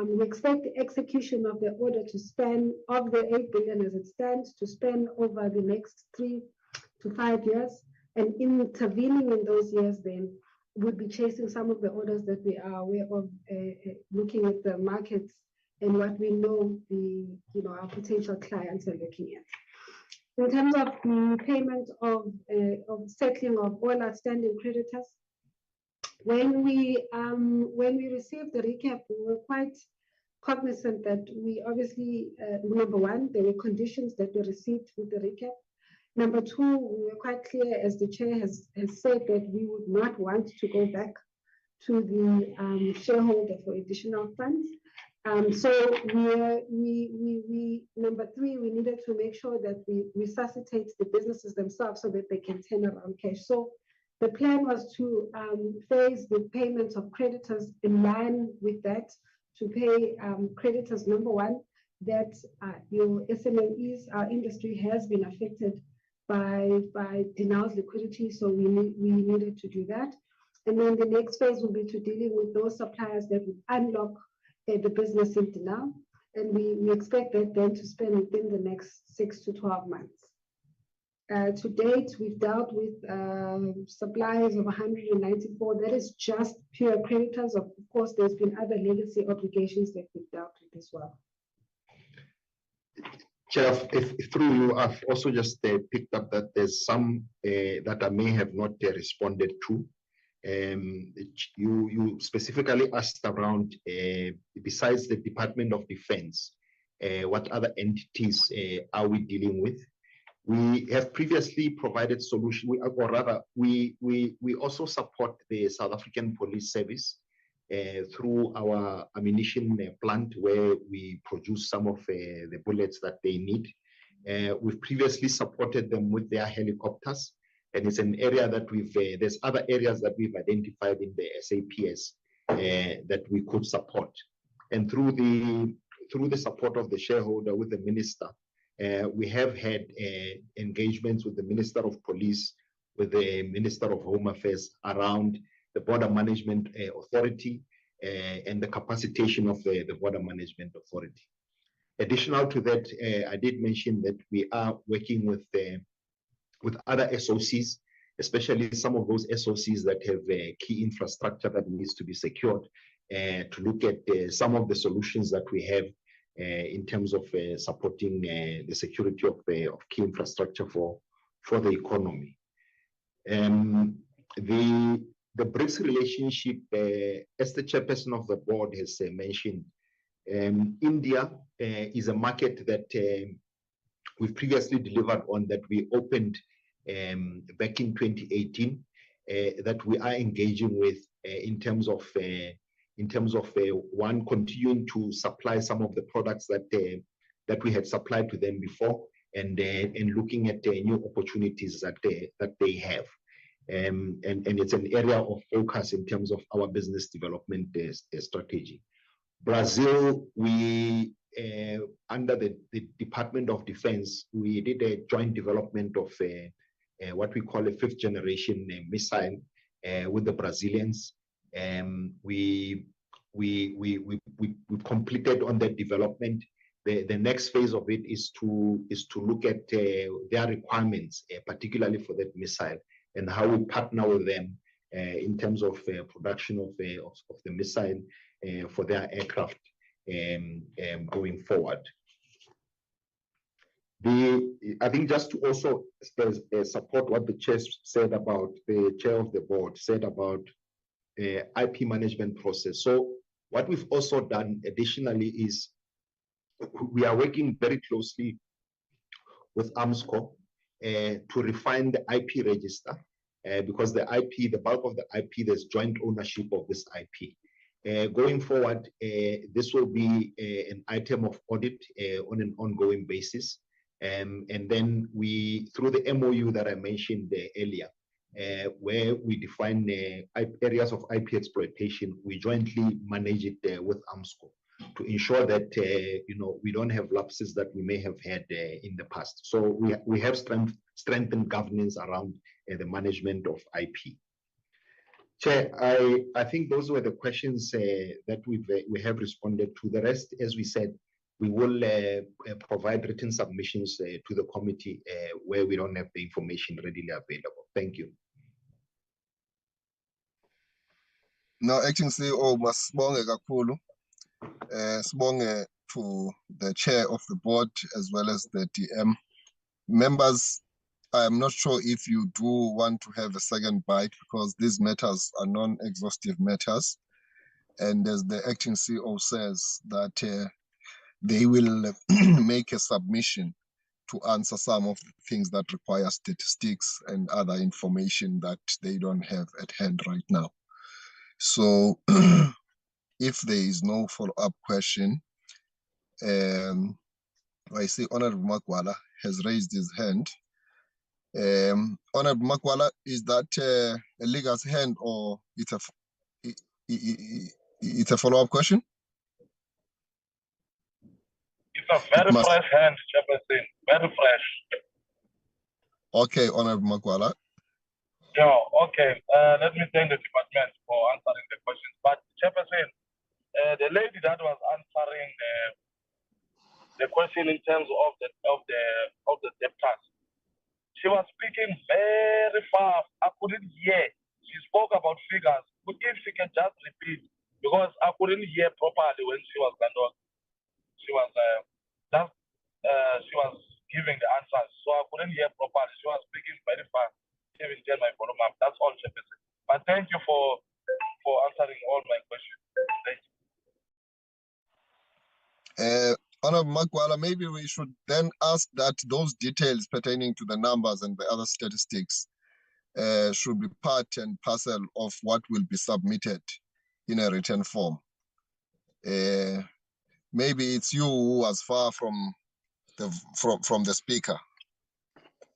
We expect the execution of the order to span, of the 8 billion as it stands, to span over the next 3 to 5 years. And intervening in those years, then we'll be chasing some of the orders that we are aware of, looking at the markets and what we know our potential clients are looking at. In terms of the payment of settling of all outstanding creditors, when we received the recap, we were quite cognizant that we obviously, number one, there were conditions that were received with the recap. Number two, we were quite clear, as the chair has said, that we would not want to go back to the shareholder for additional funds. So number three, we needed to make sure that we resuscitate the businesses themselves so that they can turn around cash. So the plan was to phase the payments of creditors in line with that, to pay creditors, number one, that your SMEs, our industry has been affected by Denel's liquidity, so we needed to do that. And then the next phase will be to dealing with those suppliers that would unlock the business in Denel, and we expect that then to spend within the next 6 to 12 months. To date, we've dealt with suppliers of 194. That is just pure creditors. Of course, there's been other legacy obligations that we've dealt with as well. Chair, if through you, I've also just picked up that there's some that I may have not responded to. You specifically asked around, besides the Department of Defense, what other entities are we dealing with? We have previously provided solution, or rather, we also support the South African Police Service through our ammunition plant, where we produce some of the bullets that they need. We've previously supported them with their helicopters, and it's an area that there's other areas that we've identified in the SAPS that we could support. And through the support of the shareholder with the minister, we have had engagements with the Minister of Police, with the Minister of Home Affairs around the Border Management Authority and the capacitation of the Border Management Authority. Additional to that, I did mention that we are working with other SOCs, especially some of those SOCs that have key infrastructure that needs to be secured, to look at some of the solutions that we have in terms of supporting the security of key infrastructure for the economy. The BRICS relationship, as the chairperson of the board has mentioned, India is a market that we've previously delivered on, that we opened back in 2018, that we are engaging with in terms of one, continuing to supply some of the products that we had supplied to them before, and looking at new opportunities that they have. And it's an area of focus in terms of our business development strategy. Brazil, we under the Department of Defense, we did a joint development of what we call a 5th generation missile with the Brazilians. We completed on that development. The next phase of it is to look at their requirements, particularly for that missile, and how we partner with them in terms of production of the missile for their aircraft going forward. I think just to also support what the chair said about, the chair of the board said about IP management process. So what we've also done additionally is we are working very closely with AMSCO to refine the IP register, because the bulk of the IP, there's joint ownership of this IP. Going forward, this will be an item of audit on an ongoing basis. And then through the MOU that I mentioned earlier, where we define areas of IP exploitation, we jointly manage it with AMSCO to ensure that we don't have lapses that we may have had in the past. So we have strengthened governance around the management of IP. Chair, I think those were the questions that we have responded to. The rest, as we said, we will provide written submissions to the committee where we don't have the information readily available. Thank you. Now, Acting CEO, masibonge kakhulu. Sibonge to the chair of the board as well as the DM. Members, I am not sure if you do want to have a second bite, because these matters are non-exhaustive matters. And as the acting CEO says, that they will make a submission to answer some of the things that require statistics and other information that they don't have at hand right now. So if there is no follow-up question, I see Honorable Makwala has raised his hand. Honorable Makwala, is that a legal's hand, or it's a follow-up question? It's a very fresh hand, Chairperson. Very fresh. Okay, Honorable Makwala. Yeah, okay. Let me thank the department for answering the questions. But Chairperson, the lady that was answering the question in terms of the debtors, she was speaking very fast. I couldn't hear. She spoke about figures. But if she can just repeat, because I couldn't hear properly when she was done. She was giving the answers, so I couldn't hear properly. She was speaking very fast. She didn't get my volume up. That's all, Chairperson. But thank you for answering all my questions. Thank you. Honorable Makwala, maybe we should then ask that those details pertaining to the numbers and the other statistics should be part and parcel of what will be submitted in a written form. Maybe it's you who was far from the speaker,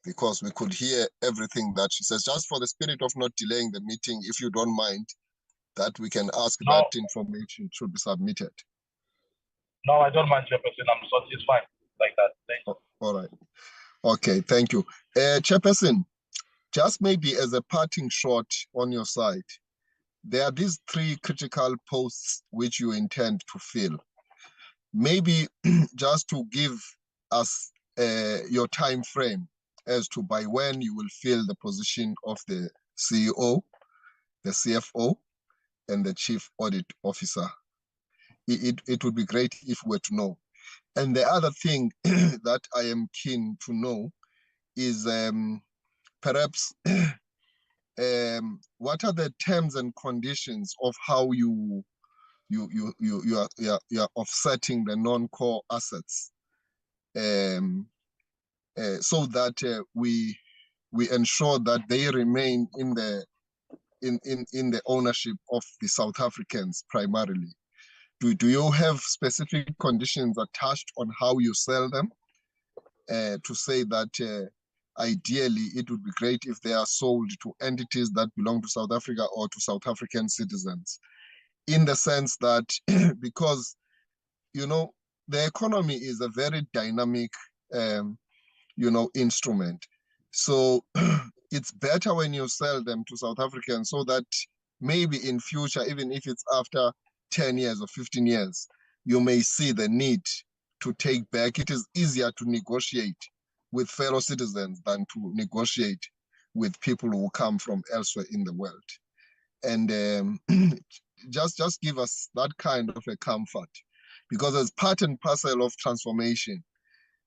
because we could hear everything that she says. Just for the spirit of not delaying the meeting, if you don't mind, that we can ask that information should be submitted. No, I don't mind, Chairperson. I'm sorry, it's fine like that. Thank you. All right. Okay, thank you. Chairperson, just maybe as a parting shot on your side, there are these 3 critical posts which you intend to fill. Maybe just to give us your time frame as to by when you will fill the position of the CEO, the CFO, and the Chief Audit Officer. It would be great if we were to know. And the other thing that I am keen to know is perhaps what are the terms and conditions of how you are offsetting the non-core assets, so that we ensure that they remain in the ownership of the South Africans primarily. Do you have specific conditions attached on how you sell them, to say that ideally it would be great if they are sold to entities that belong to South Africa or to South African citizens, in the sense that because, you know, the economy is a very dynamic, instrument. So it's better when you sell them to South Africans, so that maybe in future, even if it's after 10 years or 15 years, you may see the need to take back. It is easier to negotiate with fellow citizens than to negotiate with people who come from elsewhere in the world. And just give us that kind of a comfort, because as part and parcel of transformation,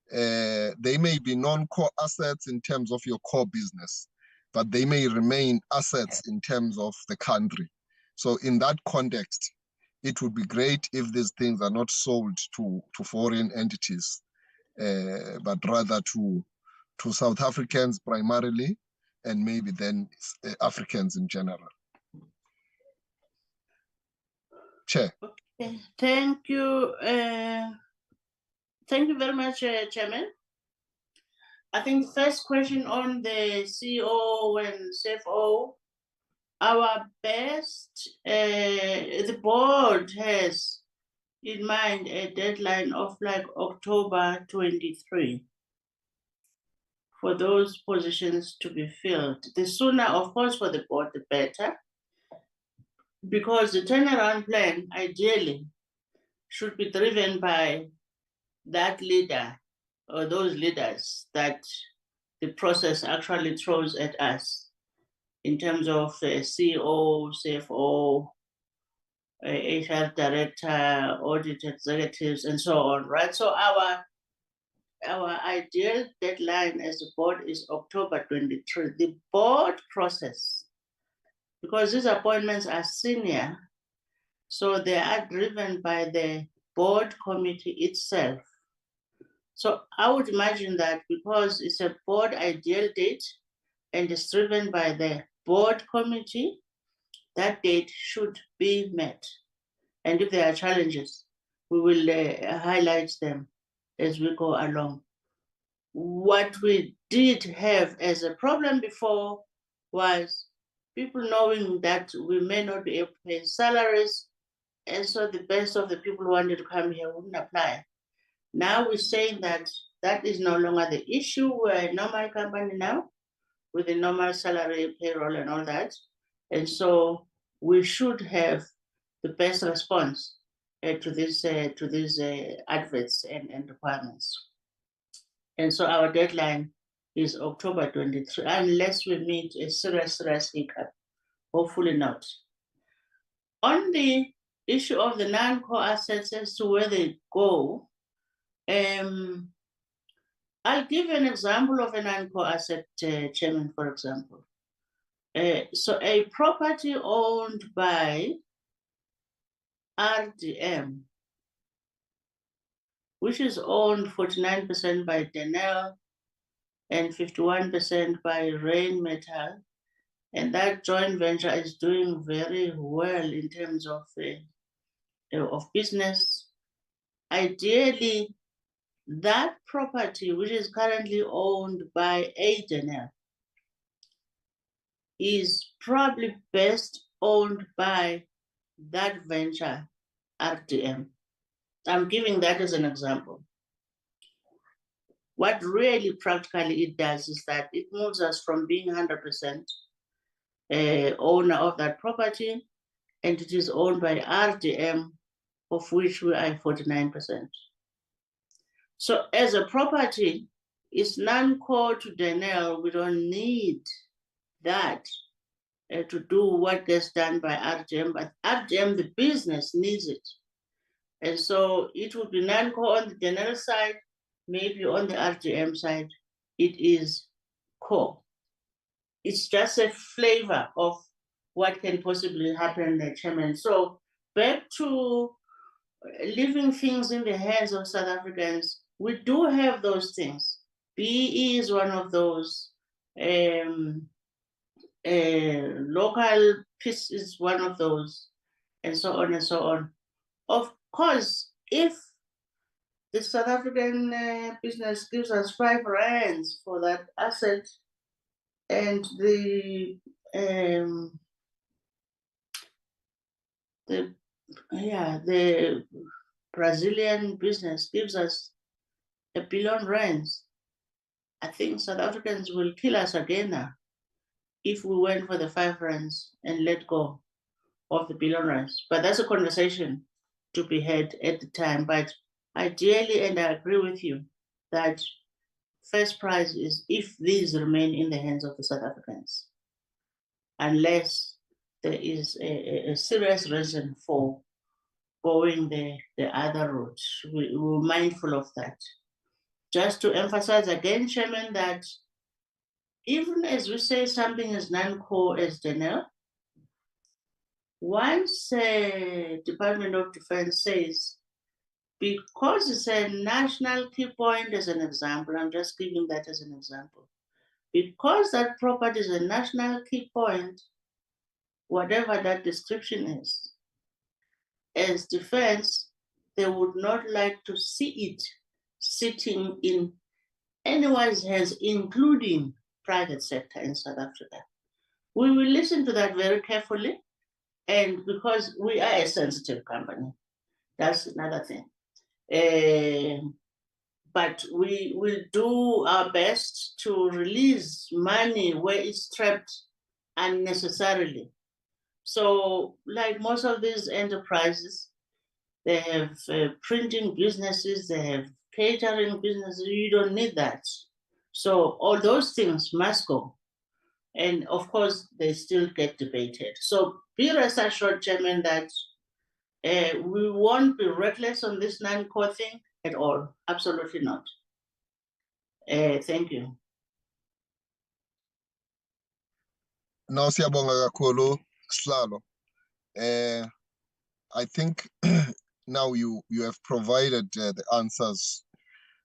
they may be non-core assets in terms of your core business, but they may remain assets in terms of the country. So in that context, it would be great if these things are not sold to foreign entities, but rather to South Africans primarily, and maybe then Africans in general. Chair. Okay, thank you. Thank you very much, Chairman. I think the first question on the CEO and CFO, our best, the board has in mind a deadline of like October 23 for those positions to be filled. The sooner, of course, for the board, the better, because the turnaround plan ideally should be driven by that leader or those leaders that the process actually throws at us in terms of CEO, CFO, HR director, audit executives, and so on, right? So our ideal deadline as a board is October 23. The board process, because these appointments are senior, so they are driven by the board committee itself. So I would imagine that because it's a board ideal date and it's driven by the board committee, that date should be met. And if there are challenges, we will highlight them as we go along. What we did have as a problem before was people knowing that we may not be able to pay salaries, and so the best of the people who wanted to come here wouldn't apply. Now we're saying that that is no longer the issue. We're a normal company now with a normal salary, payroll, and all that. And so we should have the best response to these adverts and requirements. And so our deadline is October 23, unless we meet a serious hiccup. Hopefully not. On the issue of the non-core assets as to where they go, I'll give you an example of a non-core asset, Chairman, for example. So a property owned by RDM, which is owned 49% by Denel and 51% by Rain Metal, And that joint venture is doing very well in terms of business. Ideally, that property, which is currently owned by Denel, is probably best owned by that venture, RDM. I'm giving that as an example. What really practically it does is that it moves us from being 100% owner of that property, and it is owned by RDM, of which we are 49%. So as a property, it's non-core to Denel. We don't need that to do what gets done by RDM, but RDM, the business, needs it. And so it would be non-core on the Denel side, maybe on the RDM side, it is core. It's just a flavor of what can possibly happen, Chairman. So back to leaving things in the hands of South Africans, we do have those things. BEE is one of those. Local peace is one of those, and so on and so on. Of course, if the South African business gives us R5 for that asset, and the Brazilian business gives us R1 billion, I think South Africans will kill us again now if we went for the R5 and let go of the R1 billion. But that's a conversation to be had at the time. But ideally, and I agree with you, that first prize is if these remain in the hands of the South Africans, unless there is a serious reason for going the other route. We're mindful of that. Just to emphasize again, Chairman, that even as we say something is non-core as Denel, once Department of Defense says, because it's a national key point as an example, I'm just giving that as an example, because that property is a national key point, whatever that description is, as defense, they would not like to see it sitting in anyone's hands, including private sector in South Africa. We will listen to that very carefully, and because we are a sensitive company, that's another thing. But we will do our best to release money where it's trapped unnecessarily. So like most of these enterprises, they have printing businesses, they have catering businesses, you don't need that. So all those things must go. And of course, they still get debated. So be rest assured, Chairman, that we won't be reckless on this non-core thing at all. Absolutely not. Thank you. Now, siyabonga kakhulu, Slalo. I think now you have provided the answers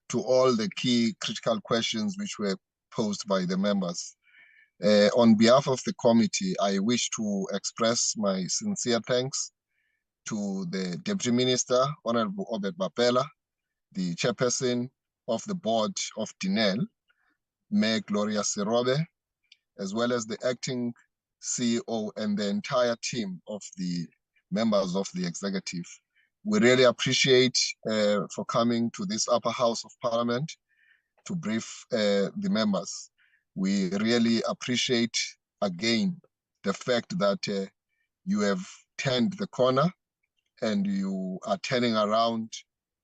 to all the key critical questions which were posed by the members. On behalf of the committee, I wish to express my sincere thanks to the Deputy Minister, Honorable Obed Bapela, the Chairperson of the Board of Denel, Mayor Gloria Sirobe, as well as the Acting CEO and the entire team of the members of the executive. We really appreciate for coming to this upper house of parliament to brief the members. We really appreciate again the fact that you have turned the corner and you are turning around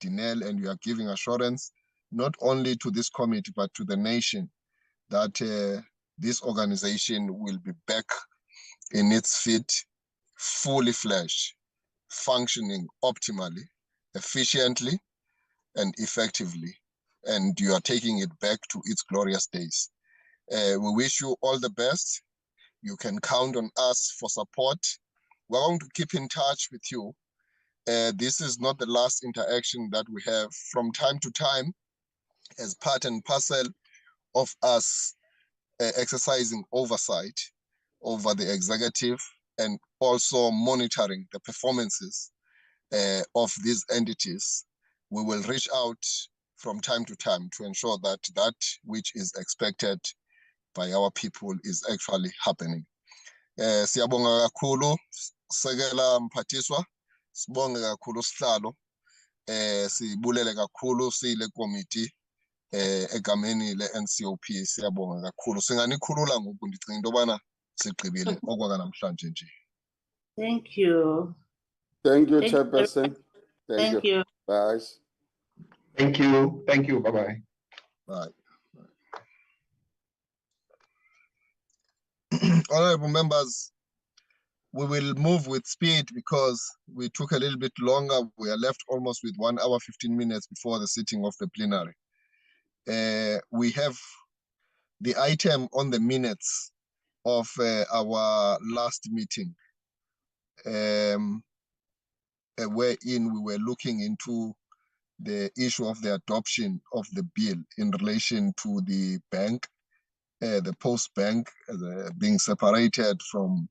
Denel, and you are giving assurance not only to this committee but to the nation that this organization will be back in its feet, fully fledged, functioning optimally, efficiently, and effectively. And you are taking it back to its glorious days. We wish you all the best. You can count on us for support. We're going to keep in touch with you. This is not the last interaction that we have. From time to time, as part and parcel of us exercising oversight, over the executive and also monitoring the performances of these entities. We will reach out from time to time to ensure that that which is expected by our people is actually happening. Siyabonga kakhulu Sekela Mphathiswa, sibonge kakhulu sihlalo, sibulele kakhulu sile committee egameni le-NCOP, siyabonga kakhulu. Singanikhulula ngoku ndicinga into yobana sigqibile okwakanamhlanje nje. Thank you. Thank you, Thank you. Chairperson. Thank you. Bye. Thank you. Thank you. Bye-bye. Bye. Honorable members, we will move with speed because we took a little bit longer. We are left almost with 1 hour, 15 minutes before the sitting of the plenary. We have the item on the minutes of our last meeting, wherein we were looking into the issue of the adoption of the bill in relation to the bank, the post bank being separated from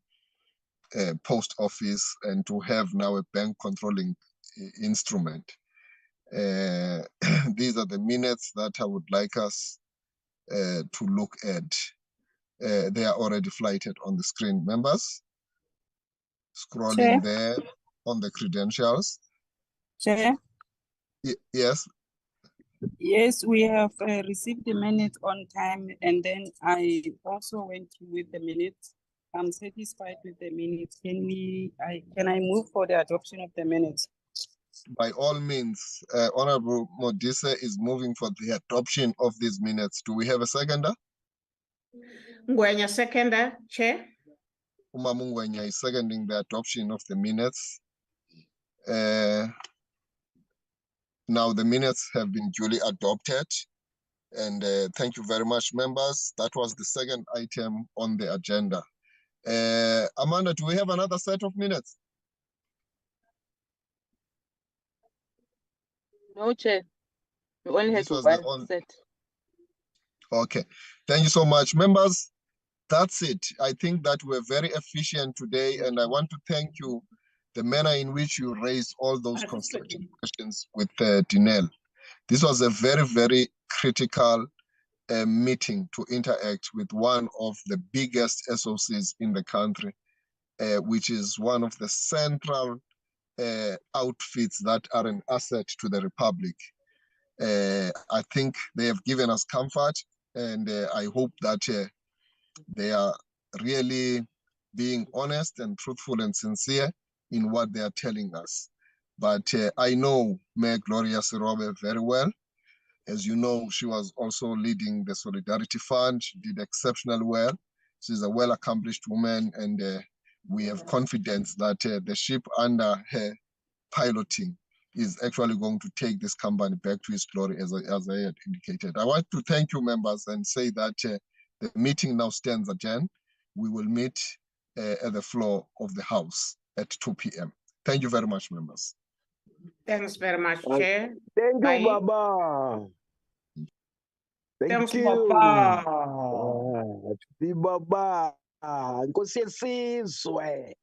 post office and to have now a bank controlling instrument. These are the minutes that I would like us to look at. They are already flighted on the screen. Members, scrolling there on the credentials. Chair? Yes. Yes, we have received the minutes on time, and then I also went through with the minutes. I'm satisfied with the minutes. Can I move for the adoption of the minutes? By all means, Honorable Modise is moving for the adoption of these minutes. Do we have a seconder? Ngwenya seconder, Chair. Umamungwenya is seconding the adoption of the minutes. Now the minutes have been duly adopted. And thank you very much, members. That was the second item on the agenda. Amanda, do we have another set of minutes? No, Chair. We only This have was the one set. Okay, thank you so much, members. That's it. I think that we're very efficient today, and I want to thank you the manner in which you raised all those constructive questions with Denel. This was a very, very critical meeting to interact with one of the biggest SOCs in the country, which is one of the central outfits that are an asset to the Republic. I think they have given us comfort, and I hope that they are really being honest and truthful and sincere in what they are telling us. But I know Mayor Gloria Sirobe very well. As you know, she was also leading the Solidarity Fund. She did exceptionally well. She's a well-accomplished woman, and we have confidence that the ship under her piloting is actually going to take this company back to its glory, as I had indicated. I want to thank you, members, and say that the meeting now stands adjourned. We will meet at the floor of the House at 2 p.m. Thank you very much, members. Thanks very much, Chair. Thank you, Bye. Baba. Thanks, Thank you. Baba. Baba. Nkosi yesizwe.